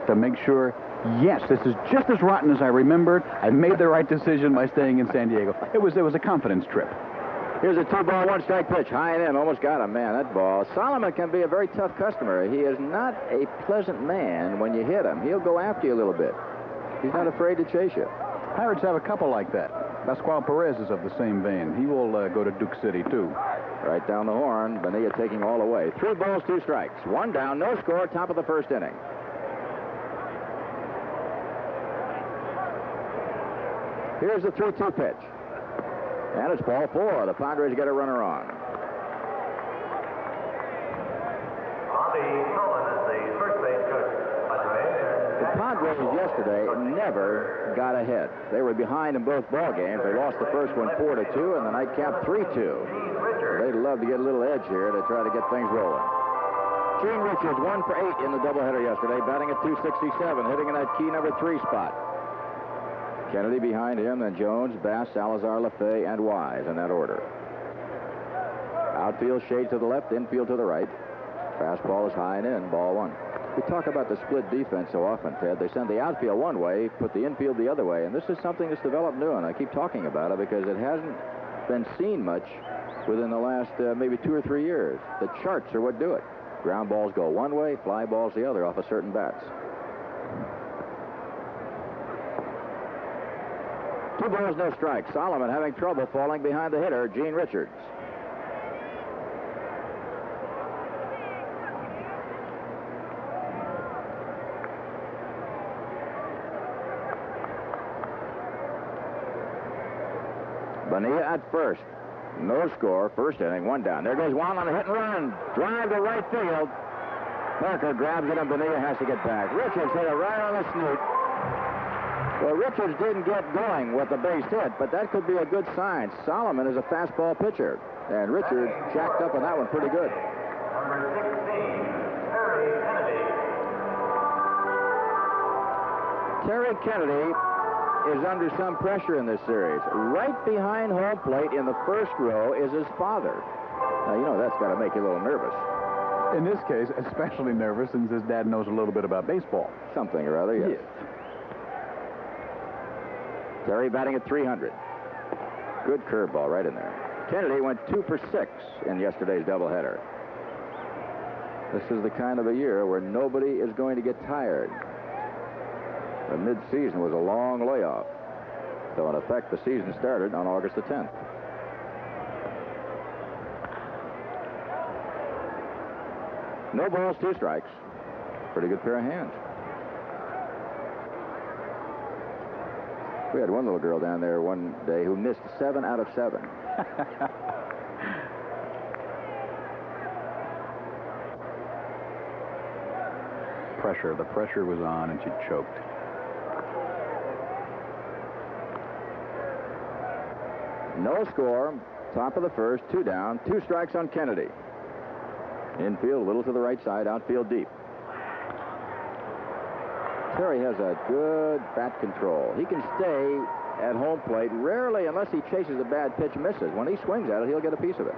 To make sure, yes, this is just as rotten as I remembered. I made the right decision by staying in San Diego. It was a confidence trip. Here's a 2-ball, 1-strike pitch. High and in. Almost got him, man. That ball. Soloman can be a very tough customer. He is not a pleasant man when you hit him. He'll go after you a little bit. He's not afraid to chase you. Pirates have a couple like that. Pascual Perez is of the same vein. He will go to Duke City, too. Right down the horn. Bonilla taking all the way. 3 balls, 2 strikes. 1 down, no score, top of the first inning. Here's the 3-2 pitch. And it's ball 4. The Padres get a runner on. The Padres yesterday never got ahead. They were behind in both ball games. They lost the first one 4-2 and the nightcap 3-2. They'd love to get a little edge here to try to get things rolling. Gene Richards 1 for 8 in the doubleheader yesterday, batting at .267, hitting in that key number 3 spot. Kennedy behind him, then Jones, Bass, Salazar, Lefebvre, and Wise in that order. Outfield shade to the left, infield to the right. Fastball is high and in, ball 1. We talk about the split defense so often, Ted. They send the outfield one way, put the infield the other way, and this is something that's developed new, and I keep talking about it because it hasn't been seen much within the last maybe 2 or 3 years. The charts are what do it. Ground balls go one way, fly balls the other off of certain bats. 2 balls, no strikes. Soloman having trouble falling behind the hitter, Gene Richards. Bonilla at first. No score, first inning, 1 down. There goes Juan on a hit and run. Drive to right field. Parker grabs it and Bonilla has to get back. Richards hit it right on the snoot. Well, Richards didn't get going with the base hit, but that could be a good sign. Soloman is a fastball pitcher, and Richards jacked up on that one pretty good. Number 16, Terry Kennedy. Terry Kennedy is under some pressure in this series. Right behind home plate in the first row is his father. Now, you know that's got to make you a little nervous. In this case, especially nervous since his dad knows a little bit about baseball. Something or other, yes. Terry batting at .300. Good curveball right in there. Kennedy went 2 for 6 in yesterday's doubleheader. This is the kind of a year where nobody is going to get tired. The mid-season was a long layoff. So, in effect, the season started on August the 10th. No balls, 2 strikes. Pretty good pair of hands. We had one little girl down there one day who missed 7 out of 7. The pressure was on and she choked. No score, top of the first, 2 down, 2 strikes on Kennedy. Infield a little to the right side, outfield deep. Terry has a good bat control. He can stay at home plate. Rarely, unless he chases a bad pitch, misses. When he swings at it, he'll get a piece of it.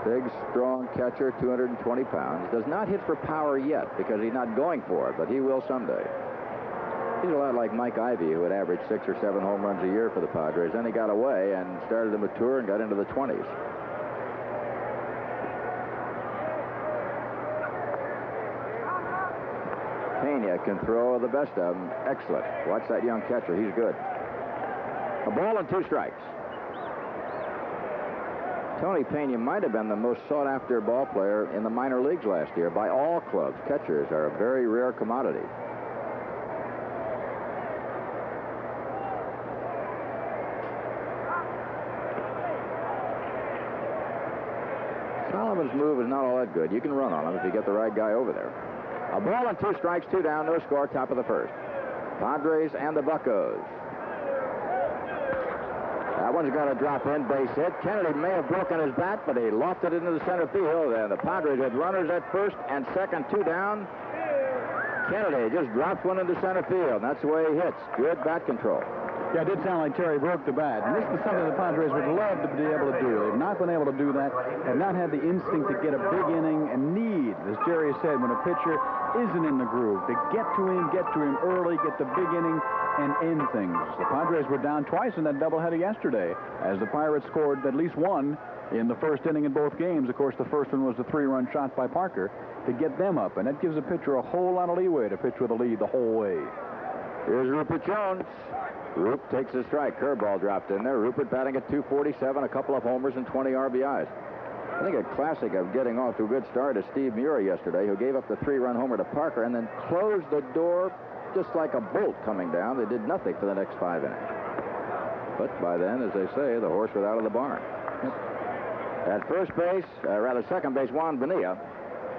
Big, strong catcher, 220 pounds. Does not hit for power yet because he's not going for it, but he will someday. He's a lot like Mike Ivey, who had averaged 6 or 7 home runs a year for the Padres. Then he got away and started to mature and got into the 20s. Pena can throw the best of them. Excellent. Watch that young catcher. He's good. A ball and 2 strikes. Tony Pena might have been the most sought-after ball player in the minor leagues last year by all clubs. Catchers are a very rare commodity. Solomon's move is not all that good. You can run on him if you get the right guy over there. A ball and 2 strikes, 2 down, no score, top of the first. Padres and the Buccos. That one's going to drop in, base hit. Kennedy may have broken his bat, but he lofted it into the center field, and the Padres had runners at first and second, 2 down. Kennedy just drops one into center field. That's the way he hits. Good bat control. Yeah, it did sound like Terry broke the bat. And this is something the Padres would love to be able to do. They've not been able to do that. Have not had the instinct to get a big inning and need As Jerry said, when a pitcher isn't in the groove, to get to him early, get the big inning, and end things. The Padres were down twice in that doubleheader yesterday, as the Pirates scored at least one in the first inning in both games. Of course, the first one was the 3-run shot by Parker to get them up, and that gives a pitcher a whole lot of leeway to pitch with a lead the whole way. Here's Rupert Jones. Roop takes a strike. Curveball dropped in there. Rupert batting at .247, a couple of homers and 20 RBIs. I think a classic of getting off to a good start is Steve Muir yesterday, who gave up the 3-run homer to Parker and then closed the door just like a bolt coming down. They did nothing for the next 5 innings. But by then, as they say, the horse was out of the barn. At first base, second base, Juan Bonilla.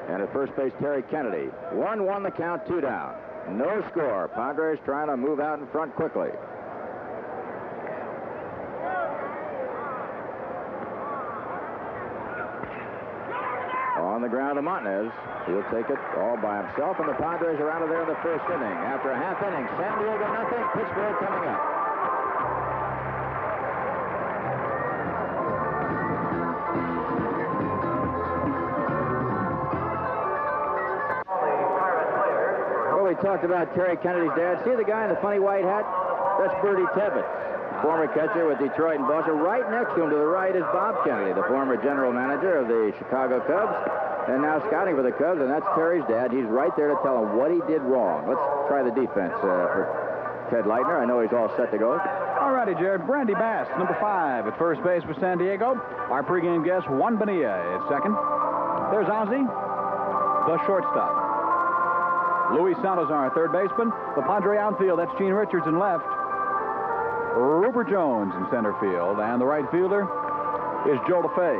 And at first base, Terry Kennedy. 1-1 the count, 2 down. No score. Padres trying to move out in front quickly. On the ground to Montanez. He'll take it all by himself, and the Padres are out of there in the first inning. After a half inning, San Diego nothing, Pittsburgh coming up. Well, we talked about Terry Kennedy's dad. See the guy in the funny white hat? That's Bertie Tebbetts, former catcher with Detroit and Boston. Right next to him to the right is Bob Kennedy, the former general manager of the Chicago Cubs, and now scouting for the Cubs, and that's Terry's dad. He's right there to tell him what he did wrong. Let's try the defense for Ted Leitner. I know he's all set to go. All righty, Jared. Brandy Bass, number 5 at first base for San Diego. Our pregame guest, Juan Bonilla at second. There's Ozzie, the shortstop. Luis Salazar, third baseman. The Padre outfield, that's Gene Richards in left. Rupert Jones in center field. And the right fielder is Joe LaFay.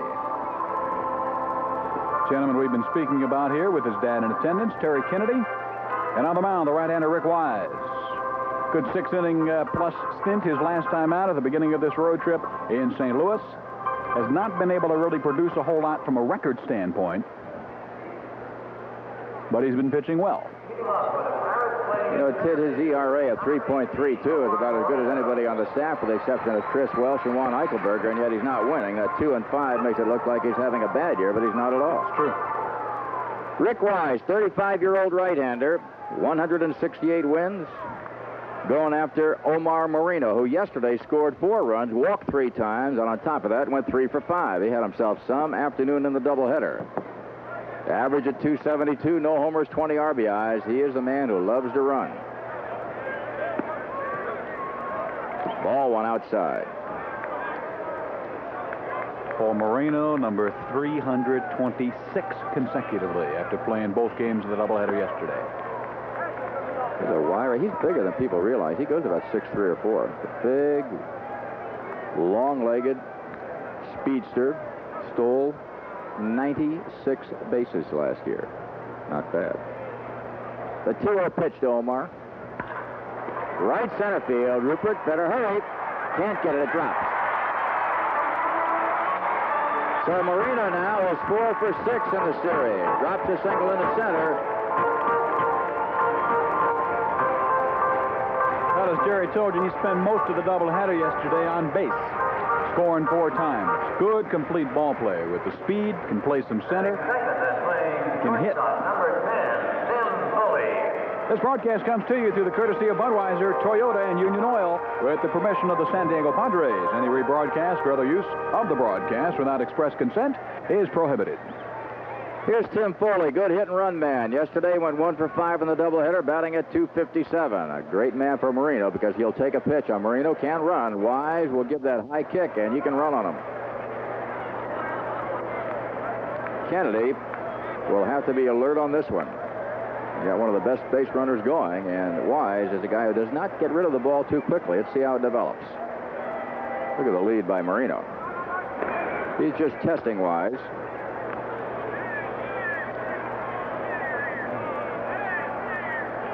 Gentleman we've been speaking about here with his dad in attendance, Terry Kennedy. And on the mound, the right-hander Rick Wise. Good 6-inning plus stint his last time out at the beginning of this road trip in St. Louis. Has not been able to really produce a whole lot from a record standpoint. But he's been pitching well. You know, Ted, his ERA of 3.32 is about as good as anybody on the staff, with the exception of Chris Welsh and Juan Eichelberger, and yet he's not winning. That 2-5 makes it look like he's having a bad year, but he's not at all. It's true. Rick Wise, 35-year-old right-hander, 168 wins, going after Omar Moreno, who yesterday scored 4 runs, walked 3 times, and on top of that went 3 for 5. He had himself some afternoon in the doubleheader. Average at .272, no homers, 20 RBIs. He is a man who loves to run. Ball one outside. For Moreno, number 326 consecutively after playing both games of the doubleheader yesterday. He's a wire. He's bigger than people realize. He goes about 6'3" or 4. Big, long-legged speedster. Stole 96 bases last year. Not bad. The 2-0 pitch to Omar. Right center field. Rupert, better hurry. Can't get it. It drops. So Moreno now is 4 for 6 in the series. Drops a single in the center. Well, as Jerry told you, he spent most of the doubleheader yesterday on base, scoring 4 times. Good, complete ball play with the speed, can play some center, can hit. This broadcast comes to you through the courtesy of Budweiser, Toyota, and Union Oil with the permission of the San Diego Padres. Any rebroadcast or other use of the broadcast without express consent is prohibited. Here's Tim Foley, good hit-and-run man. Yesterday went 1 for 5 in the doubleheader, batting at .257. A great man for Moreno because he'll take a pitch on Moreno. Can't run. Wise will give that high kick, and he can run on him. Kennedy will have to be alert on this one. Got one of the best base runners going, and Wise is a guy who does not get rid of the ball too quickly. Let's see how it develops. Look at the lead by Moreno. He's just testing Wise.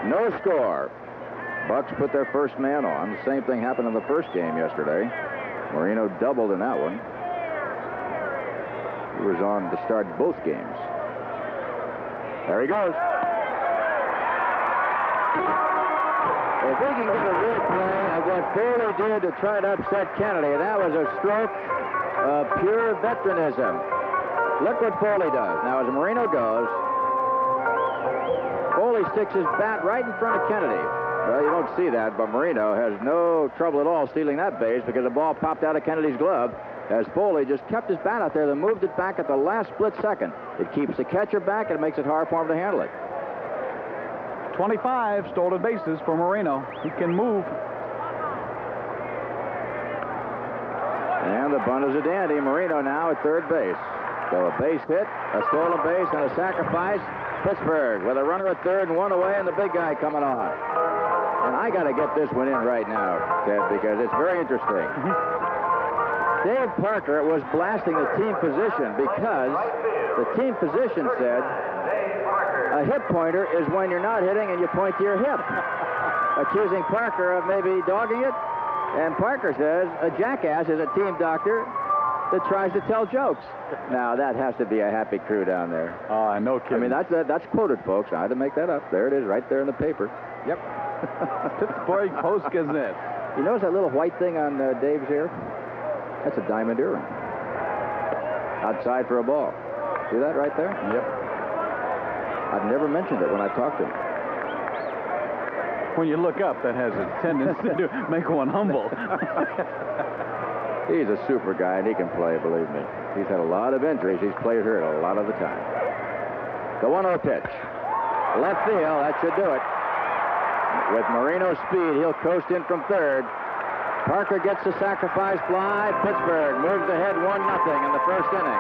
No score. Bucks put their first man on. The same thing happened in the first game yesterday. Moreno doubled in that one. He was on to start both games. There he goes. If we can get a replay of what Foley did to try to upset Kennedy, that was a stroke of pure veteranism. Look what Foley does. Now, as Moreno goes, Foley sticks his bat right in front of Kennedy. Well, you don't see that, but Marino has no trouble at all stealing that base because the ball popped out of Kennedy's glove as Foley just kept his bat out there and moved it back at the last split second. It keeps the catcher back and makes it hard for him to handle it. 25 stolen bases for Marino. He can move. And the bunt is a dandy. Marino now at third base. So a base hit, a stolen base, and a sacrifice. Pittsburgh with a runner at third and one away, and the big guy coming on. And I got to get this one in right now, Ted, because it's very interesting. Dave Parker was blasting the team position because the team position said a hip pointer is when you're not hitting and you point to your hip, accusing Parker of maybe dogging it. And Parker says a jackass is a team doctor that tries to tell jokes. Now, that has to be a happy crew down there. Oh, no kidding. I mean, that's quoted, folks. I had to make that up. There it is, right there in the paper. Yep. Pittsburgh Post-Gazette. You notice that little white thing on Dave's ear? That's a diamond earring. Outside for a ball. See that right there? Yep. I've never mentioned it when I talked to him. When you look up, that has a tendency to make one humble. He's a super guy, and he can play, believe me. He's had a lot of injuries. He's played hurt a lot of the time. The 1-0 pitch. Left field, that should do it. With Marino's speed, he'll coast in from third. Parker gets the sacrifice fly. Pittsburgh moves ahead 1-0 in the first inning.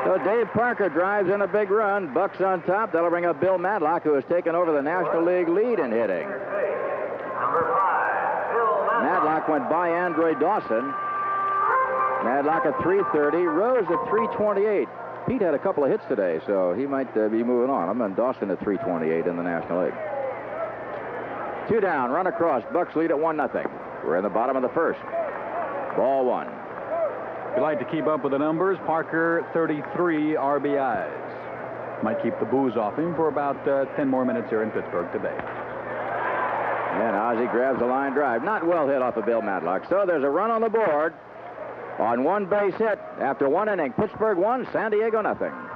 So Dave Parker drives in a big run. Bucks on top. That'll bring up Bill Madlock, who has taken over the National League lead in hitting. Madlock went by Andre Dawson. Madlock at 330. Rose at 328. Pete had a couple of hits today, so he might be moving on. I'm on Dawson at 328 in the National League. 2 down, run across. Bucks lead at 1-0. We're in the bottom of the first. Ball 1. If you like to keep up with the numbers, Parker, 33 RBIs. Might keep the booze off him for about 10 more minutes here in Pittsburgh today. And Ozzie grabs a line drive. Not well hit off of Bill Madlock. So there's a run on the board on one base hit after 1 inning. Pittsburgh 1, San Diego 0.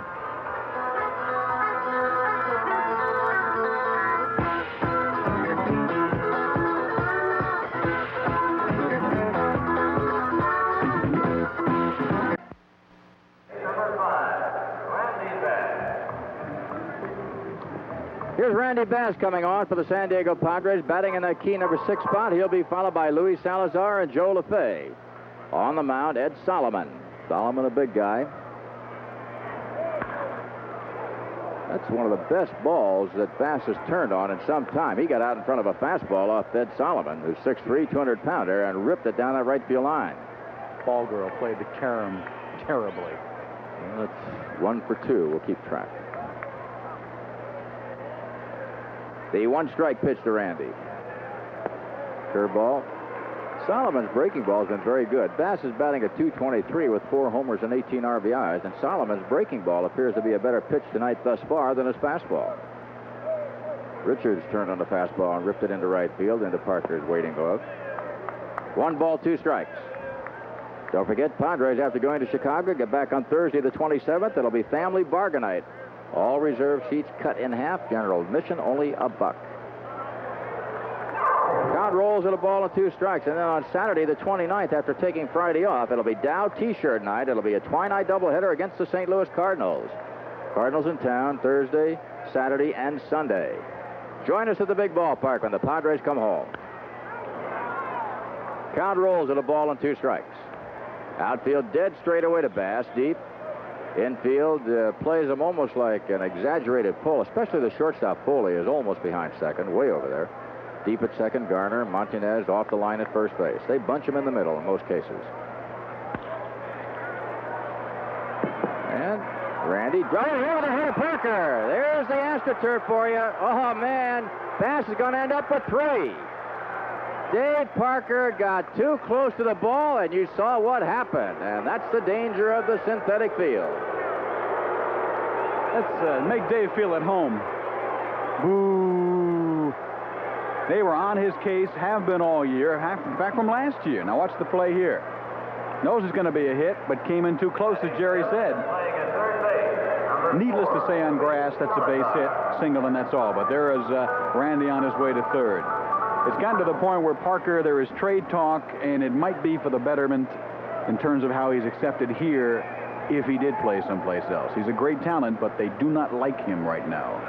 Here's Randy Bass coming on for the San Diego Padres, batting in that key number 6 spot. He'll be followed by Luis Salazar and Joe LaFay. On the mound, Ed Soloman. Soloman, a big guy. That's one of the best balls that Bass has turned on in some time. He got out in front of a fastball off Ed Soloman, who's 6'3", 200-pounder, and ripped it down that right field line. Ball girl played the carom terribly. Well, that's 1 for 2. We'll keep track. The 1-strike pitch to Randy. Curveball. Solomon's breaking ball has been very good. Bass is batting at 223 with 4 homers and 18 RBIs, and Solomon's breaking ball appears to be a better pitch tonight thus far than his fastball. Richards turned on the fastball and ripped it into right field into Parker's waiting glove. 1 ball, 2 strikes. Don't forget, Padres, after going to Chicago, get back on Thursday the 27th. It'll be family bargain night. All reserve seats cut in half. General admission only $1. Count rolls at a ball and 2 strikes. And then on Saturday the 29th, after taking Friday off, it'll be Dow T-shirt night. It'll be a twilight doubleheader against the St. Louis Cardinals. Cardinals in town Thursday, Saturday, and Sunday. Join us at the big ballpark when the Padres come home. Count rolls at a ball and 2 strikes. Outfield dead straight away to Bass, deep. Infield plays him almost like an exaggerated pull, especially the shortstop Foley is almost behind second, way over there. Deep at second, Garner, Montanez off the line at first base. They bunch him in the middle in most cases. And Randy driving over the head of Parker. There's the AstroTurf for you. Oh, man. Bass is going to end up with 3. Dave Parker got too close to the ball, and you saw what happened. And that's the danger of the synthetic field. Let's make Dave feel at home. Boo. They were on his case, have been all year, in fact, from last year. Now watch the play here. Knows it's going to be a hit, but came in too close, as Jerry said. Needless to say, on grass, that's a base hit, single, and that's all. But there is Randy on his way to third. It's gotten to the point where Parker, there is trade talk, and it might be for the betterment in terms of how he's accepted here if he did play someplace else. He's a great talent, but they do not like him right now.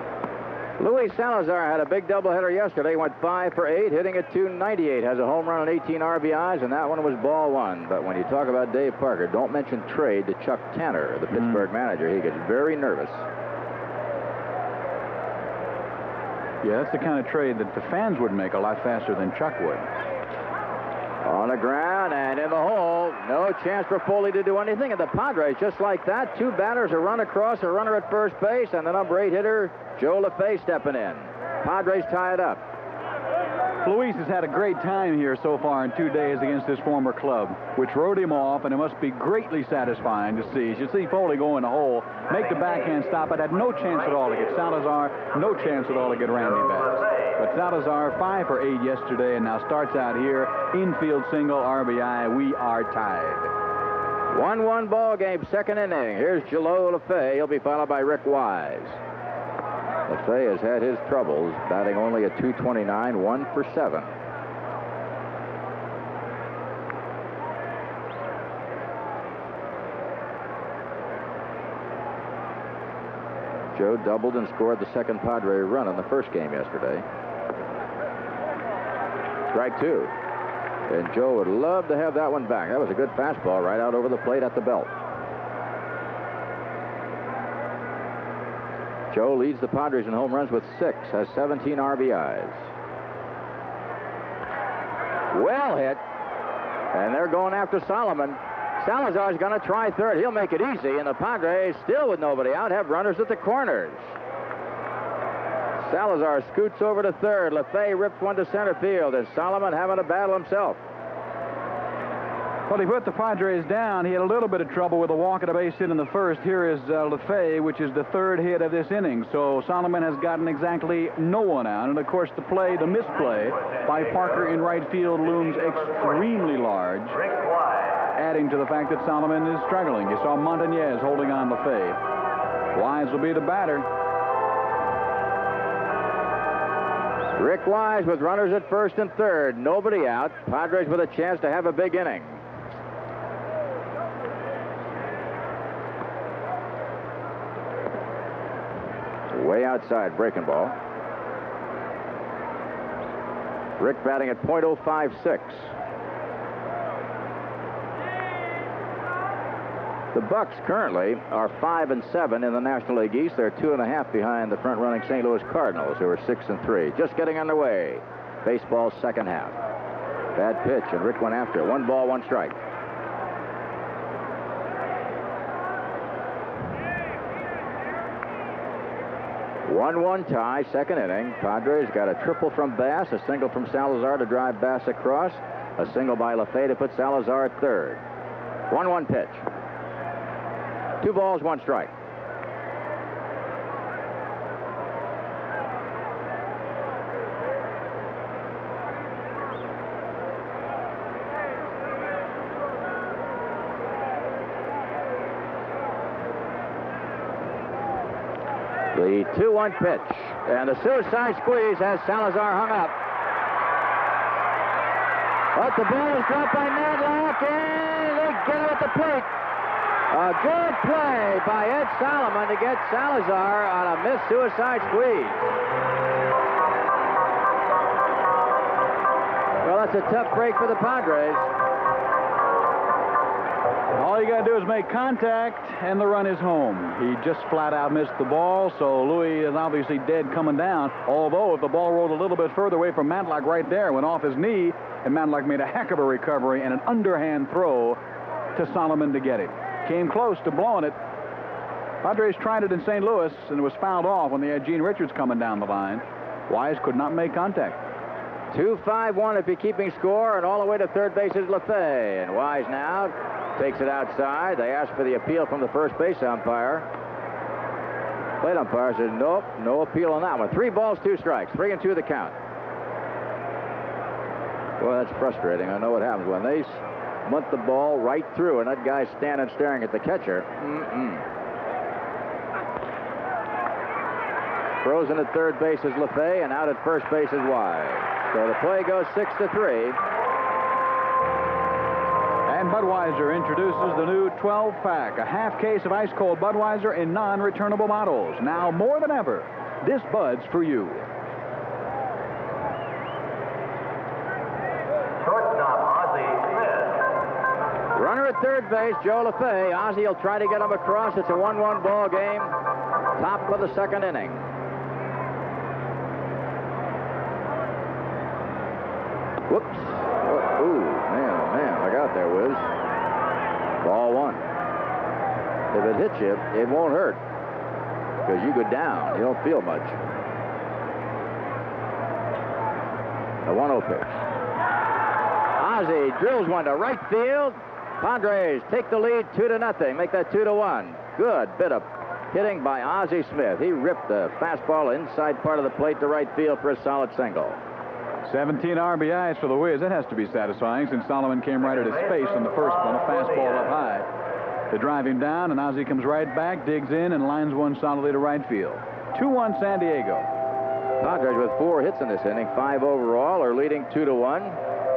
Luis Salazar had a big doubleheader yesterday. Went 5 for 8, hitting at .298. Has a home run and 18 RBIs, and that one was ball one. But when you talk about Dave Parker, don't mention trade to Chuck Tanner, the Pittsburgh manager. He gets very nervous. Yeah, that's the kind of trade that the fans would make a lot faster than Chuck would. On the ground and in the hole. No chance for Foley to do anything. And the Padres, just like that, 2 batters, a run across, a runner at first base, and the number 8 hitter, Joe LeFay, stepping in. Padres tie it up. Luis has had a great time here so far in 2 days against his former club, which wrote him off, and it must be greatly satisfying to see. As you see Foley go in the hole, make the backhand stop it, had no chance at all to get Salazar, no chance at all to get Randy Bass. But Salazar 5 for 8 yesterday, and now starts out here, infield single, RBI. We are tied. 1-1 ball game, second inning. Here's Joe LeFay. He'll be followed by Rick Wise. LeFay has had his troubles, batting only at .229, 1 for 7. Joe doubled and scored the second Padre run in the first game yesterday. Strike 2. And Joe would love to have that one back. That was a good fastball right out over the plate at the belt. Joe leads the Padres in home runs with 6, has 17 RBIs. Well hit. And they're going after Soloman. Salazar's going to try third. He'll make it easy, and the Padres, still with nobody out, have runners at the corners. Salazar scoots over to third. LeFay rips one to center field, and Soloman having a battle himself. Well, he put the Padres down. He had a little bit of trouble with a walk and a base hit in the first. Here is LeFay, which is the third hit of this inning. So Soloman has gotten exactly no one out. And, of course, the misplay by Parker in right field looms extremely large, adding to the fact that Soloman is struggling. You saw Montañez holding on LeFay. Wise will be the batter. Rick Wise with runners at first and third. Nobody out. Padres with a chance to have a big inning. Way outside, breaking ball. Rick batting at .056. The Bucks currently are 5-7 in the National League East. They're 2.5 behind the front-running St. Louis Cardinals, who are 6-3. Just getting underway. Baseball's second half. Bad pitch, and Rick went after it. 1 ball, 1 strike. One tie, second inning. Padres got a triple from Bass, a single from Salazar to drive Bass across, a single by LeFay to put Salazar at third. 1-1 pitch. 2 balls, 1 strike. The 2-1 pitch, and the suicide squeeze has Salazar hung up. But the ball is dropped by Madlock, and they get it at the plate. A good play by Ed Soloman to get Salazar on a missed suicide squeeze. Well, that's a tough break for the Padres. All you got to do is make contact, and the run is home. He just flat out missed the ball, so Louis is obviously dead coming down. Although, if the ball rolled a little bit further away from Matlock right there, went off his knee, and Matlock made a heck of a recovery and an underhand throw to Soloman to get it. Came close to blowing it. Padres tried it in St. Louis, and it was fouled off when they had Gene Richards coming down the line. Wise could not make contact. 2-5-1 if you're keeping score, and all the way to third base is LeFay. And Wise now takes it outside. They ask for the appeal from the first base umpire. Plate umpire says, nope, no appeal on that one. 3 balls, 2 strikes. 3-2 the count. Well, that's frustrating. I know what happens when they bunt the ball right through, and that guy's standing staring at the catcher. Frozen at third base is LeFay, and out at first base is Wise. So the play goes 6-3. And Budweiser introduces the new 12-pack, a half case of ice-cold Budweiser in non-returnable bottles. Now more than ever, this Bud's for you. Shortstop, Ozzie Smith. Runner at third base, Joe LeFay. Ozzie will try to get him across. It's a 1-1 ball game. Top of the second inning. Whoops. Ooh, man, look out there, Wiz. Ball one. If it hits you, it won't hurt. Because you go down. You don't feel much. The 1-0 pitch. Ozzie drills one to right field. Padres take the lead 2-0. Make that 2-1. Good bit of hitting by Ozzie Smith. He ripped the fastball inside part of the plate to right field for a solid single. 17 RBIs for the Wiz. That has to be satisfying since Soloman came right at his face on the first one, a fastball up high. To drive him down, and Ozzie comes right back, digs in, and lines one solidly to right field. 2-1 San Diego. Padres with 4 hits in this inning, 5 overall, are leading 2-1.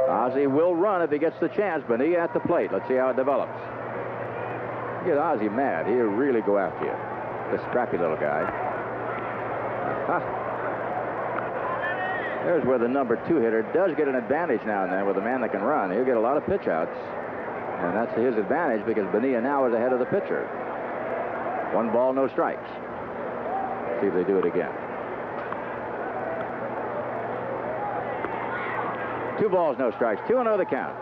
Ozzie will run if he gets the chance. Bonilla at the plate. Let's see how it develops. Get Ozzie mad. He'll really go after you. This scrappy little guy. There's where the number 2 hitter does get an advantage now and then with a man that can run. He'll get a lot of pitch outs. And that's his advantage because Bonilla now is ahead of the pitcher. 1 ball, no strikes. See if they do it again. 2 balls, no strikes. 2-0 the count.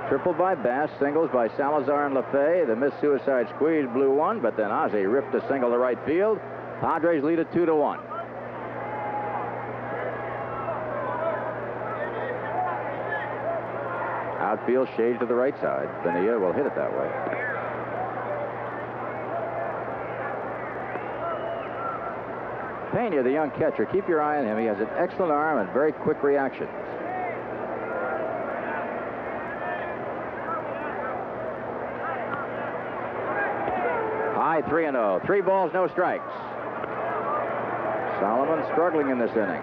Triple by Bass, singles by Salazar and LeFay. The missed suicide squeeze blew one, but then Ozzie ripped a single to right field. Padres lead it 2-1. Outfield shades to the right side. Bonilla will hit it that way. Pena, the young catcher, keep your eye on him. He has an excellent arm and very quick reactions. High 3-0. 3 balls, no strikes. Soloman struggling in this inning.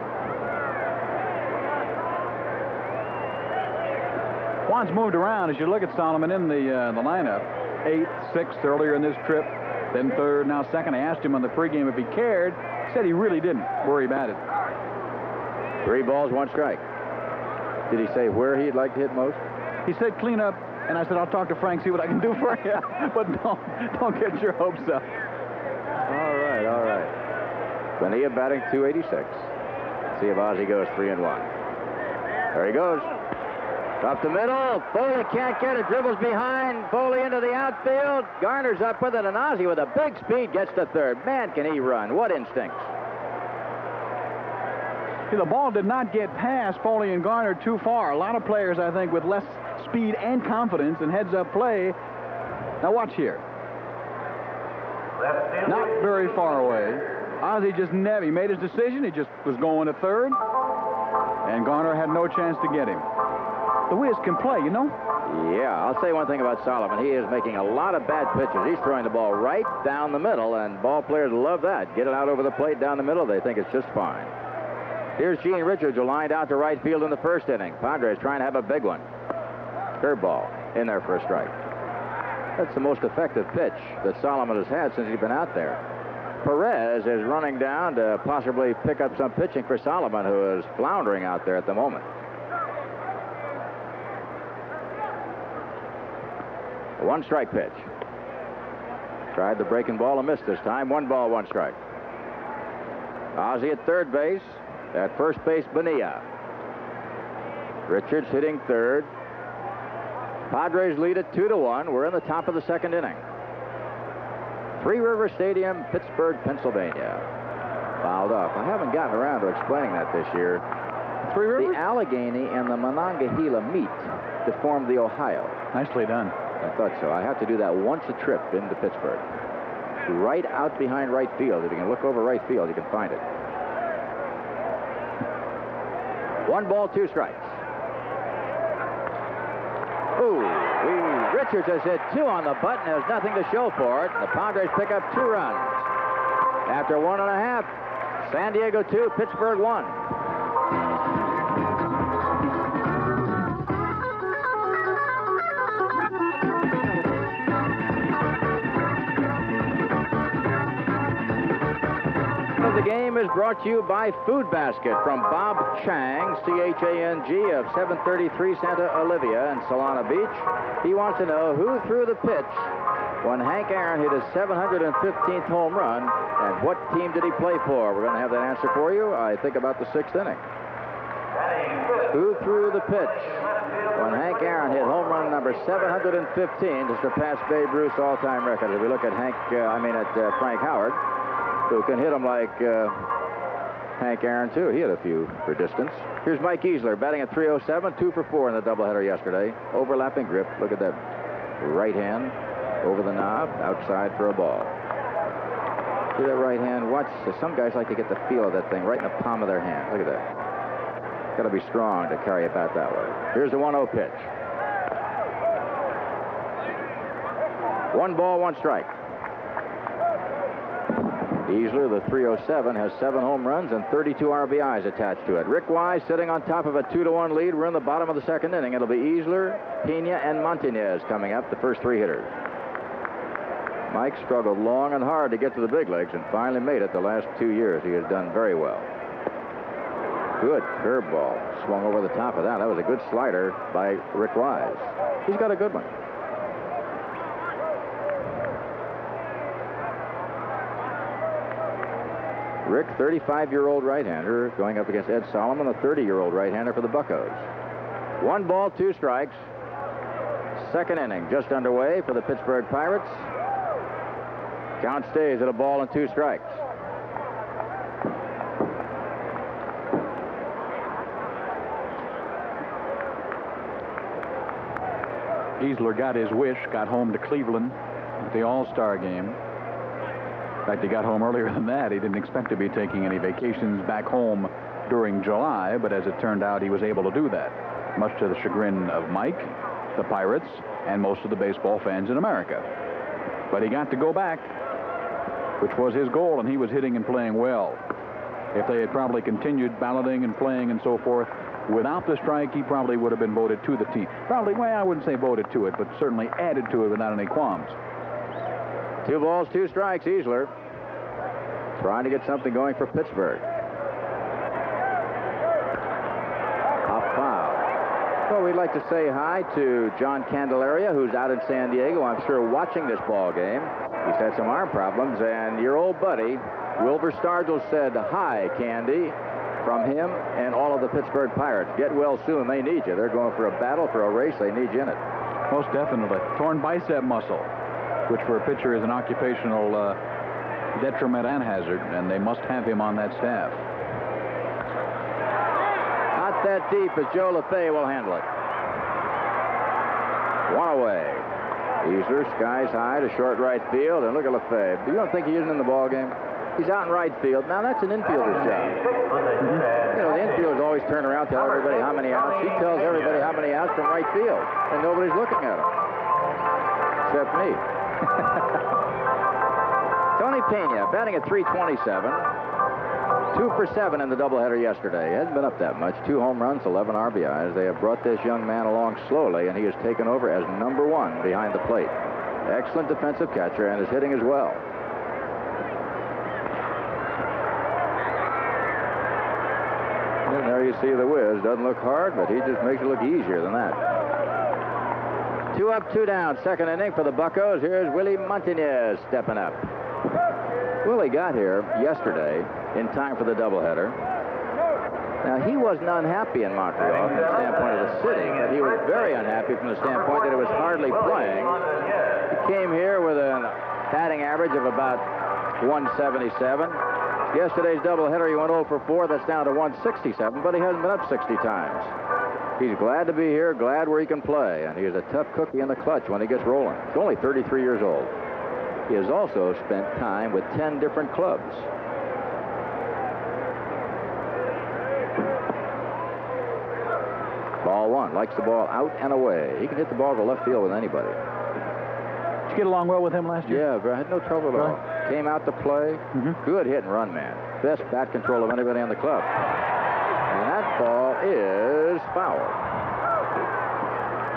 Juan's moved around as you look at Soloman in the lineup. 8th, 6th earlier in this trip, then 3rd, now 2nd. I asked him on the pregame if he cared. He said he really didn't worry about it. 3 balls, 1 strike. Did he say where he'd like to hit most? He said clean up, and I said I'll talk to Frank, see what I can do for you. But don't get your hopes up. All right. Bonilla batting .286. See if Ozzie goes 3-1. There he goes. Up the middle. Foley can't get it. Dribbles behind. Foley into the outfield. Garner's up with it, and Ozzie with a big speed gets to third. Man, can he run. What instincts. See, the ball did not get past Foley and Garner too far. A lot of players, I think, with less speed and confidence and heads-up play. Now watch here. Not very far away. Ozzie just never. He made his decision. He just was going to third. And Garner had no chance to get him. The Wiz can play, you know? Yeah, I'll say one thing about Soloman. He is making a lot of bad pitches. He's throwing the ball right down the middle, and ball players love that. Get it out over the plate down the middle, they think it's just fine. Here's Gene Richards, who lined out to right field in the first inning. Padres trying to have a big one. Curveball in there for a strike. That's the most effective pitch that Soloman has had since he's been out there. Perez is running down to possibly pick up some pitching for Soloman, who is floundering out there at the moment. 1 strike pitch. Tried the breaking ball and missed this time. 1 ball, 1 strike. Ozzie at third base. At first base, Bonilla. Richards hitting third. Padres lead it 2-1. We're in the top of the second inning. Three River Stadium, Pittsburgh, Pennsylvania. Fouled off. I haven't gotten around to explaining that this year. Three Rivers? The Allegheny and the Monongahela meet to form the Ohio. Nicely done. I thought so. I have to do that once a trip into Pittsburgh. Right out behind right field. If you can look over right field, you can find it. 1 ball, 2 strikes. Ooh, Richards has hit 2 on the button. There's nothing to show for it. The Padres pick up 2 runs. After 1.5, San Diego 2, Pittsburgh 1. The game is brought to you by Food Basket from Bob Chang, C-H-A-N-G, of 733 Santa Olivia in Solana Beach. He wants to know who threw the pitch when Hank Aaron hit his 715th home run, and what team did he play for? We're going to have that answer for you, I think, about the 6th inning. Who threw the pitch when Hank Aaron hit home run number 715 to surpass Babe Ruth's all-time record? If we look at Frank Howard, who can hit him like Hank Aaron, too. He had a few for distance. Here's Mike Easler batting at 307, 2 for 4 in the doubleheader yesterday. Overlapping grip. Look at that right hand over the knob, outside for a ball. See that right hand? Watch. Some guys like to get the feel of that thing right in the palm of their hand. Look at that. Got to be strong to carry it back that way. Here's the 1-0 pitch. 1 ball, 1 strike. Easler, the 307, has 7 home runs and 32 RBIs attached to it. Rick Wise sitting on top of a 2-1 lead. We're in the bottom of the 2nd inning. It'll be Easler, Pena, and Montanez coming up, the first 3 hitters. Mike struggled long and hard to get to the big leagues and finally made it the last 2 years. He has done very well. Good curveball. Swung over the top of that. That was a good slider by Rick Wise. He's got a good one. Rick, 35-year-old right-hander, going up against Ed Soloman, a 30-year-old right-hander for the Buccos. 1 ball, 2 strikes. 2nd inning just underway for the Pittsburgh Pirates. Count stays at 1 ball and 2 strikes. Easler got his wish, got home to Cleveland at the All-Star game. In fact, he got home earlier than that. He didn't expect to be taking any vacations back home during July, but as it turned out, he was able to do that, much to the chagrin of Mike, the Pirates, and most of the baseball fans in America. But he got to go back, which was his goal, and he was hitting and playing well. If they had probably continued balloting and playing and so forth, without the strike, he probably would have been voted to the team. Probably, well, I wouldn't say voted to it, but certainly added to it without any qualms. 2 balls, 2 strikes, Easler. Trying to get something going for Pittsburgh. Pop foul. Well, we'd like to say hi to John Candelaria, who's out in San Diego, I'm sure, watching this ball game. He's had some arm problems, and your old buddy, Wilbur Stargell, said, "Hi, Candy," from him and all of the Pittsburgh Pirates. Get well soon. They need you. They're going for a battle, for a race. They need you in it. Most definitely. Torn bicep muscle, which for a pitcher is an occupational detriment and hazard, and they must have him on that staff. Not that deep, as Joe LaFay will handle it. 1 away. Easler skies high to short right field, and look at LaFay. You don't think he isn't in the ball game? He's out in right field. Now, that's an infielder's job. You know, the infielders always turn around, tell everybody how many outs. He tells everybody how many outs from right field, and nobody's looking at him. Except me. Tony Pena batting at 327. 2 for 7 in the doubleheader yesterday. He hasn't been up that much. 2 home runs, 11 RBIs. They have brought this young man along slowly, and he has taken over as number 1 behind the plate. Excellent defensive catcher, and is hitting as well. And there you see the whiz. Doesn't look hard, but he just makes it look easier than that. 2 up, 2 down. 2nd inning for the Buccos. Here's Willie Montanez stepping up. Willie got here yesterday in time for the doubleheader. Now, he wasn't unhappy in Montreal from the standpoint of the city, but he was very unhappy from the standpoint that it was hardly playing. He came here with a batting average of about 177. Yesterday's doubleheader, he went 0 for 4. That's down to 167, but he hasn't been up 60 times. He's glad to be here, glad where he can play, and he is a tough cookie in the clutch when he gets rolling. He's only 33 years old. He has also spent time with 10 different clubs. Ball 1. Likes the ball out and away. He can hit the ball to left field with anybody. Did you get along well with him last year? Yeah, I had no trouble at all. Came out to play. Good hit and run man. Best bat control of anybody on the club. And that ball is foul.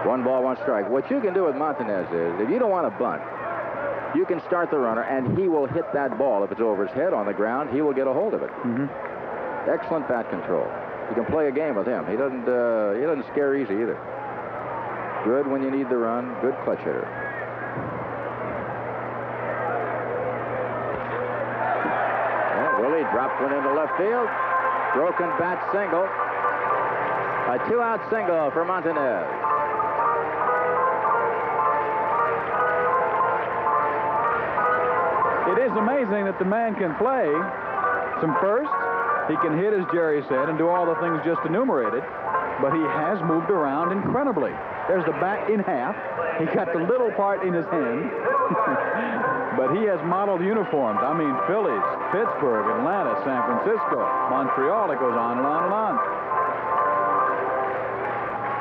1 ball, 1 strike. What you can do with Montanez is, if you don't want to bunt, you can start the runner, and he will hit that ball. If it's over his head on the ground, he will get a hold of it. Excellent bat control. You can play a game with him. He doesn't scare easy either. Good when you need the run. Good clutch hitter. Well, Willie dropped one into left field. Broken bat single. A 2-out single for Montanez. It is amazing that the man can play some first. He can hit, as Jerry said, and do all the things just enumerated. But he has moved around incredibly. There's the bat in half. He got the little part in his hand. But he has modeled uniforms. I mean, Phillies, Pittsburgh, Atlanta, San Francisco, Montreal. It goes on and on and on.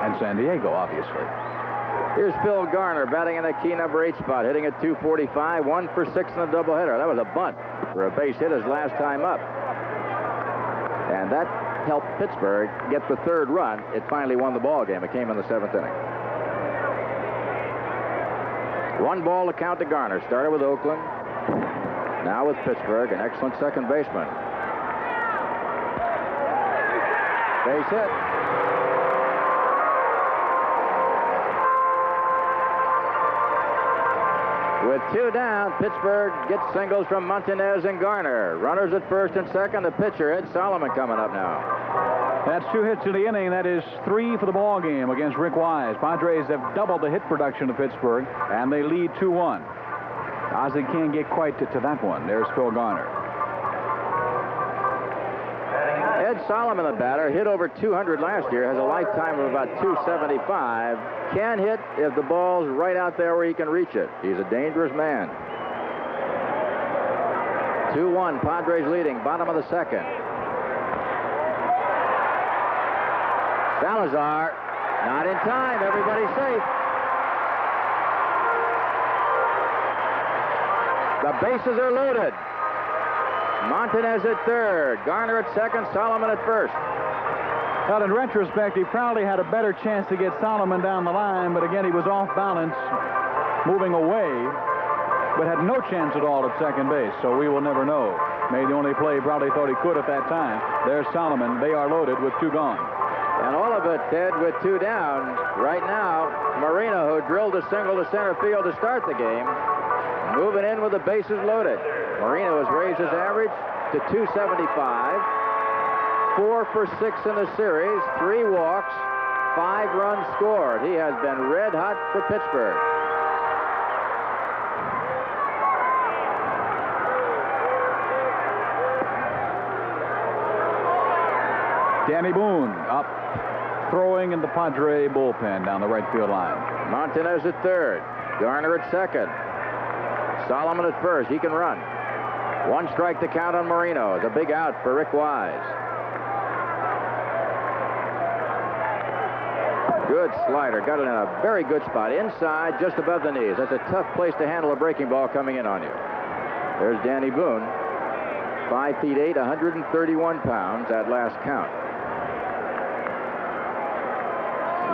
And San Diego, obviously. Here's Phil Garner batting in the key number 8 spot, hitting at 245, 1 for 6 in a doubleheader. That was a bunt for a base hit his last time up. And that helped Pittsburgh get the 3rd run. It finally won the ball game. It came in the 7th inning. 1 ball to count to Garner. Started with Oakland. Now with Pittsburgh, an excellent second baseman. Base hit. With 2 down, Pittsburgh gets singles from Montanez and Garner. Runners at first and second. The pitcher, Ed Soloman, coming up now. That's 2 hits in the inning. That is 3 for the ball game against Rick Wise. Padres have doubled the hit production of Pittsburgh, and they lead 2-1. Ozzie can't get quite to that one. There's Phil Garner. Ed Soloman, the batter, hit over 200 last year, has a lifetime of about 275. Can hit if the ball's right out there where he can reach it. He's a dangerous man. 2-1, Padres leading, bottom of the 2nd. Salazar, not in time. Everybody's safe. The bases are loaded. Montanez at 3rd, Garner at 2nd, Soloman at 1st. Well, in retrospect, he probably had a better chance to get Soloman down the line, but again, he was off balance, moving away, but had no chance at all at second base, so we will never know. Made the only play he probably thought he could at that time. There's Soloman. They are loaded with 2 gone. And all of it, Ted, with 2 down. Right now, Marino, who drilled a single to center field to start the game, moving in with the bases loaded. Marino has raised his average to 275. 4 for 6 in the series, 3 walks, 5 runs scored. He has been red hot for Pittsburgh. Danny Boone up, throwing in the Padre bullpen down the right field line. Montanez at 3rd, Garner at 2nd, Soloman at 1st. He can run. 1 strike to count on Marino. It's a big out for Rick Wise. Good slider. Got it in a very good spot. Inside, just above the knees. That's a tough place to handle a breaking ball coming in on you. There's Danny Boone. 5 feet 8, 131 pounds at last count.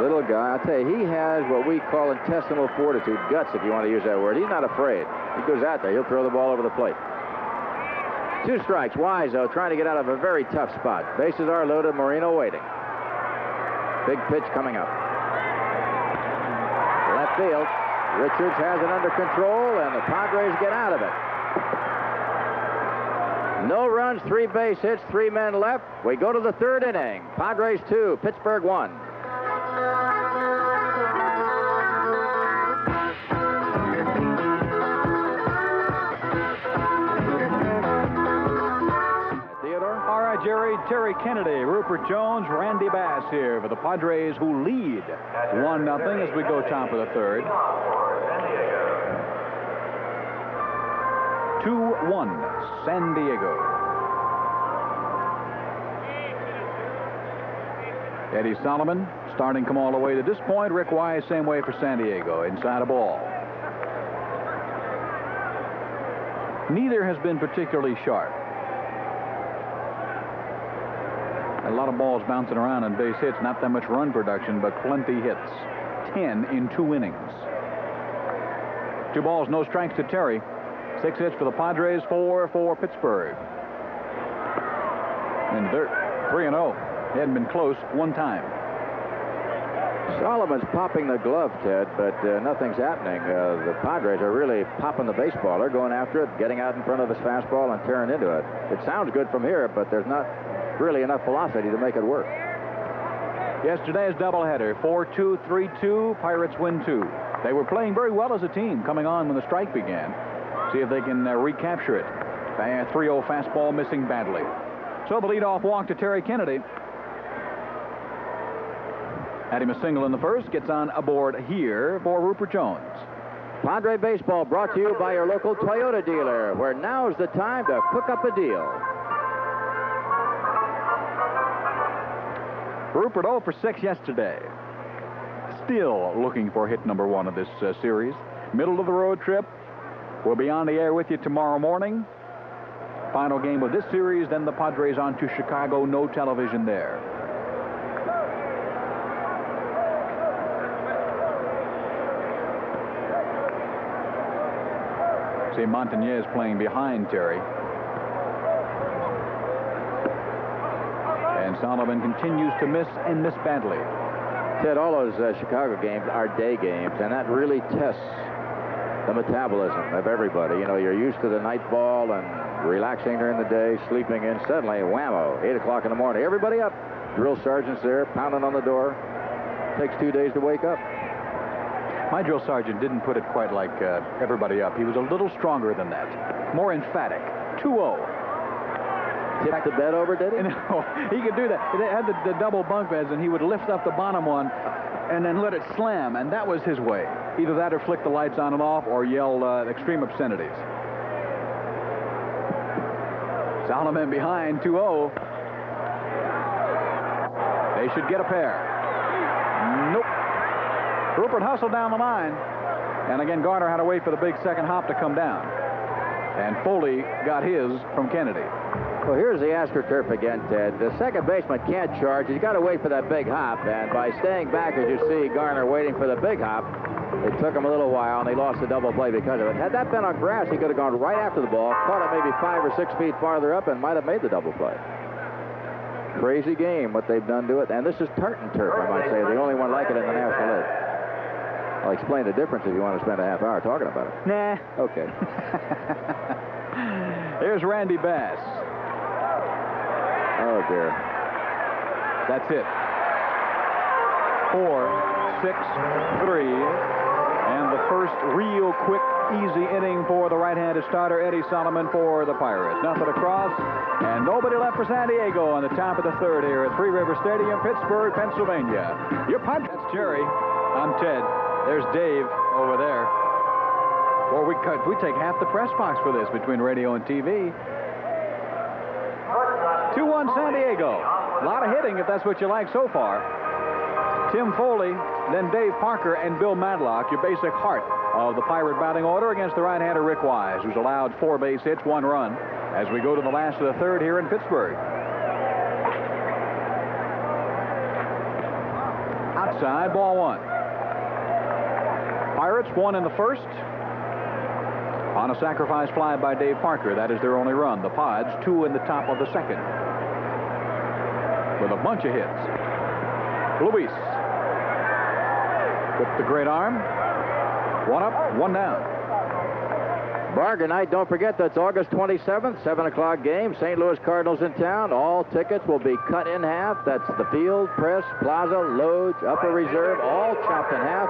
Little guy. I'll tell you, he has what we call intestinal fortitude, guts, if you want to use that word. He's not afraid. He goes out there. He'll throw the ball over the plate. 2 strikes. Wise, though, trying to get out of a very tough spot. Bases are loaded. Marino waiting. Big pitch coming up. Left field. Richards has it under control, and the Padres get out of it. No runs, 3 base hits, 3 men left. We go to the 3rd inning. Padres 2, Pittsburgh 1. Jerry, Terry Kennedy, Rupert Jones, Randy Bass here for the Padres, who lead 1-0 as we go top of the 3rd. 2-1, San Diego. Eddie Soloman starting come all the way to this point. Rick Wise, same way for San Diego. Inside a ball. Neither has been particularly sharp. A lot of balls bouncing around and base hits. Not that much run production, but plenty hits. 10 in 2 innings. 2 balls, no strikes to Terry. 6 hits for the Padres, 4 for Pittsburgh. And they're 3-0. He hadn't been close one time. Soloman's popping the glove, Ted, but nothing's happening. The Padres are really popping the baseball. They're going after it, getting out in front of his fastball and tearing into it. It sounds good from here, but there's not really enough velocity to make it work. Yesterday's doubleheader, 4-2, 3-2. Pirates win 2. They were playing very well as a team coming on when the strike began. See if they can recapture it. 3-0 fastball missing badly. So the leadoff walk to Terry Kennedy. Had him a single in the first. Gets on aboard here for Rupert Jones. Padre Baseball brought to you by your local Toyota dealer, where now's the time to cook up a deal. Rupert 0 for 6 yesterday. Still looking for hit number 1 of this series. Middle of the road trip. We'll be on the air with you tomorrow morning. Final game of this series, then the Padres on to Chicago. No television there. See Montañez playing behind Terry. And Soloman continues to miss and miss badly. Ted, all those Chicago games are day games, and that really tests the metabolism of everybody. You know, you're used to the night ball and relaxing during the day, sleeping in. Suddenly, whammo, 8 o'clock in the morning. Everybody up. Drill sergeant's there, pounding on the door. Takes 2 days to wake up. My drill sergeant didn't put it quite like everybody up. He was a little stronger than that. More emphatic. 2-0. Tipped the bed over, did he? No, he could do that. They had the double bunk beds, and he would lift up the bottom one and then let it slam, and that was his way. Either that or flick the lights on and off or yell extreme obscenities. Soloman behind 2-0. They should get a pair. Nope. Rupert hustled down the line, and again Garner had to wait for the big second hop to come down. And Foley got his from Kennedy. Well, here's the AstroTurf again, Ted. The second baseman can't charge. He's got to wait for that big hop, and by staying back, as you see Garner waiting for the big hop, it took him a little while, and they lost the double play because of it. Had that been on grass, he could have gone right after the ball, caught it maybe 5 or 6 feet farther up, and might have made the double play. Crazy game, what they've done to it. And this is tartan turf, I might say, the only one like it in the National League. I'll explain the difference if you want to spend a half hour talking about it. Nah. Okay. Here's Randy Bass. Oh, dear. That's it. 4, 6, 3. And the first real quick, easy inning for the right-handed starter, Eddie Soloman, for the Pirates. Nothing across, and nobody left for San Diego on the top of the third here at Three River Stadium, Pittsburgh, Pennsylvania. Your punch. That's Jerry. I'm Ted. There's Dave over there. Or we take half the press box for this between radio and TV. 2-1 San Diego. A lot of hitting if that's what you like so far. Tim Foley, then Dave Parker and Bill Madlock, your basic heart of the Pirate batting order against the right-hander Rick Wise, who's allowed 4 base hits, 1 run, as we go to the last of the third here in Pittsburgh. Outside, ball 1. Pirates 1 in the first. On a sacrifice fly by Dave Parker, that is their only run. The Pods 2 in the top of the second. With a bunch of hits. Luis with the great arm. 1 up, 1 down. Bargain night, don't forget, that's August 27th, 7 o'clock game. St. Louis Cardinals in town. All tickets will be cut in half. That's the field, press, plaza, loge, upper reserve, all chopped in half.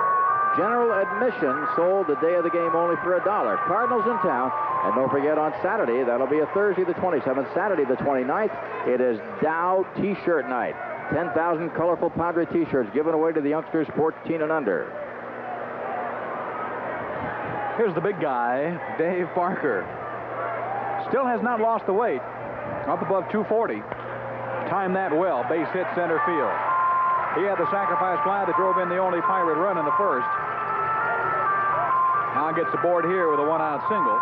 General admission sold the day of the game only for $1. Cardinals in town. And don't forget, on Saturday, that'll be a Thursday the 27th, Saturday the 29th, it is Dow T-shirt night. 10,000 colorful Padre T-shirts given away to the youngsters 14 and under. Here's the big guy, Dave Parker. Still has not lost the weight. Up above 240. Timed that well. Base hit center field. He had the sacrifice fly that drove in the only Pirate run in the first. Now gets aboard here with a one-out single.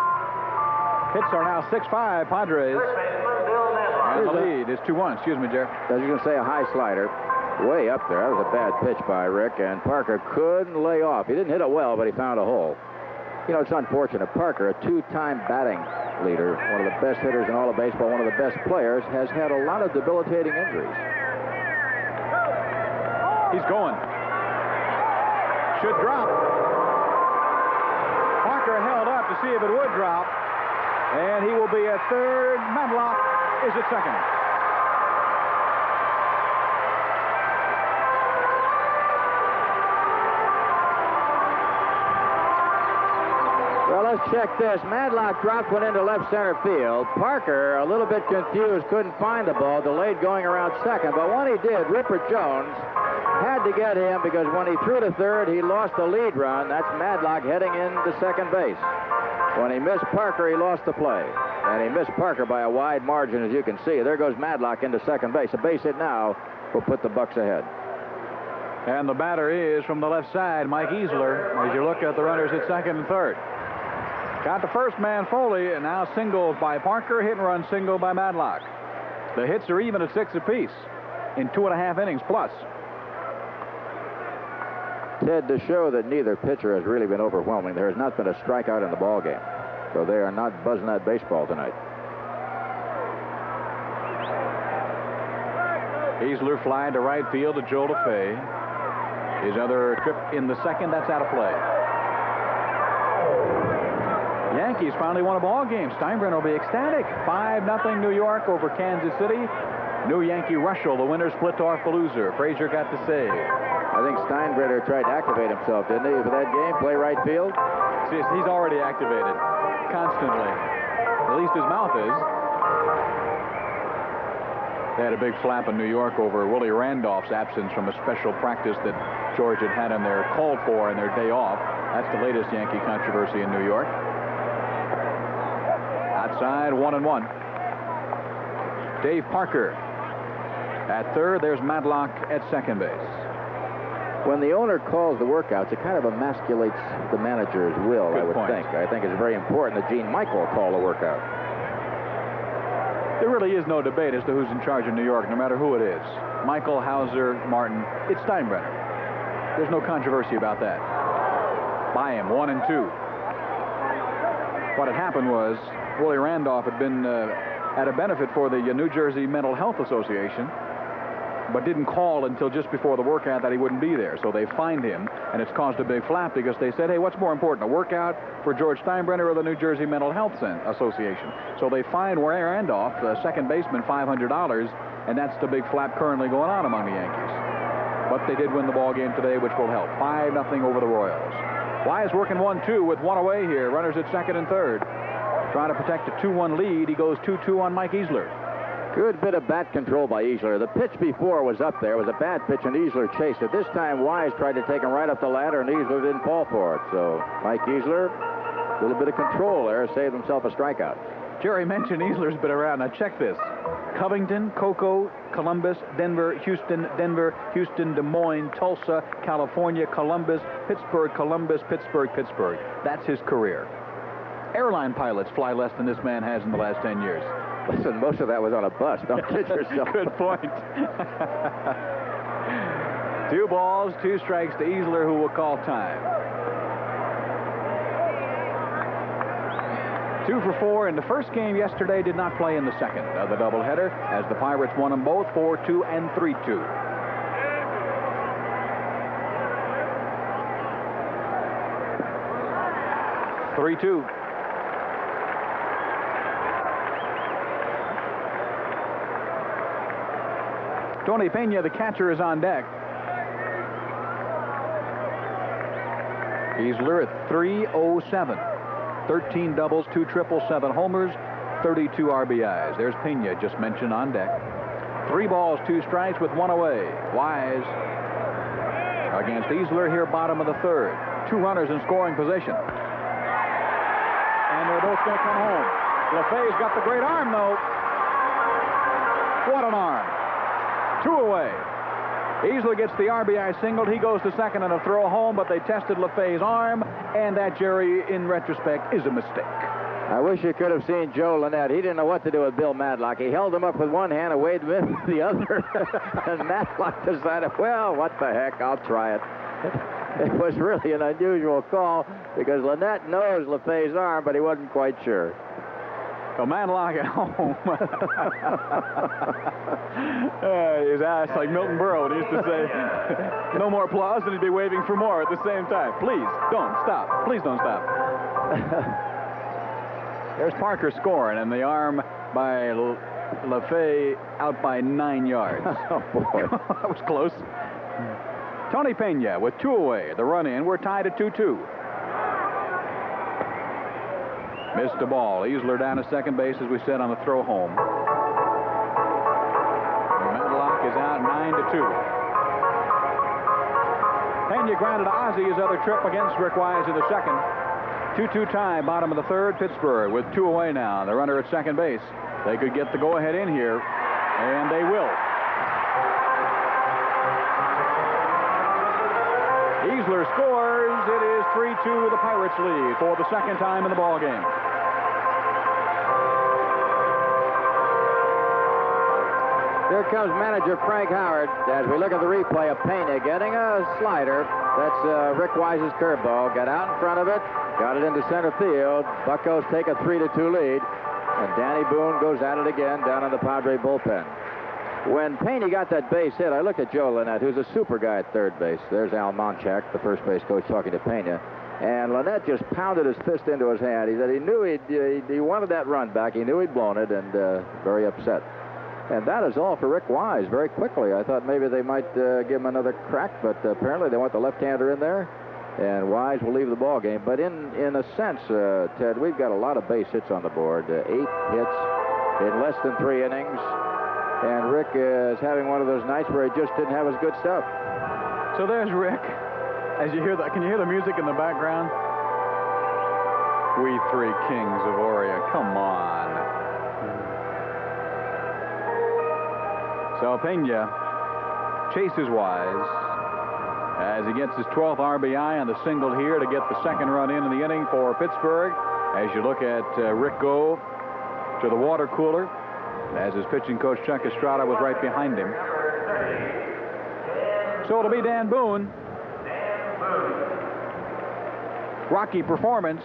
Hits are now 6-5 Padres. And the lead is 2-1. Excuse me, Jerry. I was going to say a high slider. Way up there. That was a bad pitch by Rick, and Parker couldn't lay off. He didn't hit it well, but he found a hole. You know, it's unfortunate. Parker, a two-time batting leader, one of the best hitters in all of baseball, one of the best players, has had a lot of debilitating injuries. He's going. Should drop. Parker held up to see if it would drop. And he will be at third. Madlock is at second. Well, let's check this. Madlock dropped one into left center field. Parker, a little bit confused, couldn't find the ball, delayed going around second. But when he did, Rupert Jones had to get him because when he threw to third, he lost the lead run. That's Madlock heading into second base. When he missed Parker, he lost the play. And he missed Parker by a wide margin, as you can see. There goes Madlock into second base. A base hit now will put the Bucks ahead. And the batter is from the left side, Mike Easler, as you look at the runners at second and third. Got the first man, Foley, and now singles by Parker, hit and run single by Madlock. The hits are even at 6 apiece in 2.5 innings plus. Ted, to show that neither pitcher has really been overwhelming, there has not been a strikeout in the ball game. So they are not buzzing that baseball tonight. Easler flying to right field to Joel DeFay. His other trip in the second, that's out of play. Yankees finally won a ball game. Steinbrenner will be ecstatic. 5-0 New York over Kansas City. New Yankee Russell, the winner, split off the loser. Frazier got the save. I think Steinbrenner tried to activate himself, didn't he, for that game? Play right field? He's already activated constantly. At least his mouth is. They had a big flap in New York over Willie Randolph's absence from a special practice that George had in their called for in their day off. That's the latest Yankee controversy in New York. Outside, 1-1. Dave Parker at third. There's Madlock at second base. When the owner calls the workouts, it kind of emasculates the manager's will, Good I would point. think. I think it's very important that Gene Michael call the workout. There really is no debate as to who's in charge of New York, no matter who it is. Michael, Hauser, Martin. It's Steinbrenner. There's no controversy about that. By him, 1-2. What had happened was Willie Randolph had been at a benefit for the New Jersey Mental Health Association, but didn't call until just before the workout that he wouldn't be there. So they fined him, and it's caused a big flap because they said, hey, what's more important, a workout for George Steinbrenner or the New Jersey Mental Health Association? So they fined Randolph, the second baseman, $500, and that's the big flap currently going on among the Yankees. But they did win the ball game today, which will help. 5-0 over the Royals. Wise working 1-2 with one away here. Runners at second and third. Trying to protect a 2-1 lead. He goes 2-2 on Mike Easler. Good bit of bat control by Easler. The pitch before was up there. It was a bad pitch, and Easler chased it. This time, Wise tried to take him right up the ladder, and Easler didn't fall for it. So Mike Easler, a little bit of control there, saved himself a strikeout. Jerry mentioned Easler's been around. Now check this. Covington, Cocoa, Columbus, Denver, Houston, Des Moines, Tulsa, California, Columbus, Pittsburgh, Pittsburgh. That's his career. Airline pilots fly less than this man has in the last 10 years. Listen, most of that was on a bus. Don't kid yourself. Good point. 2 balls, 2 strikes to Easler, who will call time. 2 for 4 in the first game yesterday, did not play in the second of the doubleheader, as the Pirates won them both 4-2 and 3-2. Tony Pena, the catcher, is on deck. Easler at .307. 13 doubles, 2 triples, 7 homers, 32 RBIs. There's Pena, just mentioned, on deck. 3 balls, 2 strikes with 1 away. Wise against Easler here, bottom of the third. 2 runners in scoring position. And they're both going to come home. LeFay's got the great arm, though. What an arm. 2 away. Easler gets the RBI single. He goes to second on a throw home, but they tested LeFay's arm, and that, Jerry, in retrospect, is a mistake. I wish you could have seen Joe Lynette. He didn't know what to do with Bill Madlock. He held him up with one hand and Wade with the other. And Madlock decided, well, what the heck, I'll try it. It was really an unusual call because Lynette knows LeFay's arm, but he wasn't quite sure. So Madlock at home. His ass like Milton Berle when he used to say, no more applause, and he'd be waving for more at the same time. Please don't stop. Please don't stop. There's Parker scoring, and the arm by LeFay out by 9 yards. Oh, boy. That was close. Tony Pena with 2 away. The run in. We're tied at 2-2. Missed the ball. Easler down to second base, as we said, on the throw home. Madlock is out 9-2. Pena grounded to Ozzie his other trip against Rick Wise in the second. 2-2 tie, bottom of the third. Pittsburgh with 2 away now. The runner at second base. They could get the go-ahead in here, and they will. Easler scores. It is 3-2. The Pirates lead for the second time in the ballgame. Here comes manager Frank Howard as we look at the replay of Pena getting a slider. That's Rick Wise's curveball. Got out in front of it, got it into center field. Buccos take a 3-2 lead, and Danny Boone goes at it again down in the Padre bullpen. When Pena got that base hit, I looked at Joe Lynette, who's a super guy at third base. There's Al Monchak, the first base coach, talking to Pena. And Lynette just pounded his fist into his hand. He said he knew he wanted that run back. He knew he'd blown it, and very upset. And that is all for Rick Wise very quickly. I thought maybe they might give him another crack, but apparently they want the left-hander in there, and Wise will leave the ball game. But in a sense, Ted, we've got a lot of base hits on the board. 8 hits in less than 3 innings. And Rick is having one of those nights where he just didn't have his good stuff. So there's Rick. As you hear that, can you hear the music in the background? We 3 kings of Oria. Come on. So Pena chases Wise as he gets his 12th RBI on the single here to get the second run in the inning for Pittsburgh. As you look at Rick go to the water cooler, as his pitching coach Chuck Estrada was right behind him. So it'll be Dan Boone. Rocky performance.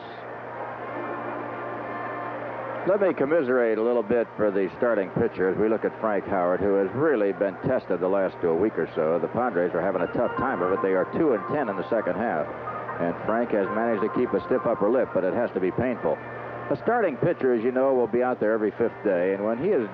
Let me commiserate a little bit for the starting pitcher as we look at Frank Howard, who has really been tested the last week or so. The Padres are having a tough time of it. They are 2-10 in the second half. And Frank has managed to keep a stiff upper lip, but it has to be painful. A starting pitcher, as you know, will be out there every 5th day, and when he is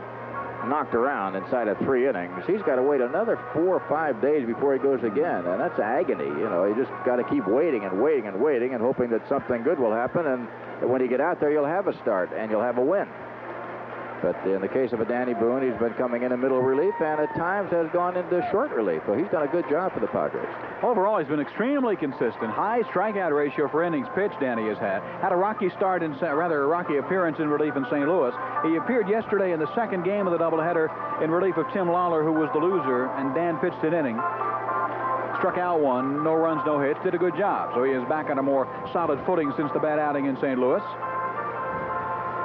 knocked around inside of 3 innings, he's got to wait another 4 or 5 days before he goes again, and that's agony. You know, you just got to keep waiting and waiting and waiting and hoping that something good will happen, and when you get out there, you'll have a start and you'll have a win. But in the case of a Danny Boone, he's been coming in middle relief and at times has gone into short relief. So he's done a good job for the Padres. Overall, he's been extremely consistent. High strikeout ratio for innings pitched Danny has had. Had a rocky start a rocky appearance in relief in St. Louis. He appeared yesterday in the second game of the doubleheader in relief of Tim Lawler, who was the loser, and Dan pitched an inning. Struck out 1, no runs, no hits, did a good job. So he is back on a more solid footing since the bad outing in St. Louis.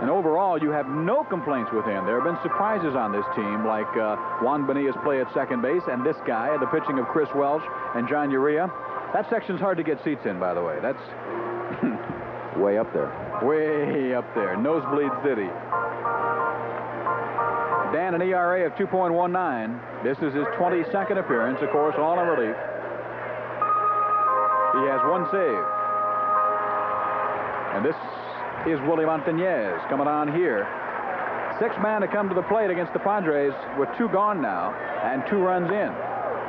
And overall, you have no complaints with him. There have been surprises on this team, like Juan Bonilla's play at second base, and this guy, the pitching of Chris Welsh and John Urea. That section's hard to get seats in, by the way. That's way up there. Way up there. Nosebleed City. Dan, an ERA of 2.19. This is his 22nd appearance, of course, all in relief. He has 1 save. And this is Willie Montañez coming on here. 6th man to come to the plate against the Padres with 2 gone now and 2 runs in.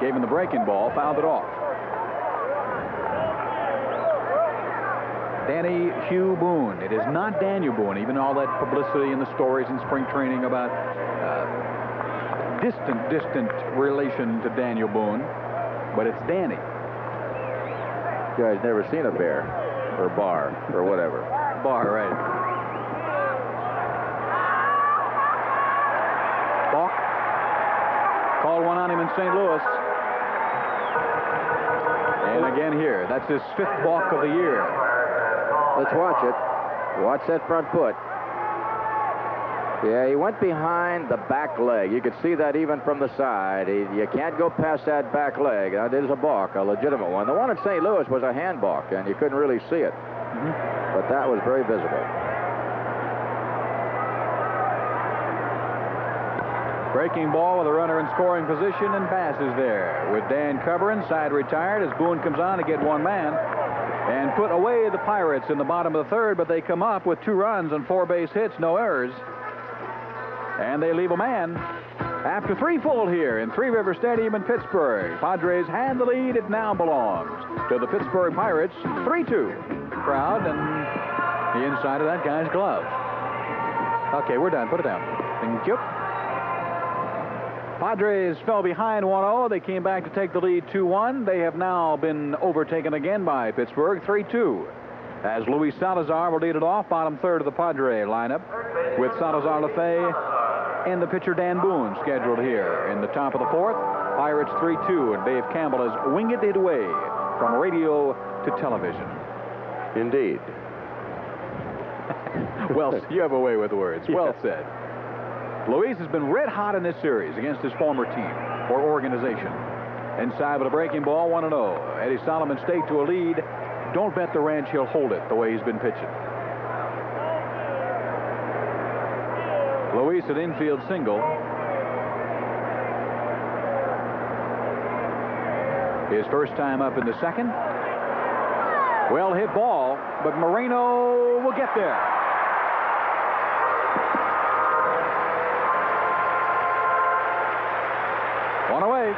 Gave him the breaking ball, fouled it off. Danny Hugh Boone. It is not Daniel Boone, even all that publicity in the stories in spring training about distant relation to Daniel Boone, but it's Danny. You guys never seen a bear or bar or whatever. Bar, right. Balk called one on him in St. Louis. And again here, that's his 5th balk of the year. Let's watch it. Watch that front foot. Yeah, he went behind the back leg. You could see that even from the side. You can't go past that back leg. That is a balk, a legitimate one. The one at St. Louis was a hand balk, and you couldn't really see it. But that was very visible. Breaking ball with a runner in scoring position, and Bass is there with Dan Coburn, side retired, as Boone comes on to get one man and put away the Pirates in the bottom of the 3rd, but they come up with 2 runs and 4 base hits, no errors. And they leave a man after 3 full here in Three River Stadium in Pittsburgh. Padres had the lead. It now belongs to the Pittsburgh Pirates. 3-2. Crowd and the inside of that guy's glove. Okay, we're done. Put it down. Thank you. Padres fell behind 1-0. They came back to take the lead 2-1. They have now been overtaken again by Pittsburgh 3-2. As Luis Salazar will lead it off, bottom 3rd of the Padre lineup, with Salazar Lefebvre and the pitcher Dan Boone scheduled here in the top of the 4th. Pirates 3-2, and Dave Campbell has winged it away from radio to television. Indeed. Well, you have a way with words. Yeah. Well said. Luis has been red hot in this series against his former team or organization. Inside with a breaking ball, 1-0. Eddie Soloman staked to a lead. Don't bet the ranch he'll hold it the way he's been pitching. Luis an infield single. His first time up in the 2nd. Well hit ball, but Moreno will get there. One away.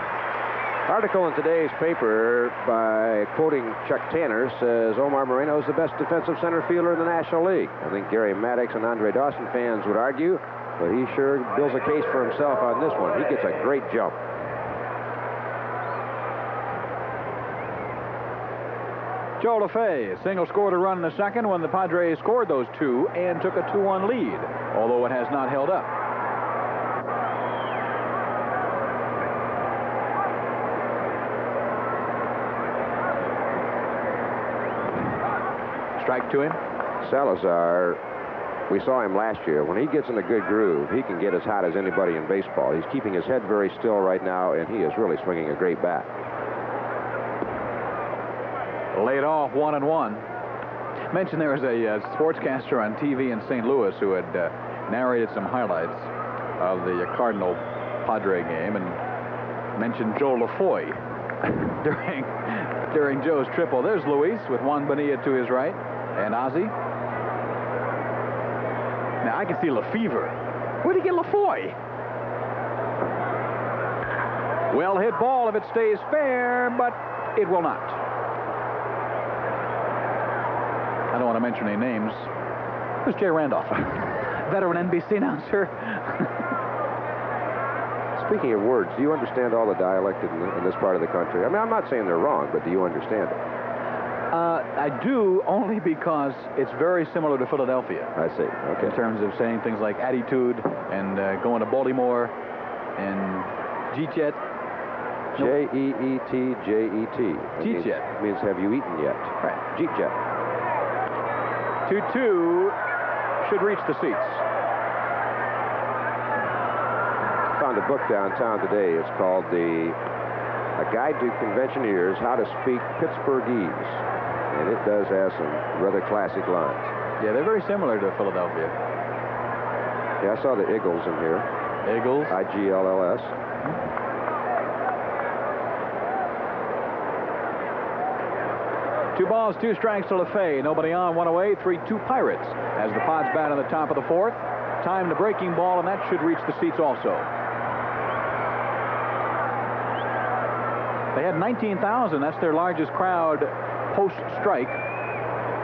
Article in today's paper by quoting Chuck Tanner says Omar Moreno is the best defensive center fielder in the National League. I think Gary Maddox and Andre Dawson fans would argue, but he sure builds a case for himself on this one. He gets a great jump. Joe Lefebvre, single scored a run in the 2nd when the Padres scored those 2 and took a 2-1 lead, although it has not held up. Strike to him. Salazar, we saw him last year. When he gets in a good groove, he can get as hot as anybody in baseball. He's keeping his head very still right now, and he is really swinging a great bat. Laid off 1-1. Mentioned there was a sportscaster on TV in St. Louis who had narrated some highlights of the Cardinal Padre game and mentioned Joe Lefebvre during Joe's triple. There's Luis with Juan Bonilla to his right and Ozzie. Now I can see Lefebvre. Where'd he get Lefebvre? Well hit ball if it stays fair, but it will not. I don't want to mention any names. Who's Jay Randolph? Veteran NBC announcer. Speaking of words, do you understand all the dialect in this part of the country? I mean, I'm not saying they're wrong, but do you understand it? I do, only because it's very similar to Philadelphia. I see. Okay. In terms of saying things like attitude and going to Baltimore and G-Jet. J-E-E-T-J-E-T. G-Jet. Means have you eaten yet? Right. G-Jet. 2-2 should reach the seats. Found a book downtown today. It's called A Guide to Conventioneers, How to Speak Pittsburghese. And it does have some rather classic lines. Yeah, they're very similar to Philadelphia. Yeah, I saw the Eagles in here. Eagles. I-G-L-L-S. 2 balls, 2 strikes to Lefebvre. Nobody on, 1 away, 3-2 Pirates. As the Pods bat on the top of the 4th. Time to breaking ball, and that should reach the seats also. They had 19,000. That's their largest crowd post-strike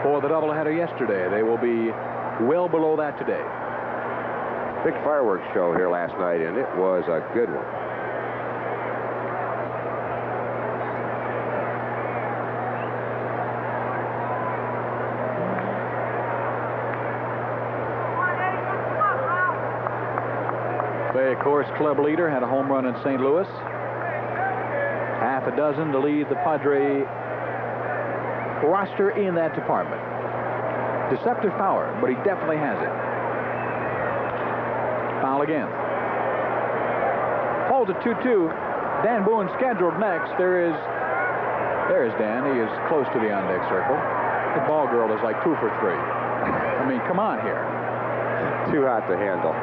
for the doubleheader yesterday. They will be well below that today. Big fireworks show here last night, and it was a good one. Of course, club leader, had a home run in St. Louis. Half a dozen to lead the Padre roster in that department. Deceptive power, but he definitely has it. Foul again. Holds at 2-2. Dan Boone scheduled next. There's Dan. He is close to the on-deck circle. The ball girl is like 2 for 3. I mean, come on here. Too hot to handle.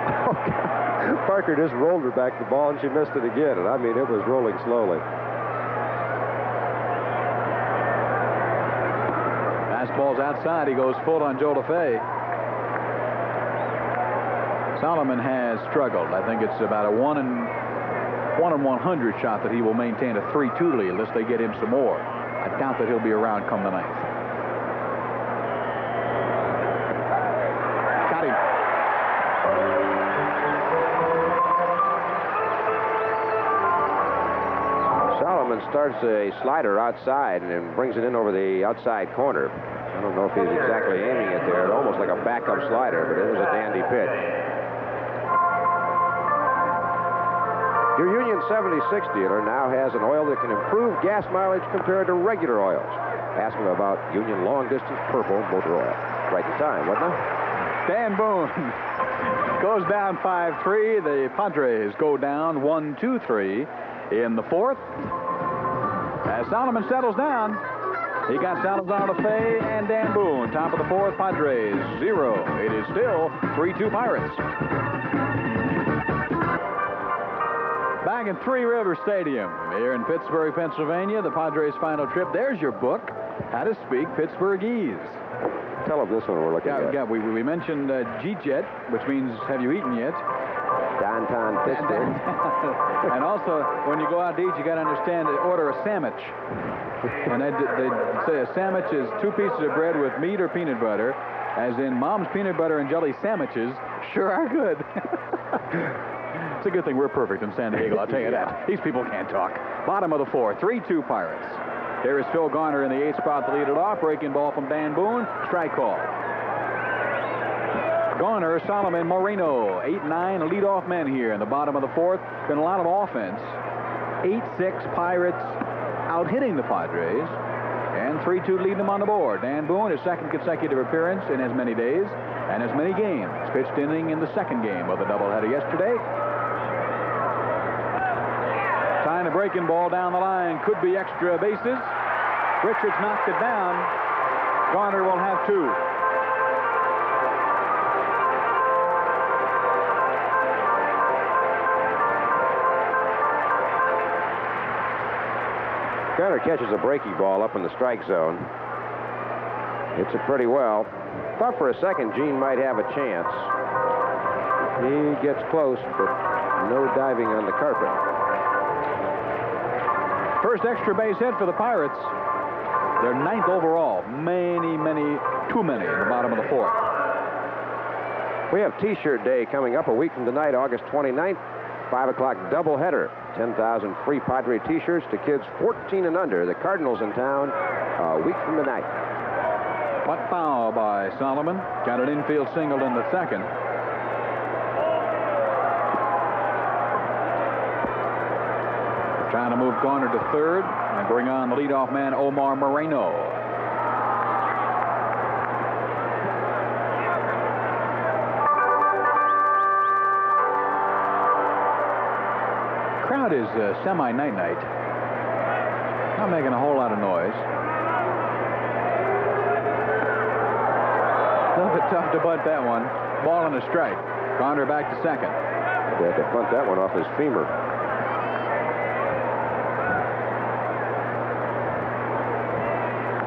Parker just rolled her back the ball, and she missed it again. And I mean, it was rolling slowly. Fastball's outside. He goes full on Joe LaFay. Soloman has struggled. I think it's about a 1 in 100 shot that he will maintain a 3-2 lead unless they get him some more. I doubt that he'll be around come the 9th. Got him. Soloman starts a slider outside and then brings it in over the outside corner. I don't know if he's exactly aiming it there. Almost like a backup slider, but it was a dandy pitch. Your Union 76 dealer now has an oil that can improve gas mileage compared to regular oils. Ask him about Union Long Distance Purple Motor Oil. Right in time, wasn't it? Dan Boone goes down 5-3. The Padres go down 1-2-3 in the 4th. As Soloman settles down, he got Salazar LaFay and Dan Boone. Top of the 4th, Padres 0. It is still 3-2 Pirates. Back in Three River Stadium here in Pittsburgh, Pennsylvania, the Padres' final trip. There's your book, How to Speak Pittsburghese. Tell them this one we're looking at. Yeah, we mentioned G-Jet, which means have you eaten yet? Downtown Pittsburgh. And also, when you go out to eat, you got to understand to order a sandwich. And they say a sandwich is 2 pieces of bread with meat or peanut butter, as in Mom's peanut butter and jelly sandwiches sure are good. It's a good thing we're perfect in San Diego, I'll tell you that. These people can't talk. Bottom of the 4th, 3-2 Pirates. Here is Phil Garner in the 8th spot to lead it off. Breaking ball from Dan Boone. Strike call. Garner, Soloman, Moreno, 8-9 leadoff men here in the bottom of the 4th. Been a lot of offense. 8-6 Pirates out hitting the Padres. And 3-2 leading them on the board. Dan Boone, his 2nd consecutive appearance in as many days and as many games. Pitched inning in the 2nd game of the doubleheader yesterday. Tying the breaking ball down the line. Could be extra bases. Richards knocked it down. Garner will have 2. Garner catches a breaking ball up in the strike zone. Hits it pretty well. Thought for a second Gene might have a chance. He gets close, but no diving on the carpet. First extra base hit for the Pirates. They're 9th overall. Too many in the bottom of the 4th. We have T-shirt day coming up a week from tonight, August 29th. 5 o'clock doubleheader. 10,000 free Padre T-shirts to kids 14 and under. The Cardinals in town a week from tonight. What foul by Soloman. Got an infield single in the 2nd. Trying to move Garner to 3rd and bring on the leadoff man, Omar Moreno. Crowd is semi-night-night. Not making a whole lot of noise. A little bit tough to bunt that one. Ball and a strike. Garner back to 2nd. They had to bunt that one off his femur.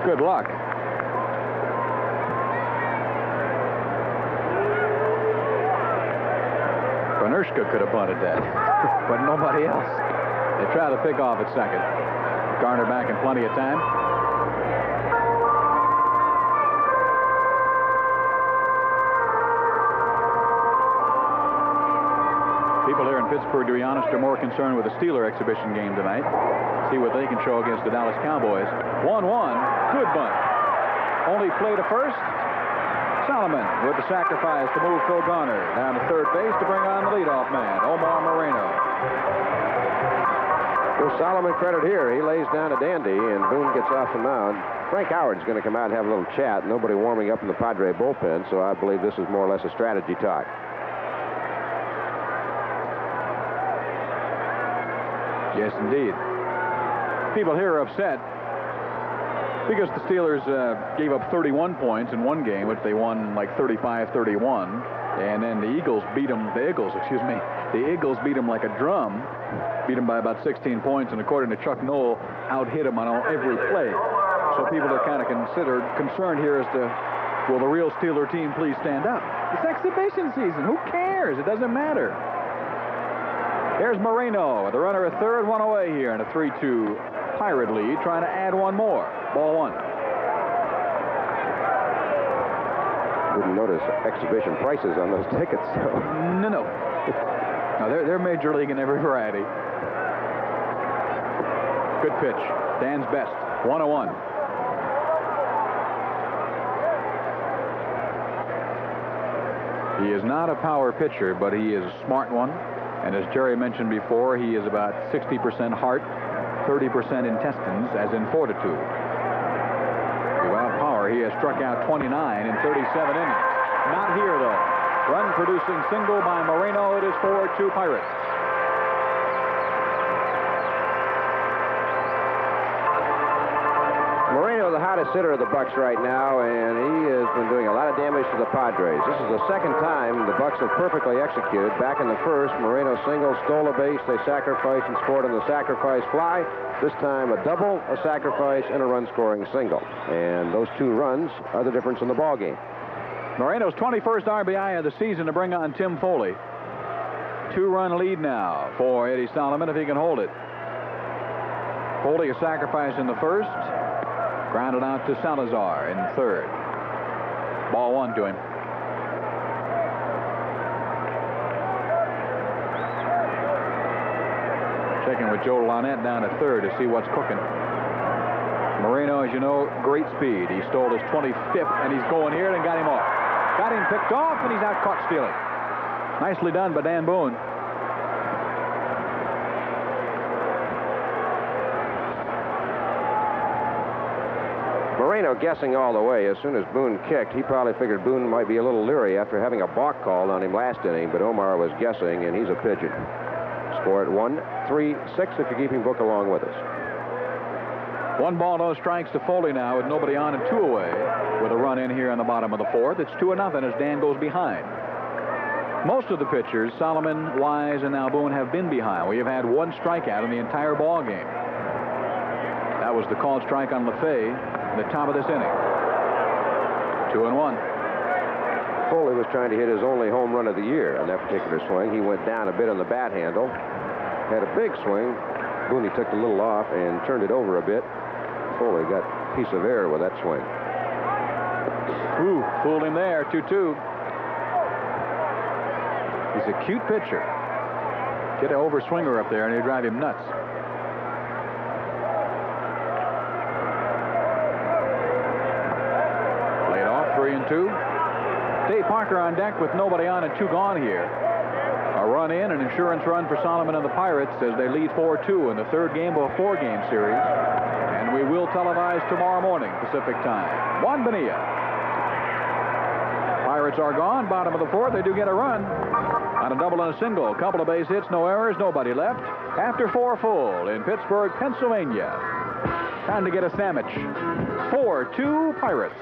Good luck. Panershka could have bunted that, but nobody else. They try to pick off at 2nd. Garner back in plenty of time. People here in Pittsburgh, to be honest, are more concerned with the Steeler exhibition game tonight. See what they can show against the Dallas Cowboys. 1-1. Good bunt. Only play to first. Soloman with the sacrifice to move Phil Garner down to 3rd base to bring on the leadoff man, Omar Moreno. Well, Soloman credit here. He lays down a dandy, and Boone gets off the mound. Frank Howard's going to come out and have a little chat. Nobody warming up in the Padre bullpen, so I believe this is more or less a strategy talk. Yes, indeed. People here are upset because the Steelers gave up 31 points in one game, which they won like 35-31. And then the Eagles beat them, the Eagles beat them like a drum, beat them by about 16 points, and according to Chuck Noll, out-hit them on every play. So people are kind of concerned here as to, will the real Steeler team please stand up? It's exhibition season. Who cares? It doesn't matter. There's Moreno with the runner at third, one away here in a 3-2 Pirate lead, trying to add one more. Ball one. Didn't notice exhibition prices on those tickets. So. No. No, they're major league in every variety. Good pitch. Dan's best. 1-1. He is not a power pitcher, but he is a smart one. And as Jerry mentioned before, he is about 60% heart, 30% intestines, as in fortitude. Without power, he has struck out 29 in 37 innings. Not here, though. Run-producing single by Moreno. It is 4-2 Pirates. Moreno, the hottest hitter of the Bucks right now, and he has been doing a lot of damage to the Padres. This is the second time the Bucks have perfectly executed. Back in the first, Moreno single, stole a base. They sacrificed and scored on the sacrifice fly. This time, a double, a sacrifice, and a run-scoring single. And those two runs are the difference in the ballgame. Moreno's 21st RBI of the season to bring on Tim Foley. 2-run lead now for Eddie Soloman if he can hold it. Foley a sacrifice in the first. Grounded out to Salazar in third. Ball one to him. Checking with Joe Lonette down at third to see what's cooking. Moreno, as you know, great speed. He stole his 25th, and he's going here and got him off. Got him picked off, and he's out caught stealing. Nicely done by Dan Boone. Moreno guessing all the way. As soon as Boone kicked, he probably figured Boone might be a little leery after having a balk called on him last inning, but Omar was guessing, and he's a pigeon. Score at 1-3-6 if you're keeping book along with us. 1 ball, no strikes to Foley now with nobody on and 2 away with a run in here in the bottom of the fourth. It's 2-0 as Dan goes behind. Most of the pitchers, Soloman, Wise, and now Boone, have been behind. We have had 1 strikeout in the entire ball game. That was the called strike on LeFay at the top of this inning. 2-1. Foley was trying to hit his only home run of the year on that particular swing. He went down a bit on the bat handle. Had a big swing. Boone took a little off and turned it over a bit. Foley got a piece of air with that swing. Ooh, fooled him there. 2-2. He's a cute pitcher. Get an over-swinger up there and he'll drive him nuts. Laid off, 3-2. Dave Parker on deck with nobody on and 2 gone here. A run in, an insurance run for Soloman and the Pirates as they lead 4-2 in the third game of a 4-game series. And we will televise tomorrow morning, Pacific time. Juan Bonilla. Pirates are gone, bottom of the fourth. They do get a run on a double and a single. A couple of base hits, no errors, nobody left. After 4 full in Pittsburgh, Pennsylvania. Time to get a sandwich. 4-2 Pirates.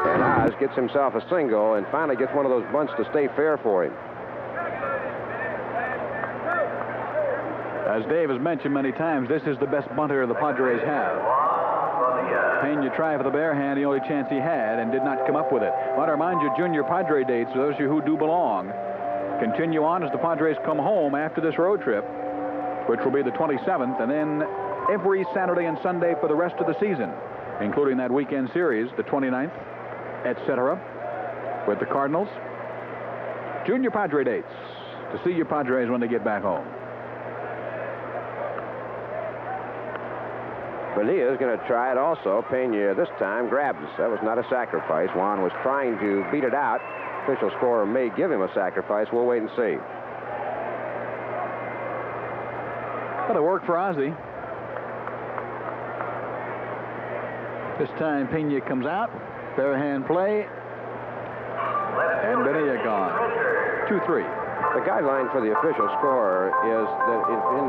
And Oz gets himself a single and finally gets one of those bunts to stay fair for him. As Dave has mentioned many times, this is the best bunter the Padres have. Pena tried for the bare hand, the only chance he had, and did not come up with it. I want to remind you, junior Padre dates, for those of you who do belong, continue on as the Padres come home after this road trip, which will be the 27th, and then every Saturday and Sunday for the rest of the season, including that weekend series, the 29th, etc., with the Cardinals. Junior Padre dates to see your Padres when they get back home. Bonilla is going to try it also. Pena this time grabs. That was not a sacrifice. Juan was trying to beat it out. Official scorer may give him a sacrifice. We'll wait and see. That'll work for Ozzie. This time Pena comes out. Bare hand play. And Bonilla gone. 2-3. The guideline for the official score is that in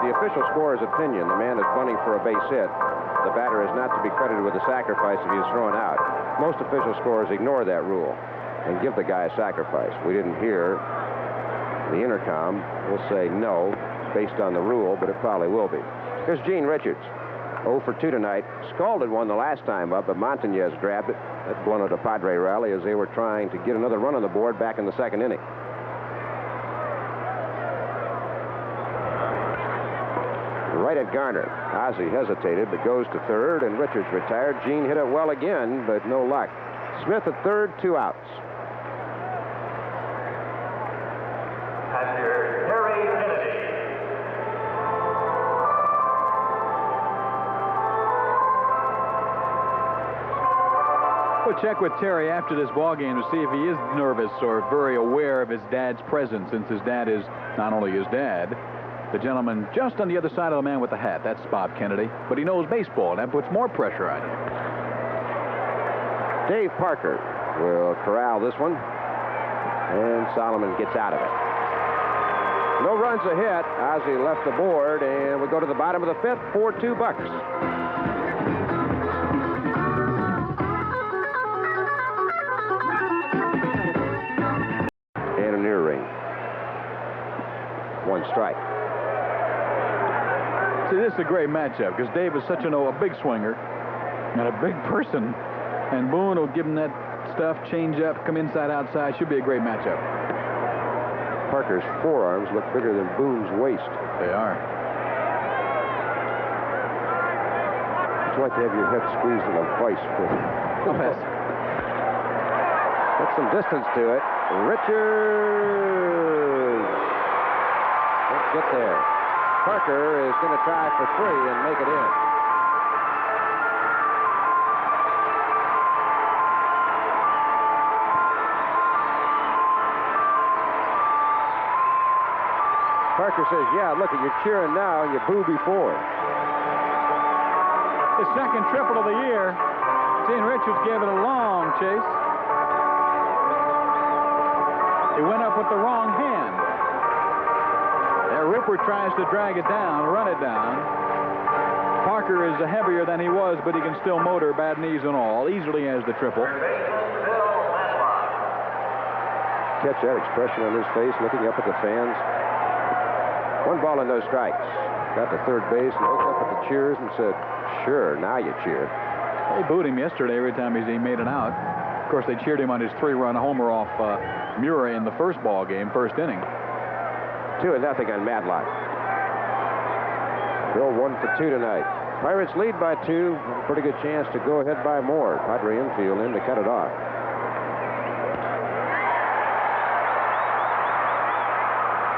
the official scorer's opinion, the man is bunting for a base hit. The batter is not to be credited with a sacrifice if he's thrown out. Most official scorers ignore that rule and give the guy a sacrifice. We didn't hear the intercom. We'll say no based on the rule, but it probably will be. Here's Gene Richards. 0 for 2 tonight. Scalded one the last time up, but Montañez grabbed it. That blunted a Padre rally as they were trying to get another run on the board back in the second inning. Right at Garner. Ozzie hesitated, but goes to third, and Richards retired. Gene hit it well again, but no luck. Smith at third, 2 outs. We'll check with Terry after this ball game to see if he is nervous or very aware of his dad's presence, since his dad is not only his dad, the gentleman just on the other side of the man with the hat. That's Bob Kennedy. But he knows baseball, and that puts more pressure on him. Dave Parker will corral this one, and Soloman gets out of it. No runs a hit. Ozzie left the board, and we go to the bottom of the fifth, 4-2 Bucks. And a near ring. 1 strike. See, this is a great matchup because Dave is such a big swinger and a big person, and Boone will give him that stuff, change up, come inside, outside. Should be a great matchup. Parker's forearms look bigger than Boone's waist. They are. It's like to have your head squeezed in a vice grip. Get some distance to it. Richards. Let's get there. Parker is going to try for 3 and make it in. Parker says, yeah, look, you're cheering now and you boo before. His second triple of the year. Gene Richards gave it a long chase. He went up with the wrong hand. There, Rupert tries to drag it down, run it down. Parker is heavier than he was, but he can still motor, bad knees and all. Easily has the triple. Catch that expression on his face, looking up at the fans. 1 ball and no strikes. Got to third base and looked up at the cheers and said, sure, now you cheer. They booed him yesterday every time he made it out. Of course, they cheered him on his 3-run homer off Murray in the first ball game, first inning. 2-0 on Matlock. Bill 1 for 2 tonight. Pirates lead by 2. Pretty good chance to go ahead by more. Padre infield in to cut it off.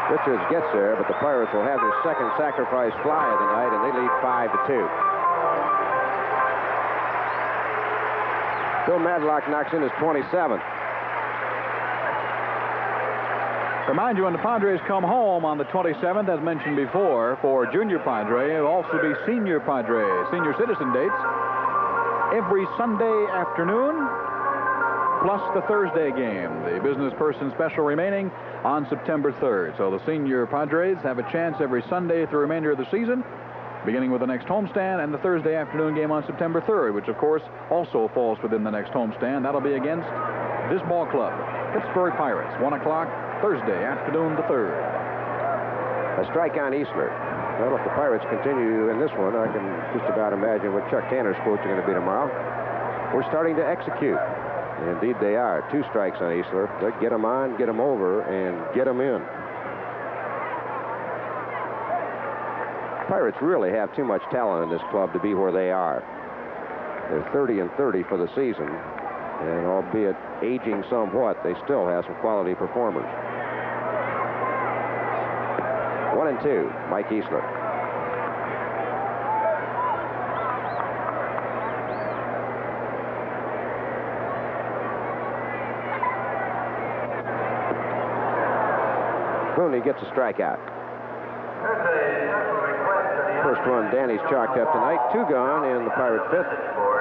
Richards gets there, but the Pirates will have their second sacrifice fly of the night, and they lead 5-2. Bill Madlock knocks in his 27th. Remind you, when the Padres come home on the 27th, as mentioned before, for Junior Padre, it'll also be Senior Padre, senior citizen dates, every Sunday afternoon, plus the Thursday game. The business person special remaining on September 3rd. So the Senior Padres have a chance every Sunday through the remainder of the season, beginning with the next homestand and the Thursday afternoon game on September 3rd, which, of course, also falls within the next homestand. That'll be against this ball club, Pittsburgh Pirates, 1 o'clock Thursday afternoon the 3rd. A strike on Eastler. Well, if the Pirates continue in this one, I can just about imagine what Chuck Tanner's quotes are going to be tomorrow. We're starting to execute. And indeed they are. 2 strikes on Eastler. But get them on, get them over, and get them in. Pirates really have too much talent in this club to be where they are. They're 30-30 for the season. And albeit aging somewhat, they still have some quality performers. 1-2, Mike Eastler. Boone gets a strikeout. There's a special request First one, Danny's chalked up tonight. 2 gone in the Pirate 5th,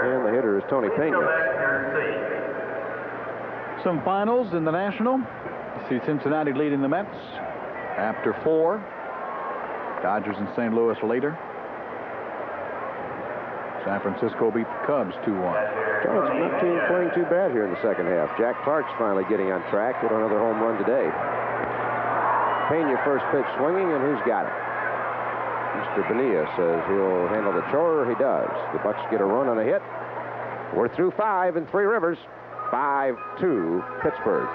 and the hitter is Tony Pena. Some finals in the National. You see Cincinnati leading the Mets after 4. Dodgers and St. Louis later. San Francisco beat the Cubs 2-1. Giants not playing too bad here in the second half. Jack Clark's finally getting on track. Hit another home run today. Pena first pitch swinging, and who's got it? Mr. Bonilla says he'll handle the chore. He does. The Bucks get a run on a hit. We're through 5 in Three Rivers. 5-2 Pittsburgh.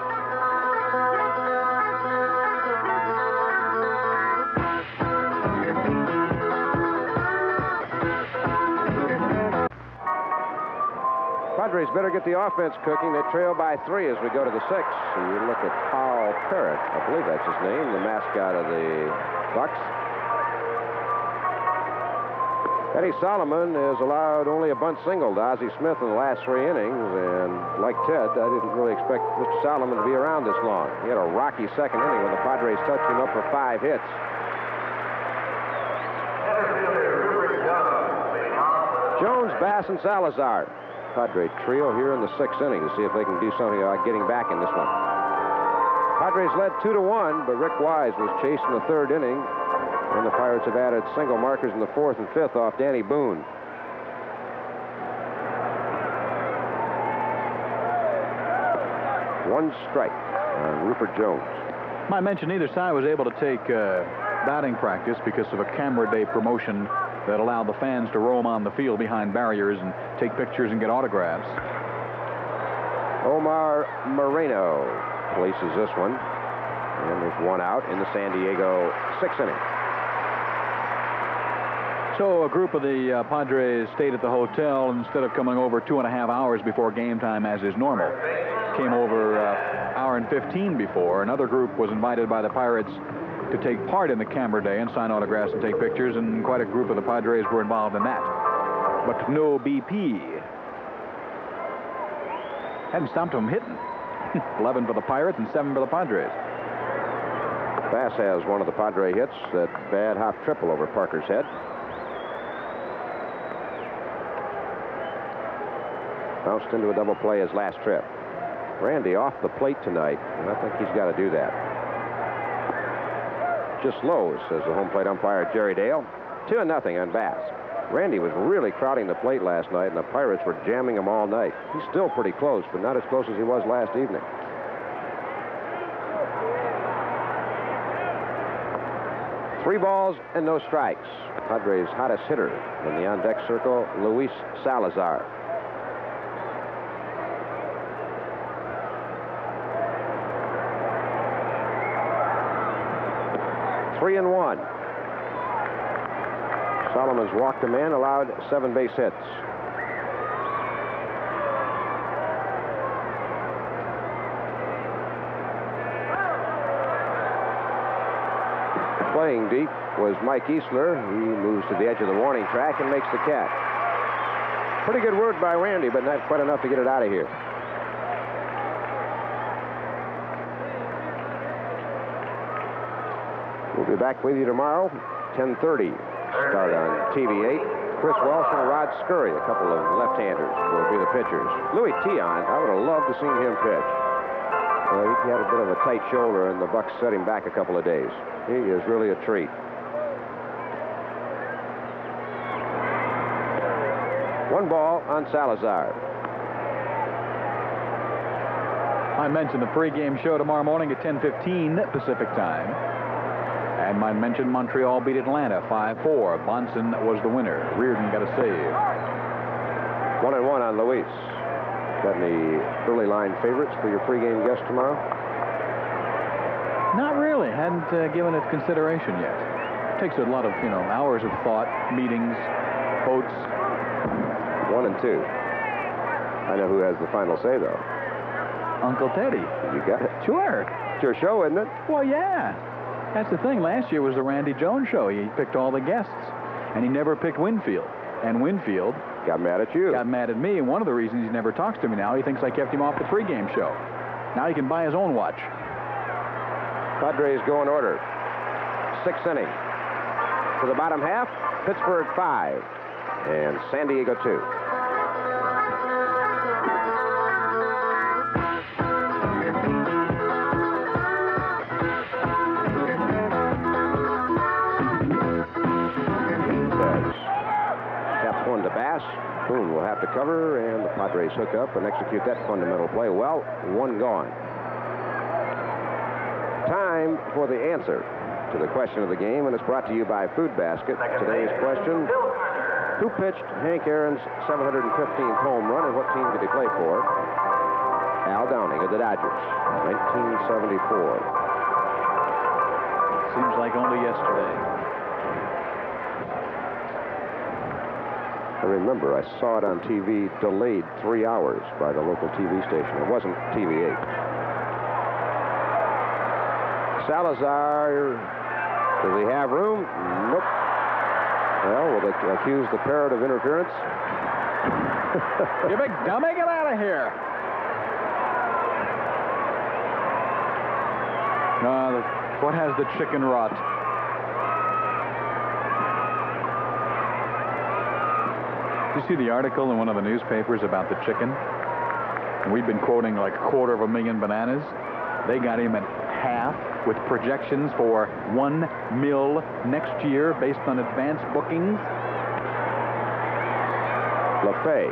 Padres better get the offense cooking. They trail by 3 as we go to the 6th. And you look at Paul Parrott, I believe that's his name, the mascot of the Bucks. Eddie Soloman has allowed only a bunt single to Ozzie Smith in the last 3 innings, and like Ted, I didn't really expect Mr. Soloman to be around this long. He had a rocky second inning when the Padres touched him up for 5 hits. Jones, Bass, and Salazar. Padre trio here in the 6th inning to see if they can do something about getting back in this one. Padres led 2-1, but Rick Wise was chased in the 3rd inning, and the Pirates have added single markers in the 4th and 5th off Danny Boone. One strike on Rupert Jones. I mentioned neither side was able to take batting practice because of a camera day promotion that allowed the fans to roam on the field behind barriers and take pictures and get autographs. Omar Moreno places this one, and there's 1 out in the San Diego 6th inning. So a group of the Padres stayed at the hotel, and instead of coming over 2.5 hours before game time as is normal, came over hour and 15 before. Another group was invited by the Pirates to take part in the camera day and sign autographs and take pictures, and quite a group of the Padres were involved in that. But no BP. Hadn't stopped them hitting. 11 for the Pirates and 7 for the Padres. Bass has one of the Padre hits, that bad hop triple over Parker's head. Bounced into a double play his last trip. Randy off the plate tonight, and I think he's got to do that. Just low, says the home plate umpire Jerry Dale. 2-0 on Bass. Randy was really crowding the plate last night, and the Pirates were jamming him all night. He's still pretty close, but not as close as he was last evening. Three balls and no strikes. Padres' hottest hitter in the on-deck circle, Luis Salazar. Three and one. Solomon's walked a man, allowed 7 base hits. Playing deep was Mike Easler. He moves to the edge of the warning track and makes the catch. Pretty good work by Randy, but not quite enough to get it out of here. We'll be back with you tomorrow, 10:30. Start on TV8. Chris Walsh and Rod Scurry, a couple of left-handers, will be the pitchers. Louis Tion, I would have loved to see him pitch. He had a bit of a tight shoulder, and the Bucks set him back a couple of days. He is really a treat. One ball on Salazar. I mentioned the pregame show tomorrow morning at 10:15 Pacific time. And I mentioned Montreal beat Atlanta 5-4. Bonson was the winner. Reardon got a save. 1-1 on Luis. Got any early line favorites for your pregame guest tomorrow? Not really. Hadn't given it consideration yet. Takes a lot of, hours of thought, meetings, votes. 1 and 2. I know who has the final say, though. Uncle Teddy. You got it. Sure. It's your show, isn't it? Well, yeah. That's the thing. Last year was the Randy Jones show. He picked all the guests, and he never picked Winfield. And Winfield got mad at you. Got mad at me, and one of the reasons he never talks to me now, he thinks I kept him off the pregame show. Now he can buy his own watch. Padres go in order. 6th inning. to the bottom half. Pittsburgh 5 and San Diego 2. One to Bass. Boone will have to cover, and the Padres hook up and execute that fundamental play. Well, one gone. Time for the answer to the question of the game, and it's brought to you by Food Basket. Today's question: who pitched Hank Aaron's 715th home run, and what team did he play for? Al Downing of the Dodgers, 1974. Seems like only yesterday. I remember I saw it on TV delayed 3 hours by the local TV station. It wasn't TV8. Salazar, does he have room? Nope. Well, will they accuse the parrot of interference? You big dummy, get out of here. What has the chicken rot? Did you see the article in one of the newspapers about the chicken? And we've been quoting like 250,000 bananas. They got him at half with projections for $1 million next year based on advanced bookings. LaFay.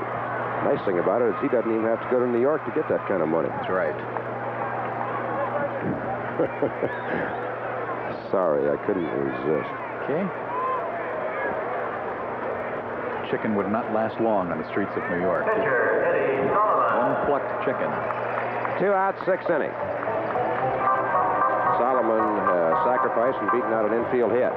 Nice thing about it is he doesn't even have to go to New York to get that kind of money. That's right. Sorry, I couldn't resist. Okay. Chicken would not last long on the streets of New York. Unplucked chicken. 2 out, 6 innings. Soloman sacrificed and beaten out an infield hit.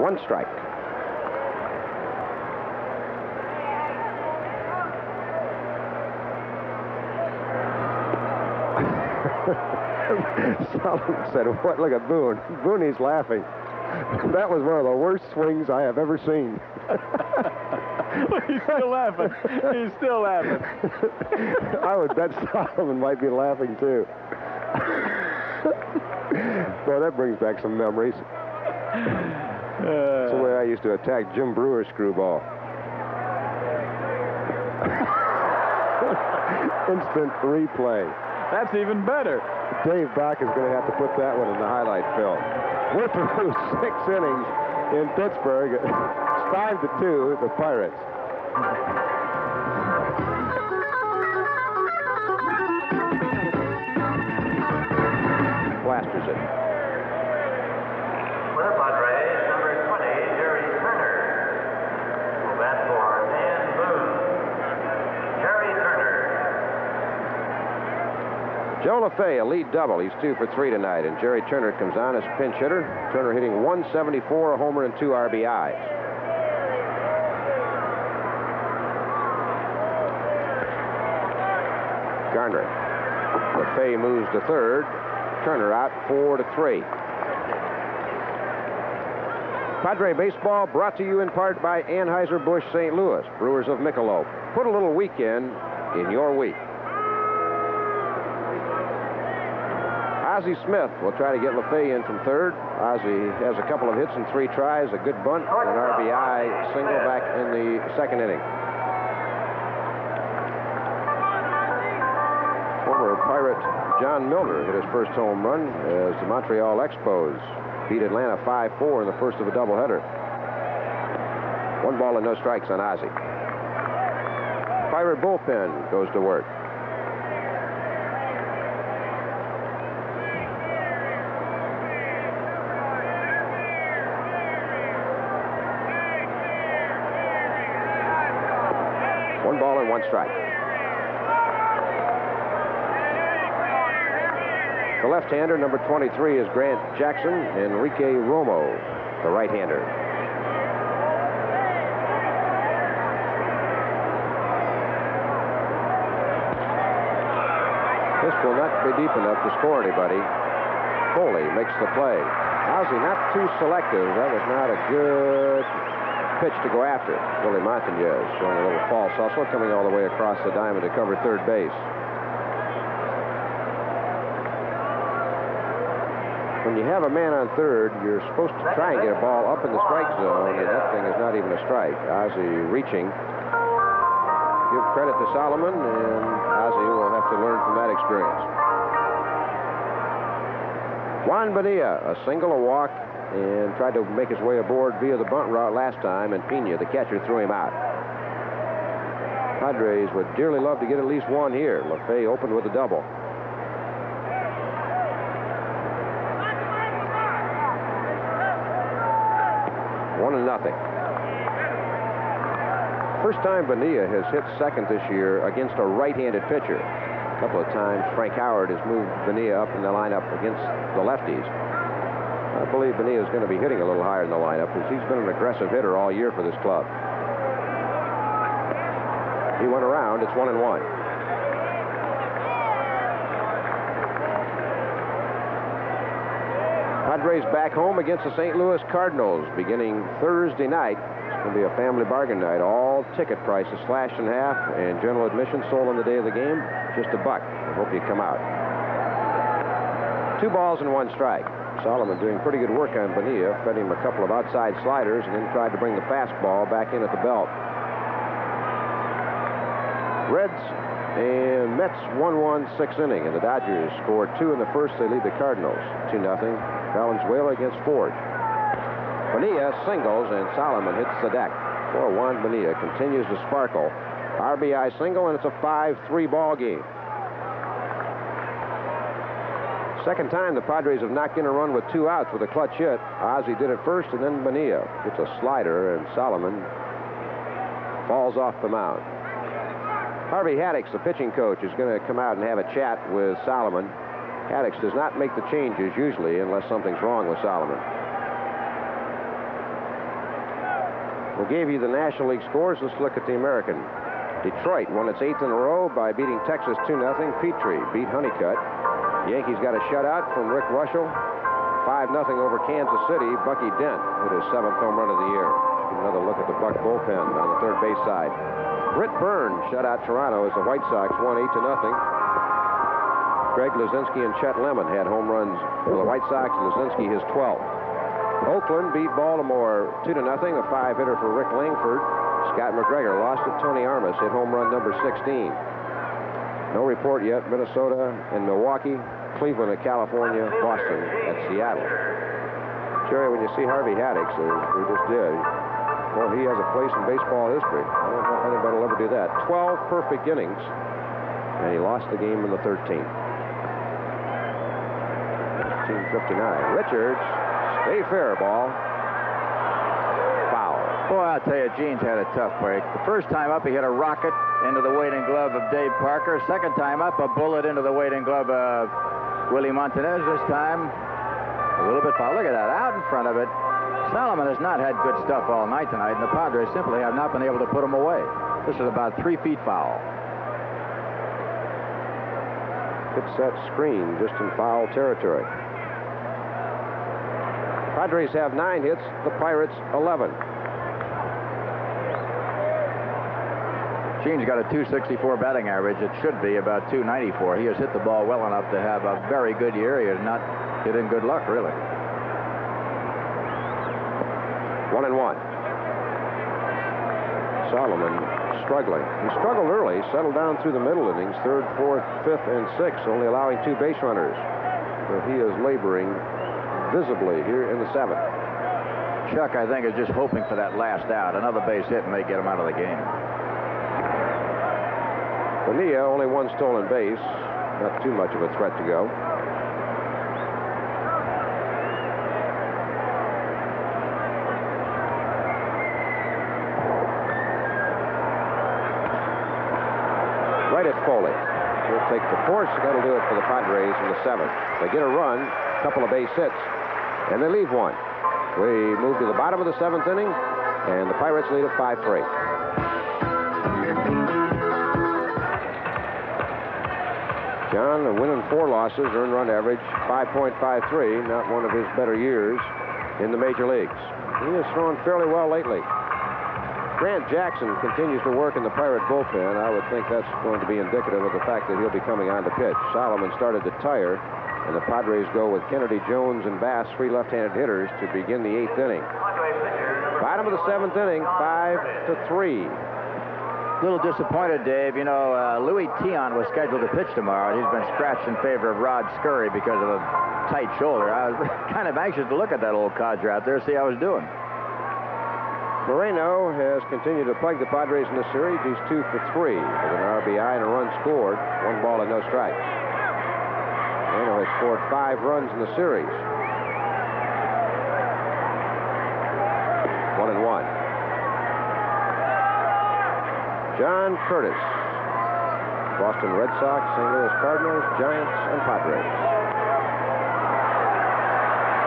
One strike. Soloman said, "What? Look at Boone. Boone, he's laughing. That was one of the worst swings I have ever seen." He's still laughing. He's still laughing. I would bet Soloman might be laughing, too. Well, that brings back some memories. That's the way I used to attack Jim Brewer's screwball. Instant replay. That's even better. Dave Bach is going to have to put that one in the highlight film. We're through 6 innings in Pittsburgh. It's 5-2, the Pirates. Blasters it. For the Padres, number 20, Jerry Turner. Will bat for Dan Boone. Jerry Turner. Joe LaFay, a lead double. He's 2 for 3 tonight, and Jerry Turner comes on as pinch hitter. Turner hitting 174, a homer, and 2 RBIs. Garner. LaFay moves to third. Turner out 4-3. Padre Baseball brought to you in part by Anheuser-Busch St. Louis, brewers of Michelob. Put a little weekend in your week. Ozzie Smith will try to get LaFay in from third. Ozzie has a couple of hits in 3 tries, a good bunt, and an RBI single back in the 2nd inning. Former Pirate John Milner hit his first home run as the Montreal Expos beat Atlanta 5-4 in the first of a doubleheader. 1 ball and no strikes on Ozzie. Pirate bullpen goes to work. One ball and 1 strike. The left-hander, number 23, is Grant Jackson. Enrique Romo, the right-hander. This will not be deep enough to score anybody. Foley makes the play. Ozzie not too selective. That was not a good pitch to go after. Willie Montañez showing a little false hustle, coming all the way across the diamond to cover third base. when you have a man on third, you're supposed to try and get a ball up in the strike zone, and that thing is not even a strike. Ozzie reaching. Give credit to Soloman, and Ozzie will have to learn from that experience. Juan Bonilla, a single, a walk, and tried to make his way aboard via the bunt route last time, and Pena, the catcher, threw him out. Padres would dearly love to get at least one here. LaFay opened with a double. 1-0. First time Bonilla has hit second this year against a right-handed pitcher. A couple of times Frank Howard has moved Bonilla up in the lineup against the lefties. I believe Bonilla is going to be hitting a little higher in the lineup because he's been an aggressive hitter all year for this club. He went around. It's 1-1. Padres back home against the St. Louis Cardinals beginning Thursday night. It's going to be a family bargain night. All ticket prices slashed in half, and general admission sold on the day of the game just $1. I hope you come out. 2 balls and 1 strike. Soloman doing pretty good work on Bonilla, fed him a couple of outside sliders, and then tried to bring the fastball back in at the belt. Reds and Mets 1-1 6th inning, and the Dodgers scored 2 in the first. They lead the Cardinals 2-0. Valenzuela against Ford. Bonilla singles, and Soloman hits the deck. For Juan Bonilla continues to sparkle. RBI single, and it's a 5-3 ball game. Second time the Padres have knocked in a run with 2 outs with a clutch hit. Ozzie did it first, and then Bonilla gets a slider, and Soloman falls off the mound. Harvey Haddix, the pitching coach, is going to come out and have a chat with Soloman. Haddix does not make the changes usually unless something's wrong with Soloman. We gave you the National League scores. Let's look at the American. Detroit won its 8th in a row by beating Texas 2-0. Petrie beat Honeycutt. Yankees got a shutout from Rick Russell. 5-0 over Kansas City. Bucky Dent hit his 7th home run of the year. Another look at the Buck bullpen on the third base side. Britt Byrne shut out Toronto as the White Sox won 8-0. Greg Luzinski and Chet Lemon had home runs for the White Sox. Luzinski his 12th. Oakland beat Baltimore 2-0. A 5-hitter for Rick Langford. Scott McGregor lost to Tony Armas, hit home run number 16. No report yet. Minnesota and Milwaukee, Cleveland at California, Boston at Seattle. Jerry, when you see Harvey Haddix, as we just did, well, he has a place in baseball history. I don't know if anybody will ever do that. 12 perfect innings, and he lost the game in the 13th. 1959. Richards, stay fair ball. Foul. Boy, I'll tell you, Gene's had a tough break. The first time up, he hit a rocket into the waiting glove of Dave Parker. Second time up, a bullet into the waiting glove of Willie Montanez. This time, a little bit foul. Look at that, out in front of it. Soloman has not had good stuff all night tonight, and the Padres simply have not been able to put him away. This is about 3 feet foul. Hits that screen just in foul territory. Padres have 9 hits, the Pirates 11. Gene's got a .264 batting average. It should be about .294. He has hit the ball well enough to have a very good year. He has not hit in good luck, really. 1-1. Soloman struggling. He struggled early, settled down through the middle innings, 3rd, 4th, 5th, and 6th, only allowing 2 base runners. But he is laboring visibly here in the 7th. Chuck, I think, is just hoping for that last out. Another base hit may get him out of the game. Bonilla, only 1 stolen base. Not too much of a threat to go. Right at Foley. He'll take the force. That'll do it for the Padres in the 7th. They get a run, a couple of base hits, and they leave 1. We move to the bottom of the 7th inning, and the Pirates lead at 5-3. John, a win and 4 losses, earned run average 5.53, not one of his better years in the major leagues. He has thrown fairly well lately. Grant Jackson continues to work in the Pirate bullpen. I would think that's going to be indicative of the fact that he'll be coming on to pitch. Soloman started to tire. And the Padres go with Kennedy, Jones, and Bass, 3 left-handed hitters, to begin the 8th inning. Bottom of the 7th inning, 5-3. A little disappointed, Dave. You know, Louis Tion was scheduled to pitch tomorrow. He's been scratched in favor of Rod Scurry because of a tight shoulder. I was kind of anxious to look at that old codger out there, see how he's doing. Moreno has continued to plague the Padres in this series. He's 2 for 3 with an RBI and a run scored. 1 ball and no strikes. Moreno has scored 5 runs in the series. 1-1. John Curtis. Boston Red Sox, St. Louis Cardinals, Giants, and Padres.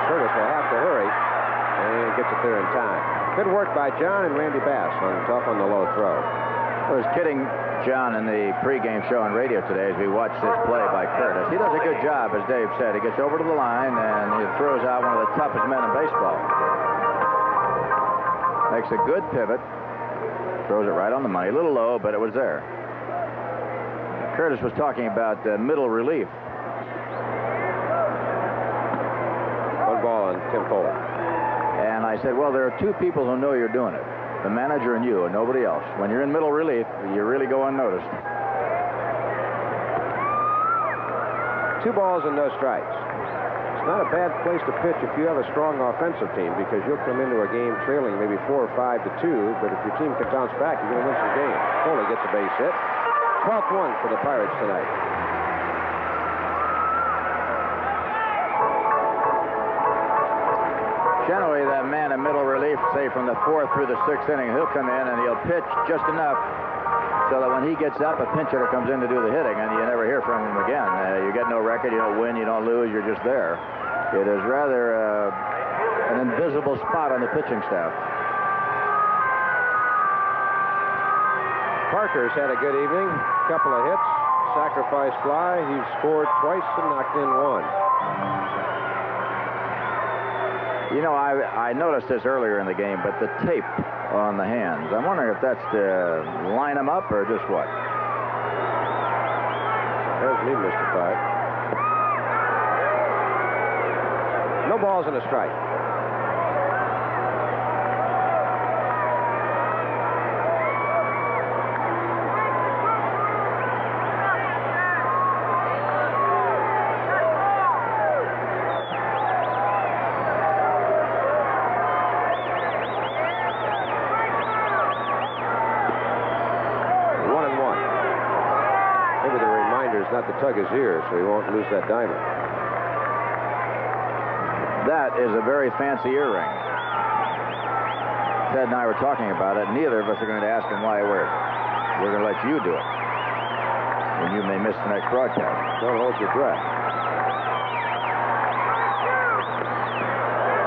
Curtis will have to hurry and gets it there in time. Good work by John and Randy Bass on the low throw. I was kidding John in the pregame show on radio today as we watched this play by Curtis. He does a good job, as Dave said. He gets over to the line and he throws out one of the toughest men in baseball. Makes a good pivot. Throws it right on the money. A little low, but it was there. Curtis was talking about middle relief. 1 ball and Tim Cole. And I said, well, there are 2 people who know you're doing it. The manager and you, and nobody else. When you're in middle relief, you really go unnoticed. 2 balls and no strikes. It's not a bad place to pitch if you have a strong offensive team, because you'll come into a game trailing maybe 4 or 5 to 2, but if your team can bounce back, you're going to win some games. Foley gets a base hit. 12th one for the Pirates tonight. Generally, that man in middle relief, say from the 4th through the 6th inning, he'll come in and he'll pitch just enough so that when he gets up, a pinch hitter comes in to do the hitting, and you never hear from him again. You get no record, you don't win, you don't lose, you're just there. It is rather an invisible spot on the pitching staff. Parker's had a good evening. Couple of hits, sacrifice fly. He's scored twice and knocked in 1. You know, I noticed this earlier in the game, but the tape on the hands, I'm wondering if that's to line them up or just what? That was me mystified. No balls and a strike. Not to tug his ear, so he won't lose that diamond. That is a very fancy earring. Ted and I were talking about it. Neither of us are going to ask him why he wears it. We're going to let you do it. And you may miss the next broadcast. Don't hold your breath.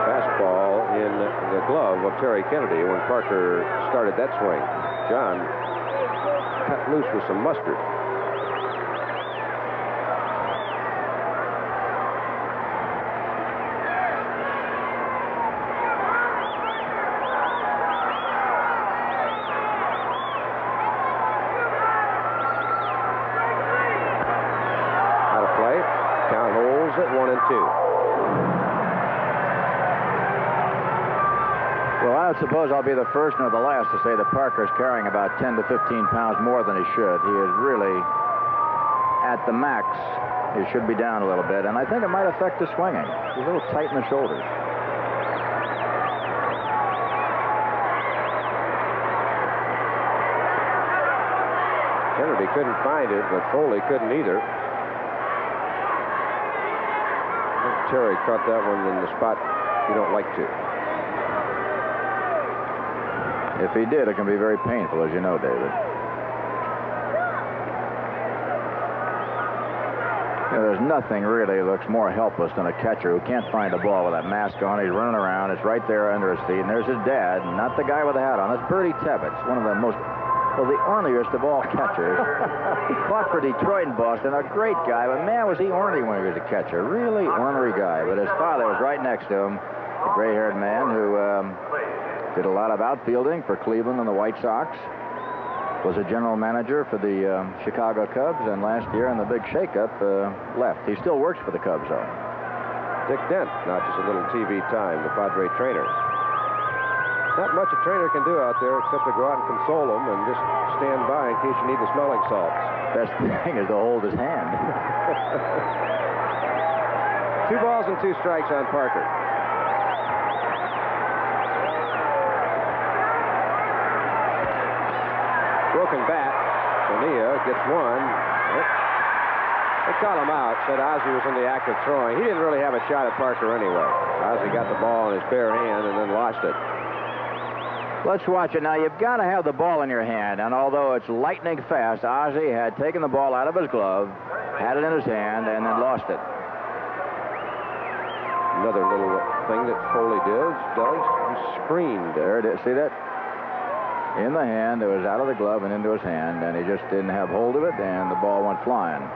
Fastball in the glove of Terry Kennedy when Parker started that swing. John cut loose with some mustard. At 1-2. Well, I suppose I'll be the first nor the last to say that Parker's carrying about 10 to 15 pounds more than he should. He is really at the max. He should be down a little bit, and I think it might affect his swinging. He's a little tight in the shoulders. Kennedy couldn't find it, but Foley couldn't either. Terry caught that one in the spot you don't like to. If he did, it can be very painful, as you know, David. You know, there's nothing really looks more helpless than a catcher who can't find a ball with that mask on. He's running around. It's right there under his feet. And there's his dad, not the guy with the hat on. It's Bertie Tebbetts, one of the most, well, the orneriest of all catchers. He fought for Detroit and Boston, a great guy, but man, was he ornery when he was a catcher. Really ornery guy. But his father was right next to him, a gray-haired man who did a lot of outfielding for Cleveland and the White Sox. Was a general manager for the Chicago Cubs, and last year in the big shakeup left. He still works for the Cubs, though. Dick Dent, not just a little TV time, the Padre trainer. Not much a trainer can do out there except to go out and console them and just stand by in case you need the smelling salts. Best thing is to hold his hand. 2 balls and 2 strikes on Parker. Broken bat. Bonilla gets one. They call him out. Said Ozzie was in the act of throwing. He didn't really have a shot at Parker anyway. Ozzie got the ball in his bare hand and then lost it. Let's watch it now. You've got to have the ball in your hand, and although it's lightning fast, Ozzie had taken the ball out of his glove, had it in his hand, and then lost it. Another little thing that Foley does. He screened. There it is. See that? In the hand, it was out of the glove and into his hand, and he just didn't have hold of it, and the ball went flying.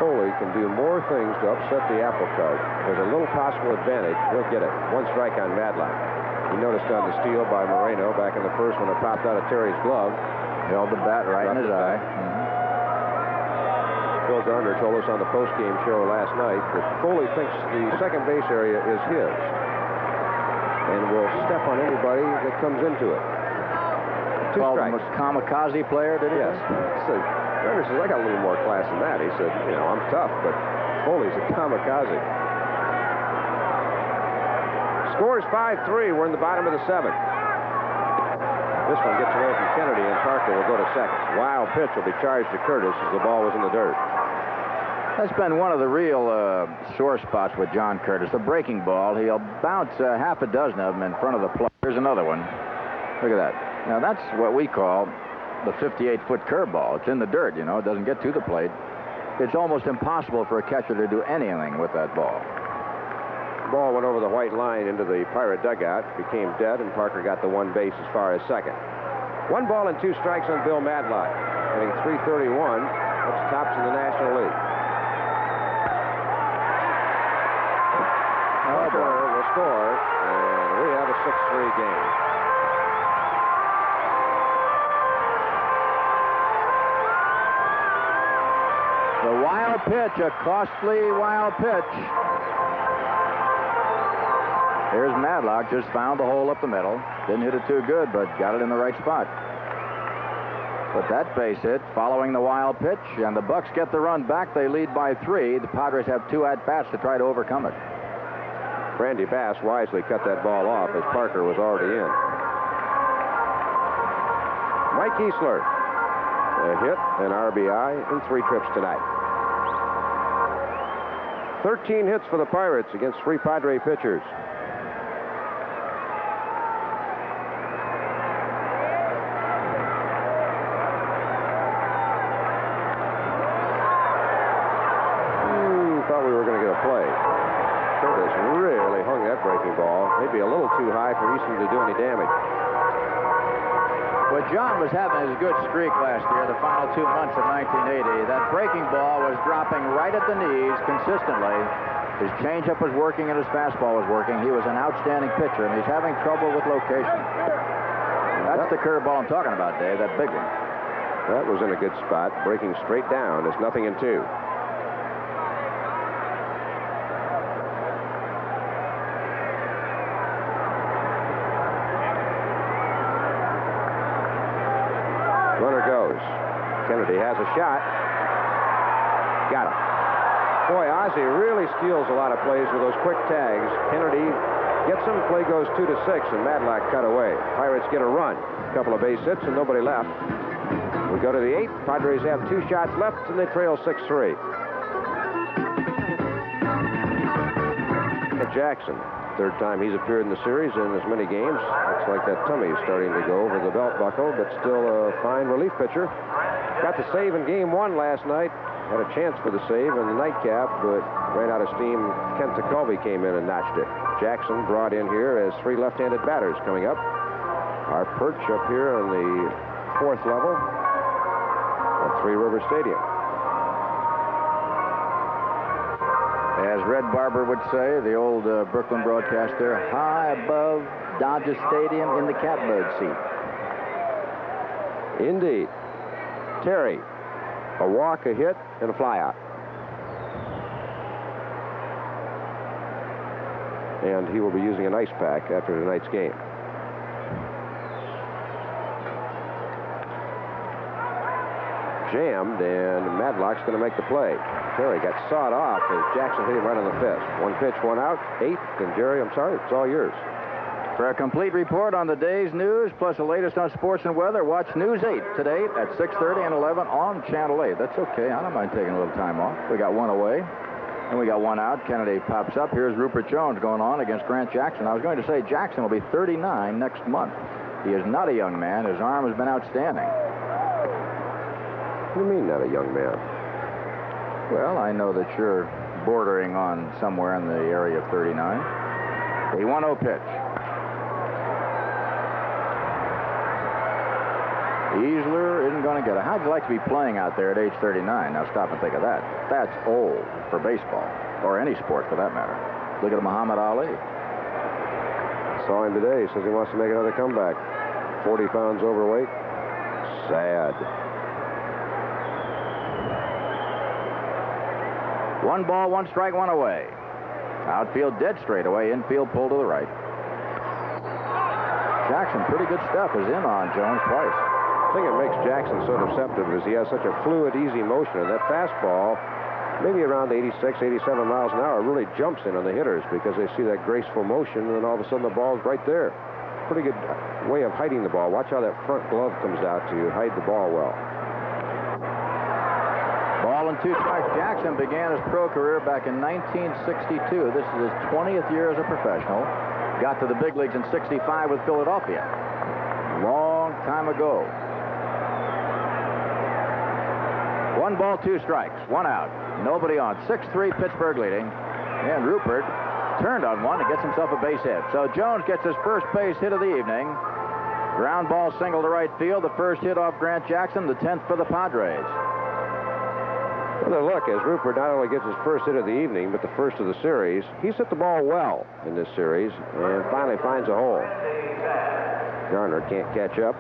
Foley can do more things to upset the apple cart. There's a little possible advantage. He'll get it. 1 strike on Madlock. He noticed on the steal by Moreno back in the first when it popped out of Terry's glove. Held the bat right in his eye. Phil Garner told us on the postgame show last night that Foley thinks the second base area is his and will step on anybody that comes into it. 2 Called strikes. him a kamikaze player, did he? Yes. So Garner says, I got a little more class than that. He said, you know, I'm tough, but Foley's a kamikaze. Scores 5-3. We're in the bottom of the 7th. This one gets away from Kennedy, and Parker will go to second. Wild pitch will be charged to Curtis as the ball was in the dirt. That's been one of the real sore spots with John Curtis. The breaking ball, he'll bounce half a dozen of them in front of the plate. Here's another one. Look at that. Now, that's what we call the 58-foot curveball. It's in the dirt, you know. It doesn't get to the plate. It's almost impossible for a catcher to do anything with that ball. The ball went over the white line into the Pirate dugout, became dead, and Parker got the 1 base as far as second. 1 ball and 2 strikes on Bill Madlock, hitting .331. That's tops in the National League. Parker will score, and we have a 6-3 game. The wild pitch, a costly wild pitch. Here's Madlock, just found the hole up the middle. Didn't hit it too good, but got it in the right spot. But that base hit following the wild pitch, and the Bucks get the run back. They lead by 3. The Padres have 2 at-bats to try to overcome it. Randy Bass wisely cut that ball off as Parker was already in. Mike Easler, a hit, an RBI, and 3 trips tonight. 13 hits for the Pirates against 3 Padre pitchers. Thought we were going to get a play. Curtis really hung that breaking ball. Maybe a little too high for Easton to do any damage. Well, John was having his good streak last year, the final 2 months of 1980. That breaking ball was dropping right at the knees consistently. His changeup was working and his fastball was working. He was an outstanding pitcher, and he's having trouble with location. That's the curveball I'm talking about, Dave, that big one. That was in a good spot, breaking straight down. It's 0-2. Runner goes. Kennedy has a shot. Got him. Boy, Ozzie really steals a lot of plays with those quick tags. Kennedy gets him. Play goes 2-6, and Madlock cut away. Pirates get a run. A couple of base hits, and nobody left. We go to the 8th. Padres have 2 shots left, and they trail 6-3. Jackson, 3rd time he's appeared in the series in as many games. Looks like that tummy is starting to go over the belt buckle, but still a fine relief pitcher. Got the save in Game 1 last night. Had a chance for the save in the nightcap, but ran out of steam. Kent Tekulve came in and notched it. Jackson brought in here as 3 left-handed batters coming up. Our perch up here on the 4th level at Three River Stadium. As Red Barber would say, the old Brooklyn broadcaster, high above Dodger Stadium in the catbird seat. Indeed. Terry, a walk, a hit, and a flyout. And he will be using an ice pack after tonight's game. Jammed, and Madlock's going to make the play. Terry got sawed off as Jackson hit him right on the fist. One pitch, one out, 8th, and Jerry, I'm sorry, it's all yours. For a complete report on the day's news, plus the latest on sports and weather, watch News 8 today at 6:30 and 11 on Channel 8. That's okay. I don't mind taking a little time off. We got one away, and we got one out. Kennedy pops up. Here's Rupert Jones going on against Grant Jackson. I was going to say Jackson will be 39 next month. He is not a young man. His arm has been outstanding. What do you mean, not a young man? Well, I know that you're bordering on somewhere in the area of 39. A 1-0 pitch. Easler isn't going to get it. How'd you like to be playing out there at age 39? Now stop and think of that. That's old for baseball, or any sport for that matter. Look at Muhammad Ali. Saw him today. He says he wants to make another comeback. 40 pounds overweight. Sad. 1 ball, 1 strike, 1 away. Outfield dead straight away. Infield pulled to the right. Jackson, pretty good stuff, is in on Jones twice. I think it makes Jackson so deceptive is he has such a fluid, easy motion, and that fastball, maybe around 86, 87 miles an hour, really jumps in on the hitters because they see that graceful motion, and then all of a sudden the ball's right there. Pretty good way of hiding the ball. Watch how that front glove comes out to hide the ball well. Ball and 2 strikes. Jackson began his pro career back in 1962. This is his 20th year as a professional. Got to the big leagues in 65 with Philadelphia. Long time ago. 1 ball, 2 strikes, 1 out. Nobody on. 6-3 Pittsburgh leading. And Rupert turned on one and gets himself a base hit. So Jones gets his first base hit of the evening. Ground ball single to right field. The first hit off Grant Jackson, the 10th for the Padres. Well, look, as Rupert not only gets his first hit of the evening, but the first of the series, he's hit the ball well in this series and finally finds a hole. Garner can't catch up,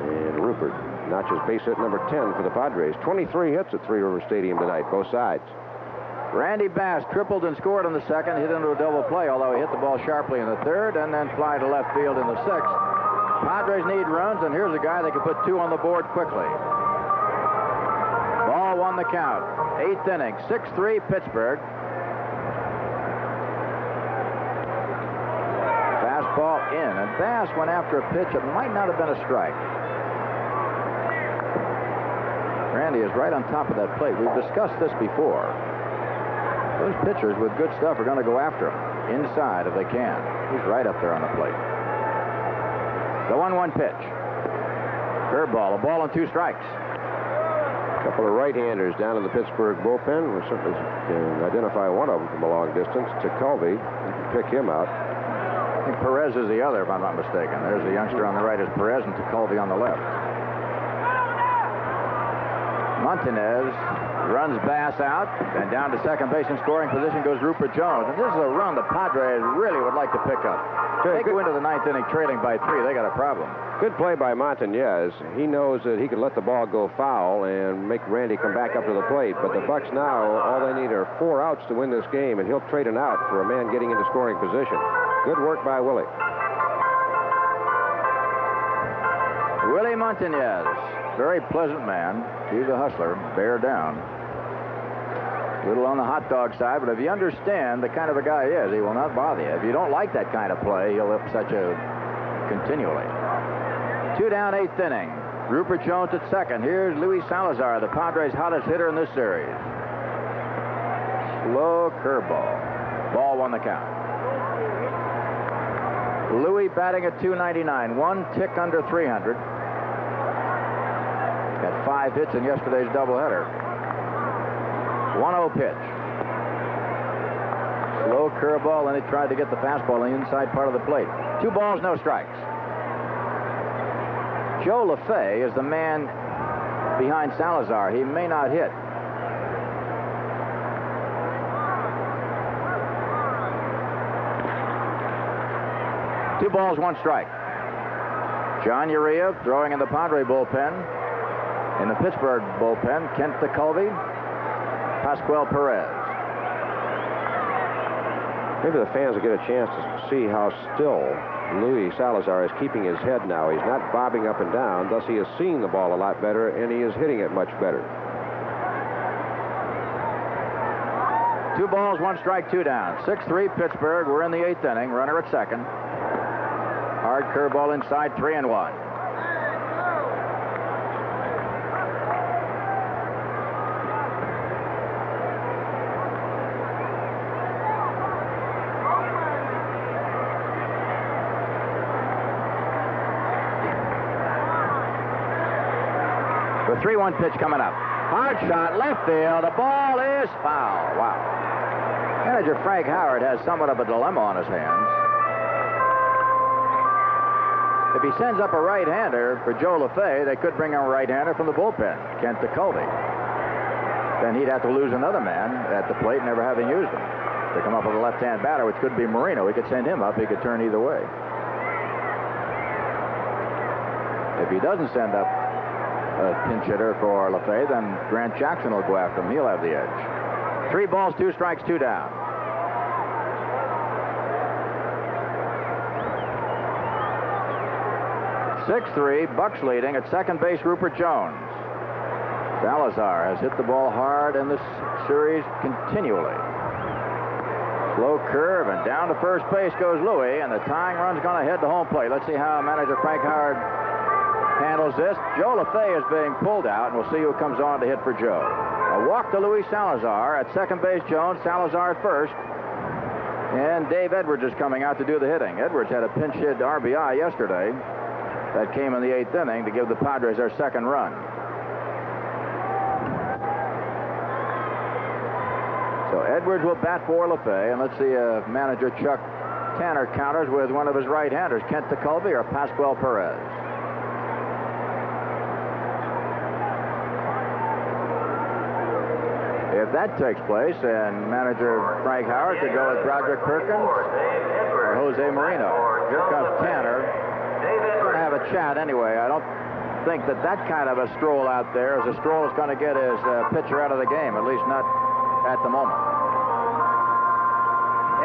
and Rupert notches base hit number 10 for the Padres. 23 hits at Three River Stadium tonight, both sides. Randy Bass tripled and scored in the second, hit into a double play, although he hit the ball sharply in the third, and then fly to left field in the sixth. Padres need runs, and here's a guy that can put 2 on the board quickly. Ball won the count. 8th inning, 6-3 Pittsburgh. Fastball in, and Bass went after a pitch that might not have been a strike. Randy is right on top of that plate. We've discussed this before. Those pitchers with good stuff are going to go after him inside if they can. He's right up there on the plate. The 1-1 pitch. Curveball, a ball and 2 strikes. A couple of right-handers down in the Pittsburgh bullpen. We certainly can identify one of them from a long distance. Tekulve, you can pick him out. I think Perez is the other, if I'm not mistaken. There's the youngster on the right is Perez, and Tekulve on the left. Montanez runs Bass out, and down to second base in scoring position goes Rupert Jones. And this is a run the Padres really would like to pick up. They go into the 9th inning trailing by 3. They got a problem. Good play by Montanez. He knows that he can let the ball go foul and make Randy come back up to the plate. But the Bucks now, all they need are 4 outs to win this game, and he'll trade an out for a man getting into scoring position. Good work by Willie. Willie Montanez, very pleasant man. He's a hustler. Bear down. A little on the hot dog side, but if you understand the kind of a guy he is, he will not bother you. If you don't like that kind of play, he'll upset you continually. 2 down, 8th inning. Rupert Jones at second. Here's Luis Salazar, the Padres' hottest hitter in this series. Slow curveball. Ball won the count. Louis batting at .299, 1 tick under 300. Got 5 hits in yesterday's doubleheader. 1-0 pitch. Slow curveball, and he tried to get the fastball on the inside part of the plate. 2 balls, no strikes. Joe LaFay is the man behind Salazar. He may not hit. Two balls, 1 strike. John Uriah throwing in the Padre bullpen. In the Pittsburgh bullpen, Kent Tekulve, Pascual Perez. Maybe the fans will get a chance to see how still Luis Salazar is keeping his head now. He's not bobbing up and down, thus he is seeing the ball a lot better, and he is hitting it much better. 2 balls, 1 strike, 2 down. 6-3 Pittsburgh. We're in the 8th inning. Runner at second. Hard curveball inside, 3-1. The 3-1 pitch coming up. Hard shot, left field. The ball is foul. Wow. Manager Frank Howard has somewhat of a dilemma on his hands. If he sends up a right-hander for Joe LaFay, they could bring him a right-hander from the bullpen, Kent Tekulve. Then he'd have to lose another man at the plate, never having used him. To come up with a left-hand batter, which could be Marino. He could send him up. He could turn either way. If he doesn't send up a pinch hitter for LaFay, then Grant Jackson will go after him. He'll have the edge. 3 balls, 2 strikes, 2 down. 6-3, Bucks leading. At second base, Rupert Jones. Salazar has hit the ball hard in this series continually. Slow curve, and down to first base goes Louis, and the tying run's going to head to home plate. Let's see how manager Frank Howard handles this. Joe LaFay is being pulled out, and we'll see who comes on to hit for Joe. A walk to Luis Salazar. At second base, Jones. Salazar at first. And Dave Edwards is coming out to do the hitting. Edwards had a pinch hit RBI yesterday. That came in the 8th inning to give the Padres their second run. So Edwards will bat for LaFay, and let's see if manager Chuck Tanner counters with one of his right-handers, Kent Tekulve or Pascual Perez. If that takes place, and manager Frank Howard could go with Broderick Perkins or Jose Marino. Here comes Tanner. We're going to have a chat anyway. I don't think that kind of a stroll out there is a stroll that's going to get his pitcher out of the game, at least not at the moment.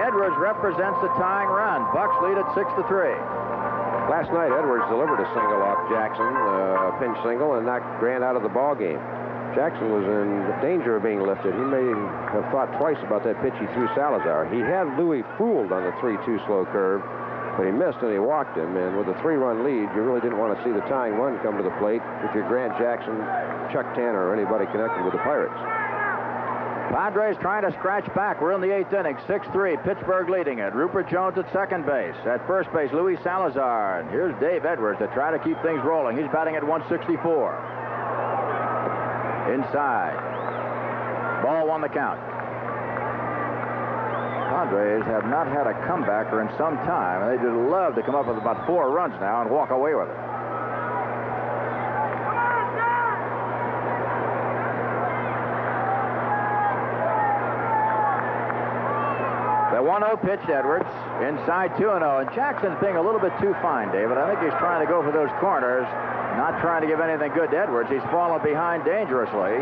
Edwards represents the tying run. Bucks lead at 6-3. Last night, Edwards delivered a single off Jackson, a pinch single, and knocked Grant out of the ball game. Jackson was in danger of being lifted. He may have thought twice about that pitch he threw Salazar. He had Louis fooled on the 3-2 slow curve, but he missed and he walked him. And with a 3-run lead, you really didn't want to see the tying run come to the plate if you're Grant Jackson, Chuck Tanner, or anybody connected with the Pirates. Padres trying to scratch back. We're in the 8th inning, 6-3. Pittsburgh leading it. Rupert Jones at second base. At first base, Luis Salazar. And here's Dave Edwards to try to keep things rolling. He's batting at 164. Inside. Ball 1 the count. Padres have not had a comebacker in some time, and they would love to come up with about 4 runs now and walk away with it. The 1-0 pitch to Edwards. Inside 2-0. And Jackson's being a little bit too fine, David. I think he's trying to go for those corners. Not trying to give anything good to Edwards. He's fallen behind dangerously.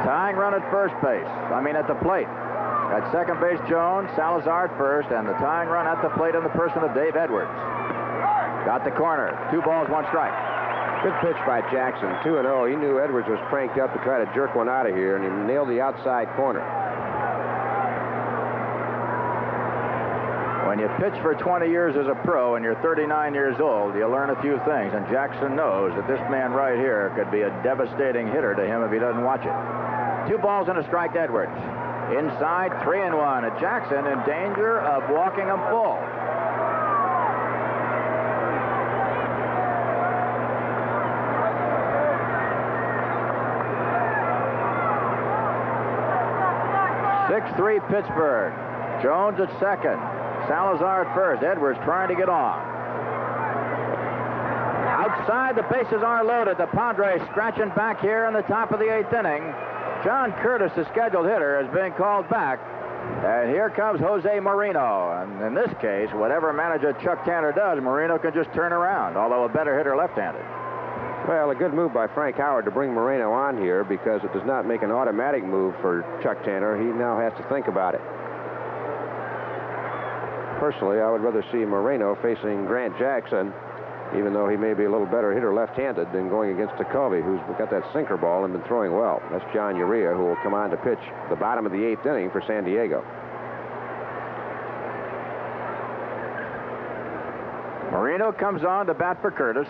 Tying run at first base. At the plate. At second base, Jones. Salazar at first. And the tying run at the plate in the person of Dave Edwards. Got the corner. 2 balls, 1 strike. Good pitch by Jackson. 2-0. He knew Edwards was cranked up to try to jerk one out of here, and he nailed the outside corner. When you pitch for 20 years as a pro and you're 39 years old, you learn a few things, and Jackson knows that this man right here could be a devastating hitter to him if he doesn't watch it. 2 balls and a strike to Edwards. Inside, 3-1. And Jackson in danger of walking him full. (6-3) Pittsburgh. Jones at second. Salazar at first. Edwards trying to get on. Outside, the bases are loaded. The Padres scratching back here in the top of the 8th inning. John Curtis, the scheduled hitter, is being called back. And here comes Jose Marino. And in this case, whatever manager Chuck Tanner does, Marino can just turn around, although a better hitter left-handed. Well, a good move by Frank Howard to bring Moreno on here because it does not make an automatic move for Chuck Tanner. He now has to think about it. Personally, I would rather see Moreno facing Grant Jackson, even though he may be a little better hitter left-handed, than going against Tekulve, who's got that sinker ball and been throwing well. That's John Urea, who will come on to pitch the bottom of the 8th inning for San Diego. Moreno comes on to bat for Curtis.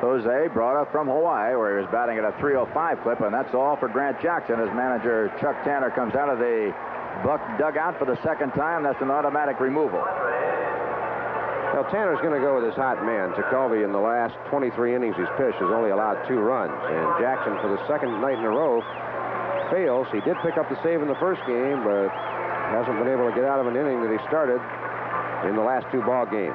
Jose brought up from Hawaii, where he was batting at a 305 clip, and that's all for Grant Jackson as manager Chuck Tanner comes out of the Buck dugout for the second time. That's an automatic removal. Well, Tanner's going to go with his hot man. Tekulve, in the last 23 innings he's pitched, has only allowed 2 runs. And Jackson, for the second night in a row, fails. He did pick up the save in the first game, but hasn't been able to get out of an inning that he started in the last 2 ball games.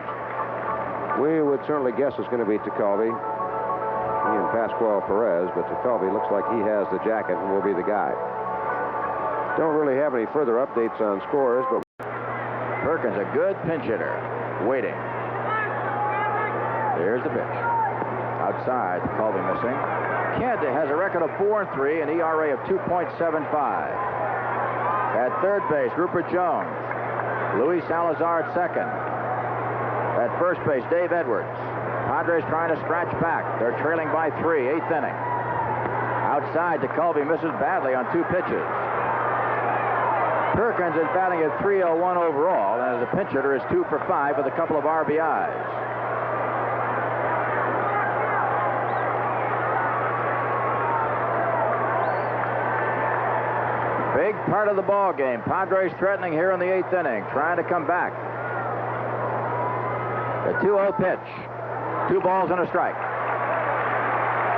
We would certainly guess it's going to be Tekulve. He and Pascual Perez, but Tekulve looks like he has the jacket and will be the guy. Don't really have any further updates on scores, but Perkins, a good pinch hitter, waiting. Here's the pitch. Outside, Tekulve missing. Kent has a record of 4-3, an ERA of 2.75. At third base, Rupert Jones. Luis Salazar at second. At first base, Dave Edwards. Padres trying to scratch back. They're trailing by 3, 8th inning. Outside, Tekulve misses badly on 2 pitches. Perkins is batting at 301 overall, and as a pinch hitter is 2 for 5 with a couple of RBIs. Big part of the ball game. Padres threatening here in the 8th inning, trying to come back. The 2-0 pitch. 2 balls and a strike.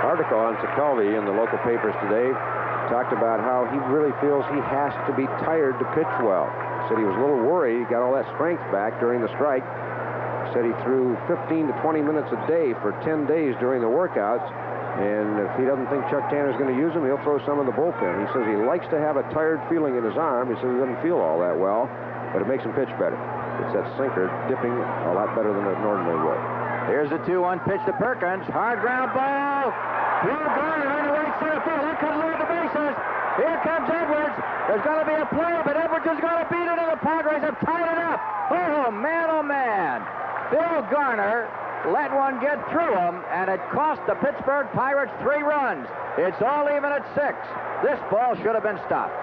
Article on Tekulve in the local papers today talked about how he really feels he has to be tired to pitch well. Said he was a little worried. He got all that strength back during the strike. Said he threw 15 to 20 minutes a day for 10 days during the workouts. And if he doesn't think Chuck Tanner's going to use him, he'll throw some in the bullpen. He says he likes to have a tired feeling in his arm. He says he doesn't feel all that well, but it makes him pitch better. It's that sinker dipping a lot better than it normally would. Here's the 2-1 pitch to Perkins. Hard ground ball. Through Garner into right center field. That comes over the bases. Here comes Edwards. There's going to be a play, but Edwards is going to beat it, and the Padres have tied it up. Oh, man, oh, man. Bill Garner let one get through him, and it cost the Pittsburgh Pirates 3 runs. It's all even at 6. This ball should have been stopped.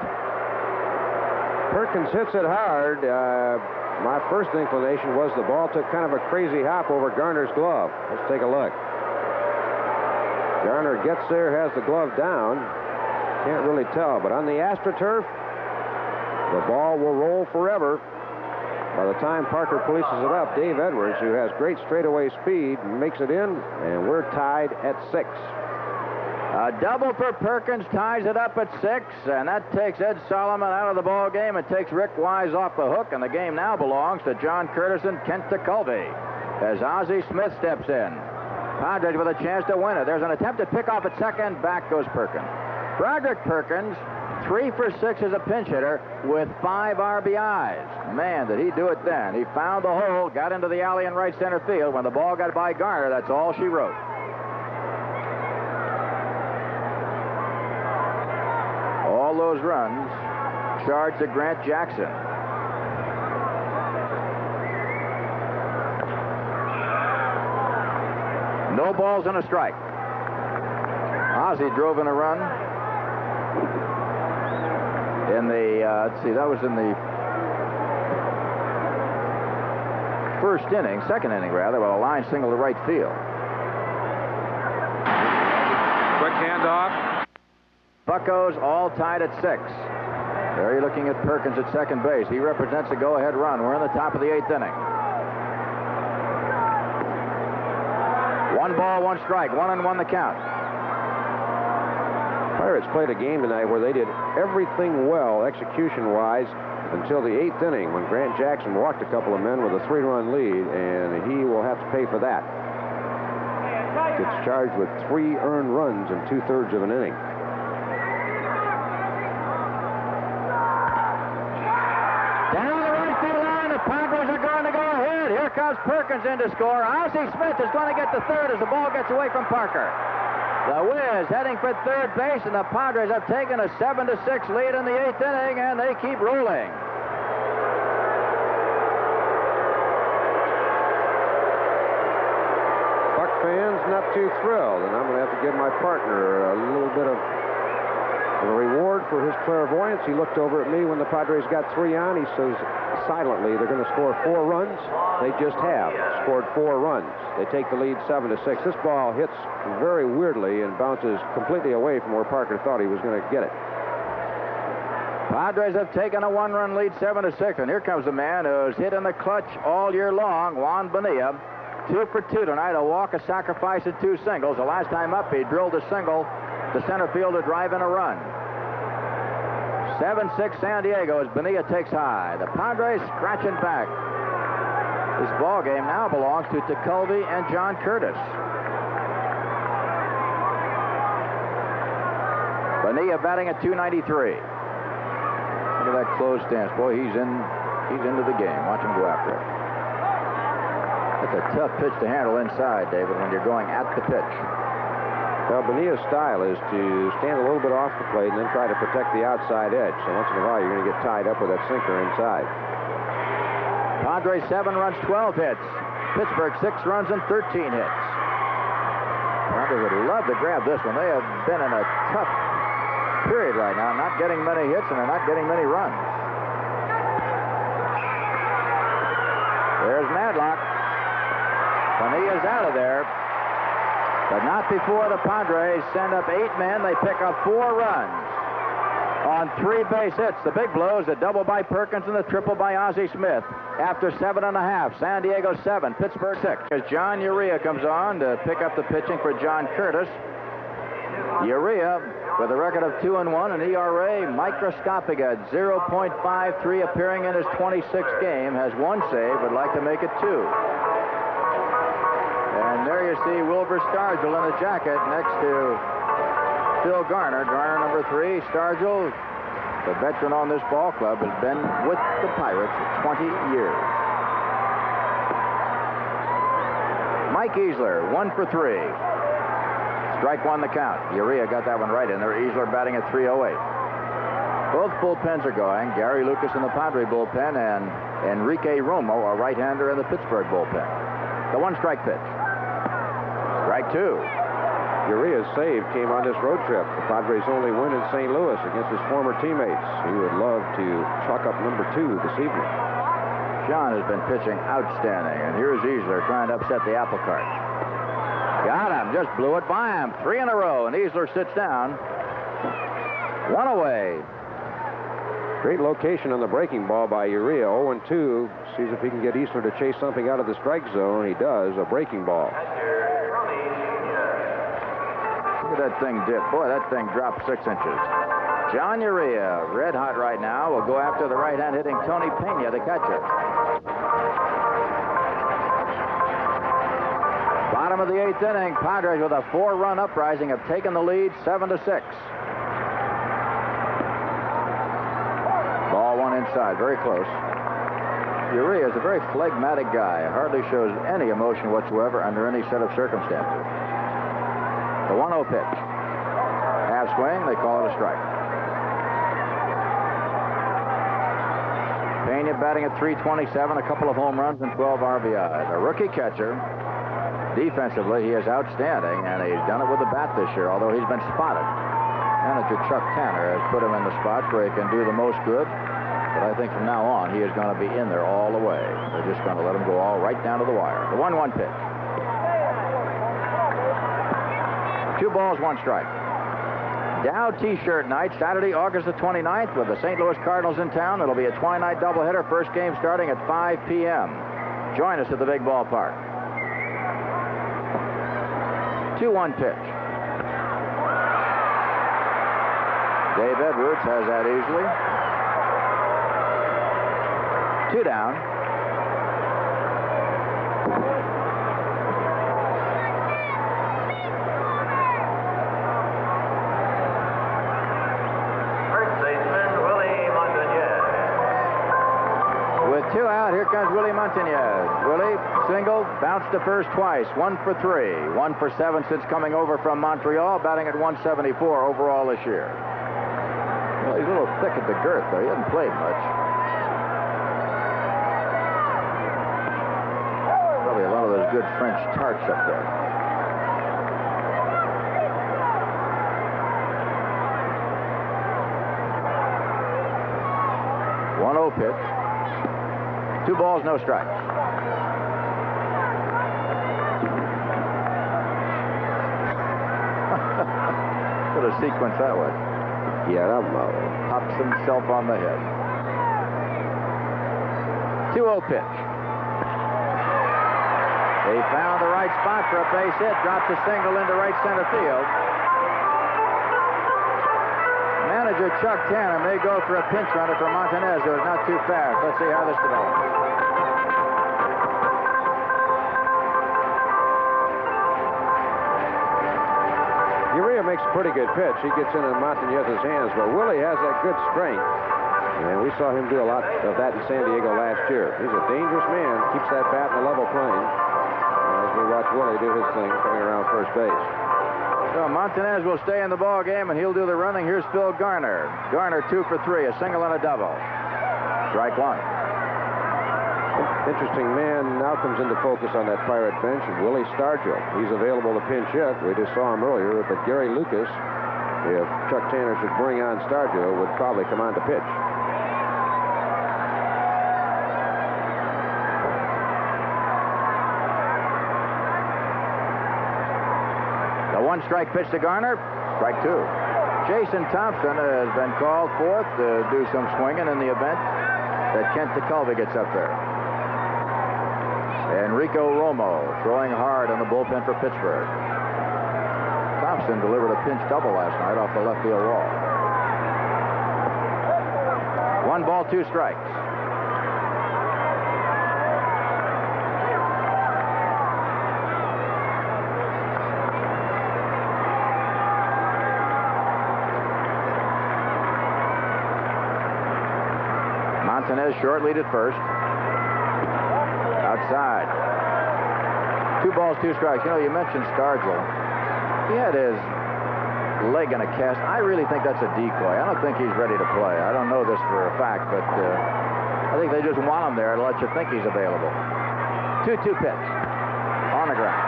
Perkins hits it hard. My first inclination was the ball took kind of a crazy hop over Garner's glove. Let's take a look. Garner gets there, has the glove down. Can't really tell, but on the AstroTurf, the ball will roll forever. By the time Parker polices it up, Dave Edwards, who has great straightaway speed, makes it in, and we're tied at 6. A double for Perkins ties it up at 6, and that takes Ed Soloman out of the ball game. It takes Rick Wise off the hook, and the game now belongs to John Curtis and Kent Tekulve as Ozzie Smith steps in. Padres with a chance to win it. There's an attempted pickoff at second. Back goes Perkins. Broderick Perkins, 3 for 6 as a pinch hitter with 5 RBIs. Man, did he do it then. He found the hole, got into the alley in right center field. When the ball got by Garner, that's all she wrote. All those runs charged to Grant Jackson. No balls and a strike. Ozzie drove in a run in the, let's see, that was in the second inning rather, with a line single to right field. Quick handoff. Buccos all tied at 6. There you're looking at Perkins at second base. He represents a go-ahead run. We're in the top of the 8th inning. 1 ball, 1 strike. 1-1 the count. Pirates played a game tonight where they did everything well execution-wise until the 8th inning when Grant Jackson walked a couple of men with a 3-run lead, and he will have to pay for that. Gets charged with 3 earned runs in 2/3 of an inning. Down the right field line, the Padres are going to go ahead. Here comes Perkins in to score. Ozzie Smith is going to get to third as the ball gets away from Parker. The Wiz heading for third base, and the Padres have taken a 7-6 lead in the 8th inning, and they keep rolling. Buck fans not too thrilled, and I'm going to have to give my partner a little bit of a reward for his clairvoyance. He looked over at me when the Padres got 3 on. He says silently they're going to score 4 runs. They just have scored 4 runs. They take the lead 7-6. This ball hits very weirdly and bounces completely away from where Parker thought he was going to get it. Padres have taken a 1-run lead, 7-6, and here comes the man who's hit in the clutch all year long, Juan Bonilla. 2 for 2 tonight, a walk, a sacrifice, and 2 singles. The last time up, he drilled a single to center field to drive in a run. 7-6 San Diego as Bonilla takes high. The Padres scratching back. This ball game now belongs to Tekulve and John Curtis. Bonilla batting at .293. Look at that closed stance. Boy, he's into the game. Watch him go after it. That's a tough pitch to handle inside, David, when you're going at the pitch. Well, Bonilla's style is to stand a little bit off the plate and then try to protect the outside edge. So once in a while, you're going to get tied up with that sinker inside. Padres 7 runs, 12 hits. Pittsburgh 6 runs and 13 hits. Padres would love to grab this one. They have been in a tough period right now, not getting many hits and they're not getting many runs. There's Madlock. Bonilla's out of there. But not before the Padres send up 8 men. They pick up 4 runs on 3 base hits. The big blows, a double by Perkins and the triple by Ozzie Smith. After 7.5, San Diego 7, Pittsburgh 6. As John Urea comes on to pick up the pitching for John Curtis. Urea, with a record of 2-1, an ERA microscopic at 0.53, appearing in his 26th game, has 1 save, would like to make it 2. And there you see Wilbur Stargell in the jacket next to Phil Garner. Garner number 3. Stargell, the veteran on this ball club, has been with the Pirates 20 years. Mike Easler, 1 for 3. Strike 1 the count. Urea got that one right in there. Easler batting at .308. Both bullpens are going. Gary Lucas in the Padre bullpen and Enrique Romo, a right-hander in the Pittsburgh bullpen. The 1-strike pitch. Strike 2. Urea's save came on this road trip. The Padres' only win in St. Louis against his former teammates. He would love to chalk up number 2 this evening. John has been pitching outstanding, and here's Easler trying to upset the apple cart. Got him, just blew it by him. 3 in a row, and Easler sits down. 1 away. Great location on the breaking ball by Urea. 0-2. Sees if he can get Easler to chase something out of the strike zone. He does. A breaking ball. Look at that thing dip. Boy, that thing dropped 6 inches. John Urea, red hot right now, will go after the right-hand hitting Tony Pena, the catcher. Bottom of the 8th inning, Padres with a 4-run uprising have taken the lead 7-6. Ball 1 inside, very close. Urea is a very phlegmatic guy. Hardly shows any emotion whatsoever under any set of circumstances. The 1-0 pitch. Half swing, they call it a strike. Pena batting at .327, a couple of home runs and 12 RBIs. A rookie catcher. Defensively, he is outstanding, and he's done it with the bat this year, although he's been spotted. Manager Chuck Tanner has put him in the spots where he can do the most good, but I think from now on, he is going to be in there all the way. They're just going to let him go all right down to the wire. The 1-1 pitch. 2 balls, 1 strike. Dow T-shirt night, Saturday, August the 29th, with the St. Louis Cardinals in town. It'll be a twilight doubleheader. First game starting at 5 p.m. Join us at the big ballpark. 2-1 pitch. Dave Edwards has that easily. 2 down. With 2 out. out. Here comes Willie Montanez. Willie singled, bounced to first twice. 1 for 3. 1 for 7 since coming over from Montreal, batting at 174 overall this year. Well, he's a little thick at the girth, though. He hasn't played much. Probably one of those good French tarts up there. Pitch. 2 balls, no strikes. What a sequence that was. Yeah, pops himself on the head. 2-0 pitch. He found the right spot for a base hit. Drops a single into right center field. Manager Chuck Tanner may go for a pinch runner for Montanez, who is not too fast. Let's see how this develops. Urea makes a pretty good pitch. He gets into Montanez's hands, but Willie has that good strength. And we saw him do a lot of that in San Diego last year. He's a dangerous man. Keeps that bat in a level plane. As we watch Willie do his thing coming around first base. So Montanez will stay in the ball game, and he'll do the running. Here's Phil Garner. Garner 2 for 3, a single and a double. Strike 1. Interesting man now comes into focus on that Pirate bench, Willie Stargell. He's available to pinch hit. We just saw him earlier, but Gary Lucas, if Chuck Tanner should bring on Stargell, would probably come on to pitch. The 1-strike pitch to Garner, strike 2. Jason Thompson has been called forth to do some swinging in the event that Kent Tekulve gets up there. Enrico Romo throwing hard in the bullpen for Pittsburgh. Thompson delivered a pinch double last night off the left field wall. 1 ball, 2 strikes. Montanez short lead at first. Outside. 2 balls, 2 strikes. You know, you mentioned Stargell. He had his leg in a cast. I really think that's a decoy. I don't think he's ready to play. I don't know this for a fact, but I think they just want him there to let you think he's available. 2-2 pitch. On the ground.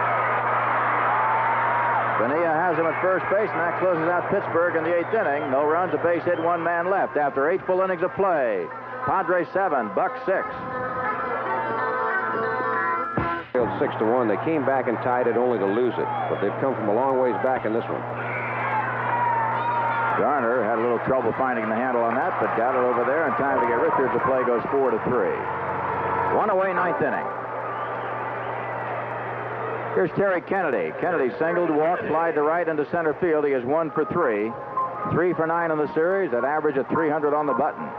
Bonilla has him at first base, and that closes out Pittsburgh in the 8th inning. No runs, a base hit, 1 man left after 8 full innings of play. Padres 7, Bucks 6. 6-1. They came back and tied it only to lose it, but they've come from a long ways back in this one. Garner had a little trouble finding the handle on that, but got it over there in time to get Richards. The play goes 4-3. 1 away, 9th inning. Here's Terry Kennedy. Kennedy singled, walked, flied to right into center field. He is 1 for 3. 3 for 9 in the series, an average of 300 on the button.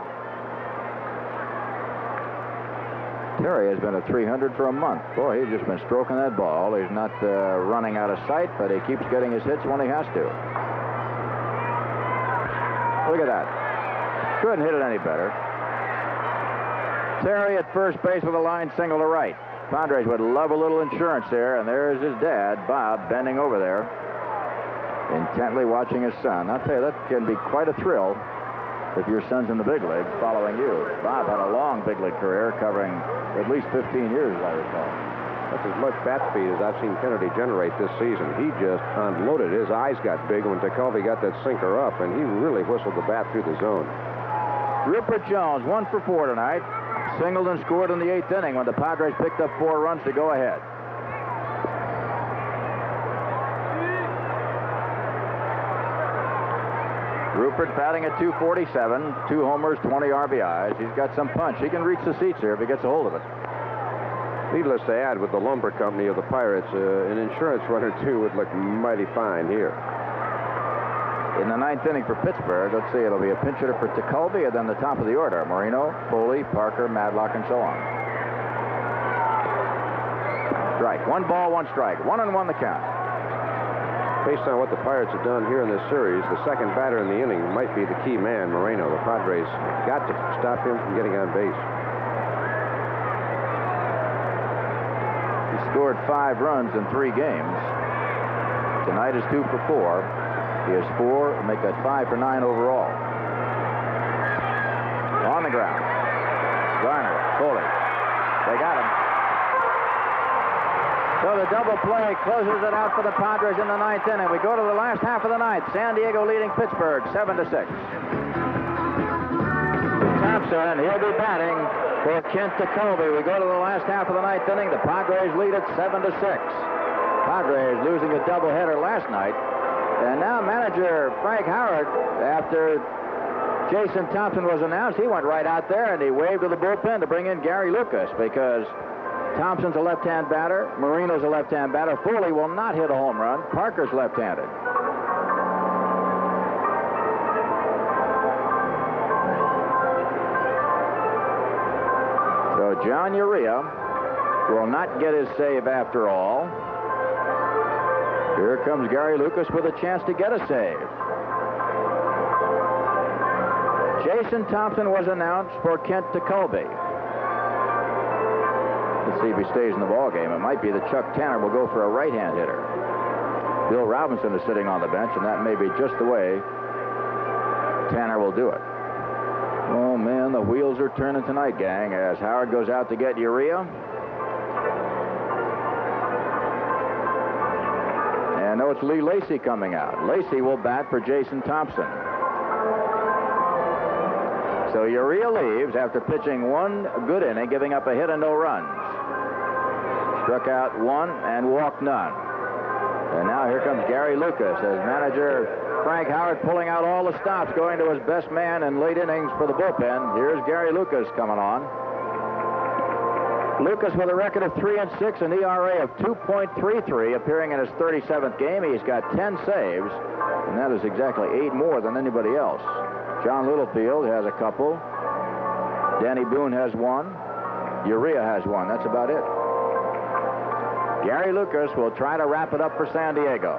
Terry has been at 300 for a month. Boy, he's just been stroking that ball. He's not running out of sight, but he keeps getting his hits when he has to. Look at that. Couldn't hit it any better. Terry at first base with a line single to right. Padres would love a little insurance there, and there's his dad, Bob, bending over there, intently watching his son. I'll tell you, that can be quite a thrill if your son's in the big leagues following you. Bob had a long big league career covering at least 15 years, as I recall. That's as much bat speed as I've seen Kennedy generate this season. He just unloaded. His eyes got big when Tekulve got that sinker up, and he really whistled the bat through the zone. Rupert Jones, 1 for 4 tonight. Singled and scored in the 8th inning when the Padres picked up 4 runs to go ahead. Rupert batting at 247, 2 homers, 20 RBIs. He's got some punch. He can reach the seats here if he gets a hold of it. Needless to add, with the lumber company of the Pirates, an insurance run or two would look mighty fine here. In the 9th inning for Pittsburgh, let's see, it'll be a pinch hitter for Tekulve, and then the top of the order: Marino, Foley, Parker, Madlock, and so on. Strike. 1 ball, 1 strike. 1-1 the count. Based on what the Pirates have done here in this series, the second batter in the inning might be the key man, Moreno. The Padres got to stop him from getting on base. He scored 5 runs in 3 games. Tonight is 2 for 4. He has 4, make that 5 for 9 overall. On the ground. Garner, Foley. They got him. So the double play closes it out for the Padres in the 9th inning. We go to the last half of the 9th. San Diego leading Pittsburgh 7-6. Thompson, he'll be batting for Kent Tekulve. We go to the last half of the 9th inning. The Padres lead it 7-6. Padres losing a doubleheader last night. And now manager Frank Howard, after Jason Thompson was announced, he went right out there and he waved to the bullpen to bring in Gary Lucas because Thompson's a left-hand batter. Marino's a left-hand batter. Foley will not hit a home run. Parker's left-handed. So John Urea will not get his save after all. Here comes Gary Lucas with a chance to get a save. Jason Thompson was announced for Kent Tekulve. Let's see if he stays in the ballgame. It might be that Chuck Tanner will go for a right-hand hitter. Bill Robinson is sitting on the bench, and that may be just the way Tanner will do it. Oh, man, the wheels are turning tonight, gang, as Howard goes out to get Urea. And no, it's Lee Lacy coming out. Lacy will bat for Jason Thompson. So Urea leaves after pitching 1 good inning, giving up a hit and no runs. Struck out 1 and walked none. And now here comes Gary Lucas as manager Frank Howard pulling out all the stops, going to his best man in late innings for the bullpen. Here's Gary Lucas coming on. Lucas with a record of 3-6, an ERA of 2.33, appearing in his 37th game. He's got 10 saves, and that is exactly 8 more than anybody else. John Littlefield has a couple. Danny Boone has 1. Urea has 1. That's about it. Gary Lucas will try to wrap it up for San Diego.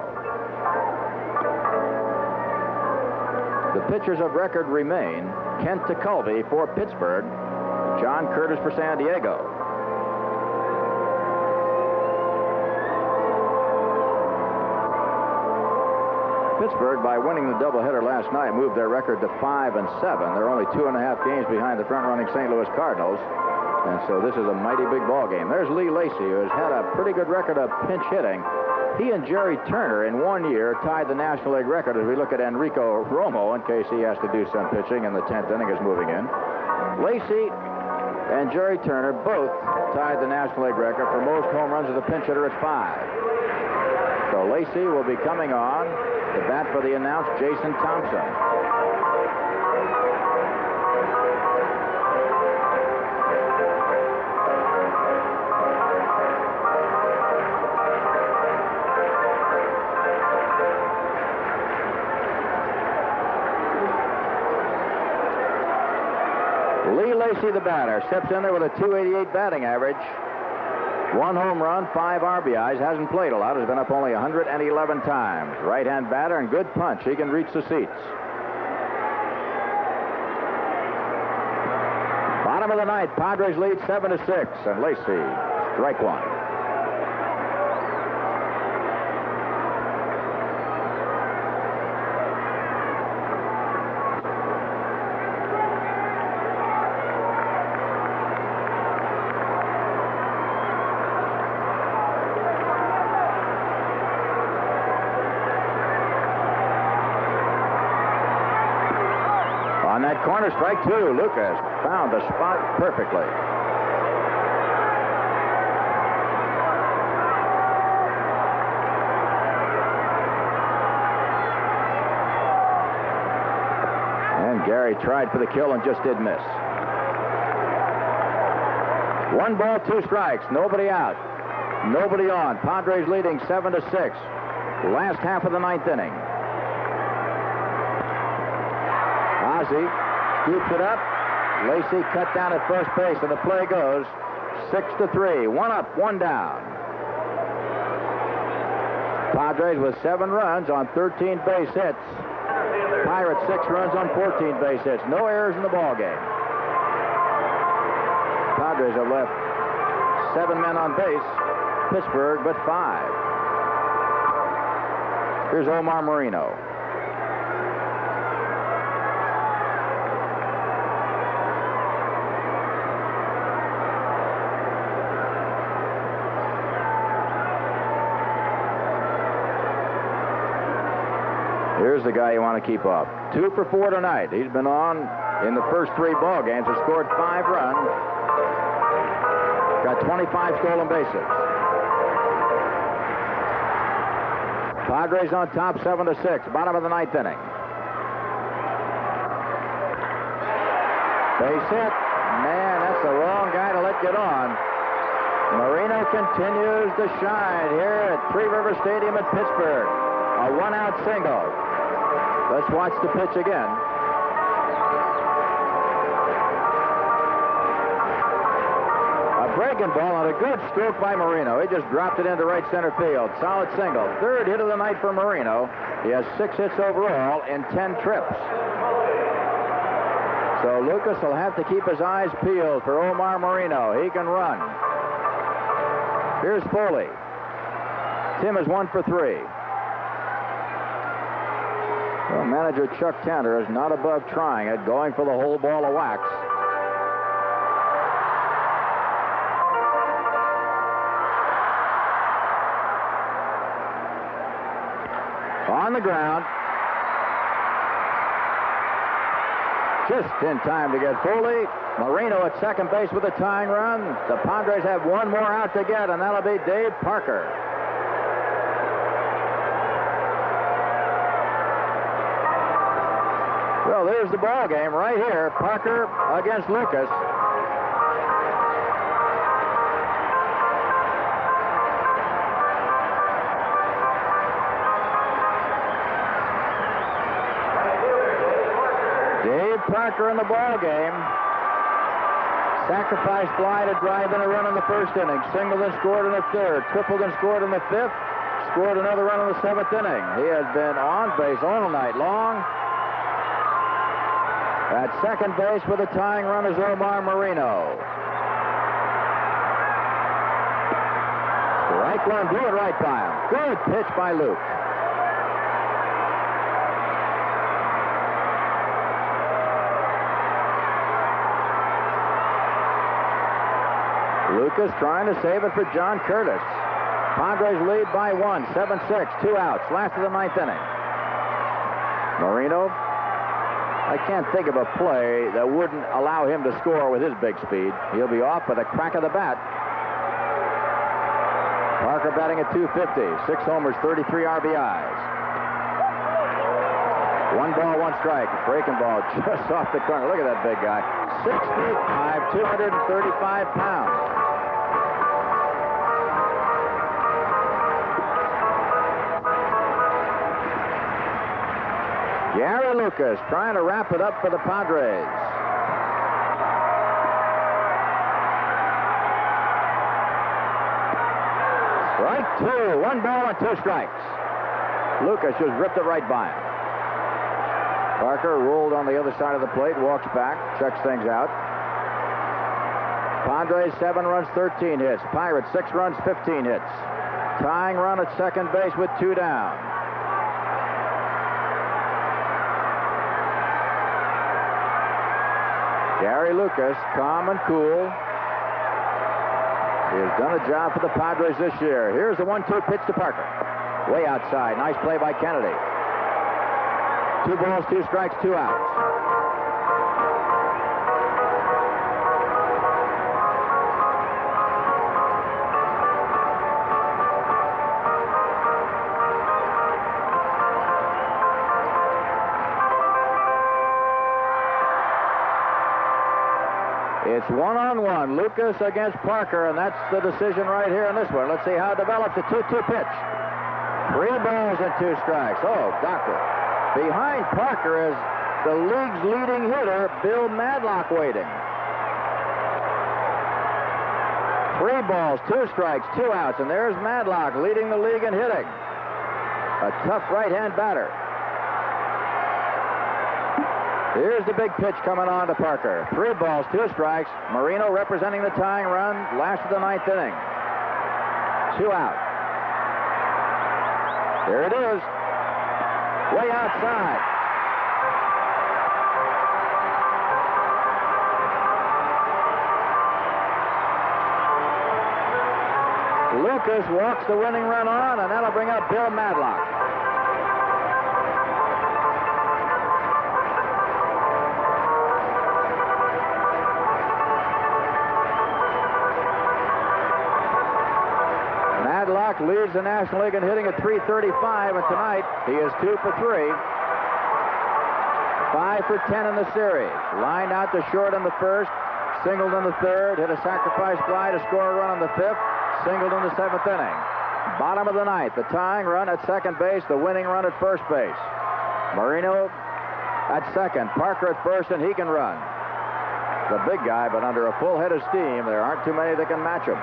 The pitchers of record remain Kent Tekulve for Pittsburgh, John Curtis for San Diego. Pittsburgh, by winning the doubleheader last night, moved their record to 5-7. They're only 2.5 games behind the front-running St. Louis Cardinals. And so this is a mighty big ball game. There's Lee Lacy, who has had a pretty good record of pinch hitting. He and Jerry Turner in 1 year tied the National League record as we look at Enrico Romo in case he has to do some pitching in the 10th inning is moving in. Lacy and Jerry Turner both tied the National League record for most home runs as a pinch hitter at 5. So Lacy will be coming on to bat for the announced Jason Thompson. Lee Lacy, the batter, steps in there with a .288 batting average. 1 home run, 5 RBIs, hasn't played a lot, has been up only 111 times. Right-hand batter and good punch. He can reach the seats. Bottom of the 9th, Padres lead 7-6, and Lacy, strike 1. On that corner, strike 2. Lucas found the spot perfectly. And Gary tried for the kill and just did miss. 1 ball, 2 strikes. Nobody out. Nobody on. Padres leading 7-6. Last half of the 9th inning. Ozzie scoops it up. Lacy cut down at first base, and the play goes 6-3. 1 up, 1 down. Padres with 7 runs on 13 base hits. Pirates 6 runs on 14 base hits. No errors in the ball game. Padres have left 7 men on base. Pittsburgh, but 5. Here's Omar Marino. Here's the guy you want to keep up. 2 for 4 tonight. He's been on in the first 3 ball games. Has scored 5 runs. Got 25 stolen bases. Padres on top 7-6. Bottom of the 9th inning. Base hit. Man, that's the wrong guy to let get on. Marino continues to shine here at Three River Stadium in Pittsburgh. A 1-out single. Let's watch the pitch again. A breaking ball and a good stroke by Marino. He just dropped it into right center field. Solid single. 3rd hit of the night for Marino. He has 6 hits overall in 10 trips. So Lucas will have to keep his eyes peeled for Omar Marino. He can run. Here's Foley. Tim is 1 for 3. Well, manager Chuck Tanner is not above trying it, going for the whole ball of wax. On the ground. Just in time to get Foley. Marino at second base with a tying run. The Padres have 1 more out to get, and that'll be Dave Parker. Well, there's the ball game right here. Parker against Lucas. Dave Parker in the ball game. Sacrifice fly to drive in a run in the 1st inning. Singled and scored in the 3rd. Tripled and scored in the 5th. Scored another run in the 7th inning. He has been on base all night long. At second base with a tying run is Omar Marino. Strike 1, blew it right by him. Good pitch by Luke. Lucas trying to save it for John Curtis. Padres lead by 1, 7-6, 2 outs. Last of the 9th inning. Marino. I can't think of a play that wouldn't allow him to score with his big speed. He'll be off with a crack of the bat. Parker batting at .250. 6 homers, 33 RBIs. 1 ball, 1 strike. Breaking ball just off the corner. Look at that big guy. 6'5", 235 pounds. Gary Lucas trying to wrap it up for the Padres. Strike 2, 1 ball and 2 strikes. Lucas just ripped it right by him. Parker rolled on the other side of the plate, walks back, checks things out. Padres 7 runs, 13 hits. Pirates 6 runs, 15 hits. Tying run at second base with 2 down. Gary Lucas, calm and cool. He has done a job for the Padres this year. Here's the 1-2 pitch to Parker. Way outside. Nice play by Kennedy. 2 balls, 2 strikes, 2 outs. It's 1-on-1, Lucas against Parker, and that's the decision right here in this one. Let's see how it develops. A 2-2 pitch. 3 balls and 2 strikes. Oh, doctor. Behind Parker is the league's leading hitter, Bill Madlock, waiting. 3 balls, 2 strikes, 2 outs, and there's Madlock leading the league in hitting. A tough right-hand batter. Here's the big pitch coming on to Parker. 3 balls, 2 strikes. Marino representing the tying run. Last of the 9th inning. 2 out. Here it is. Way outside. Lucas walks the winning run on, and that'll bring up Bill Madlock. Madlock leads the National League in hitting at .335, and tonight he is 2 for 3. 5 for 10 in the series. Lined out to short in the first, singled in the third, hit a sacrifice fly to score a run in the fifth, singled in the 7th inning. Bottom of the 9th, the tying run at second base, the winning run at first base. Marino at second, Parker at first, and he can run. The big guy, but under a full head of steam, there aren't too many that can match him.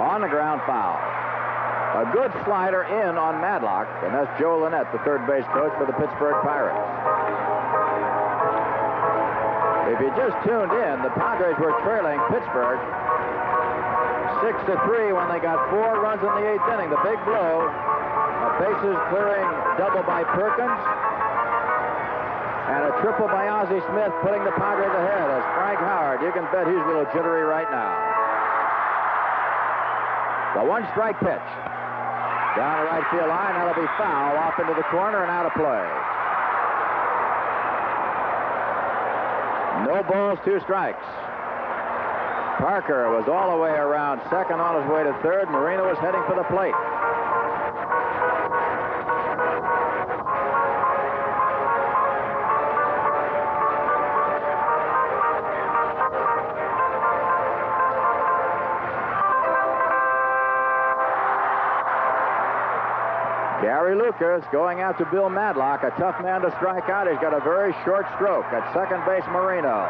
On the ground, foul. A good slider in on Madlock, and that's Joe Lynette, the third base coach for the Pittsburgh Pirates. If you just tuned in, the Padres were trailing Pittsburgh 6-3 when they got 4 runs in the 8th inning. The big blow, a bases clearing double by Perkins, and a triple by Ozzie Smith, putting the Padres ahead. As Frank Howard, you can bet he's a little jittery right now. The 1-strike pitch. Down the right field line, that'll be foul, off into the corner and out of play. No balls, 2 strikes. Parker was all the way around second on his way to third. Marino was heading for the plate. Gary Lucas going out to Bill Madlock, a tough man to strike out. He's got a very short stroke. At second base, Marino.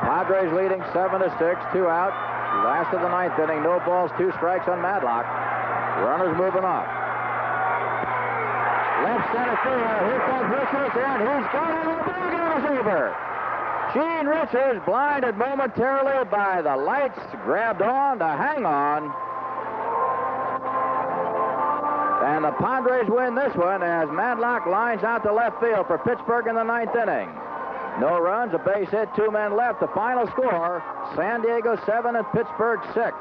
Padres leading 7-6, 2 out. Last of the 9th inning, no balls, 2 strikes on Madlock. Runners moving off. Left center field, here comes Richards, and he's got it, and the ball game is over. Gene Richards, blinded momentarily by the lights, grabbed on to hang on. And the Padres win this one as Madlock lines out to left field for Pittsburgh in the 9th inning. No runs, a base hit, 2 men left. The final score, San Diego 7 and Pittsburgh 6.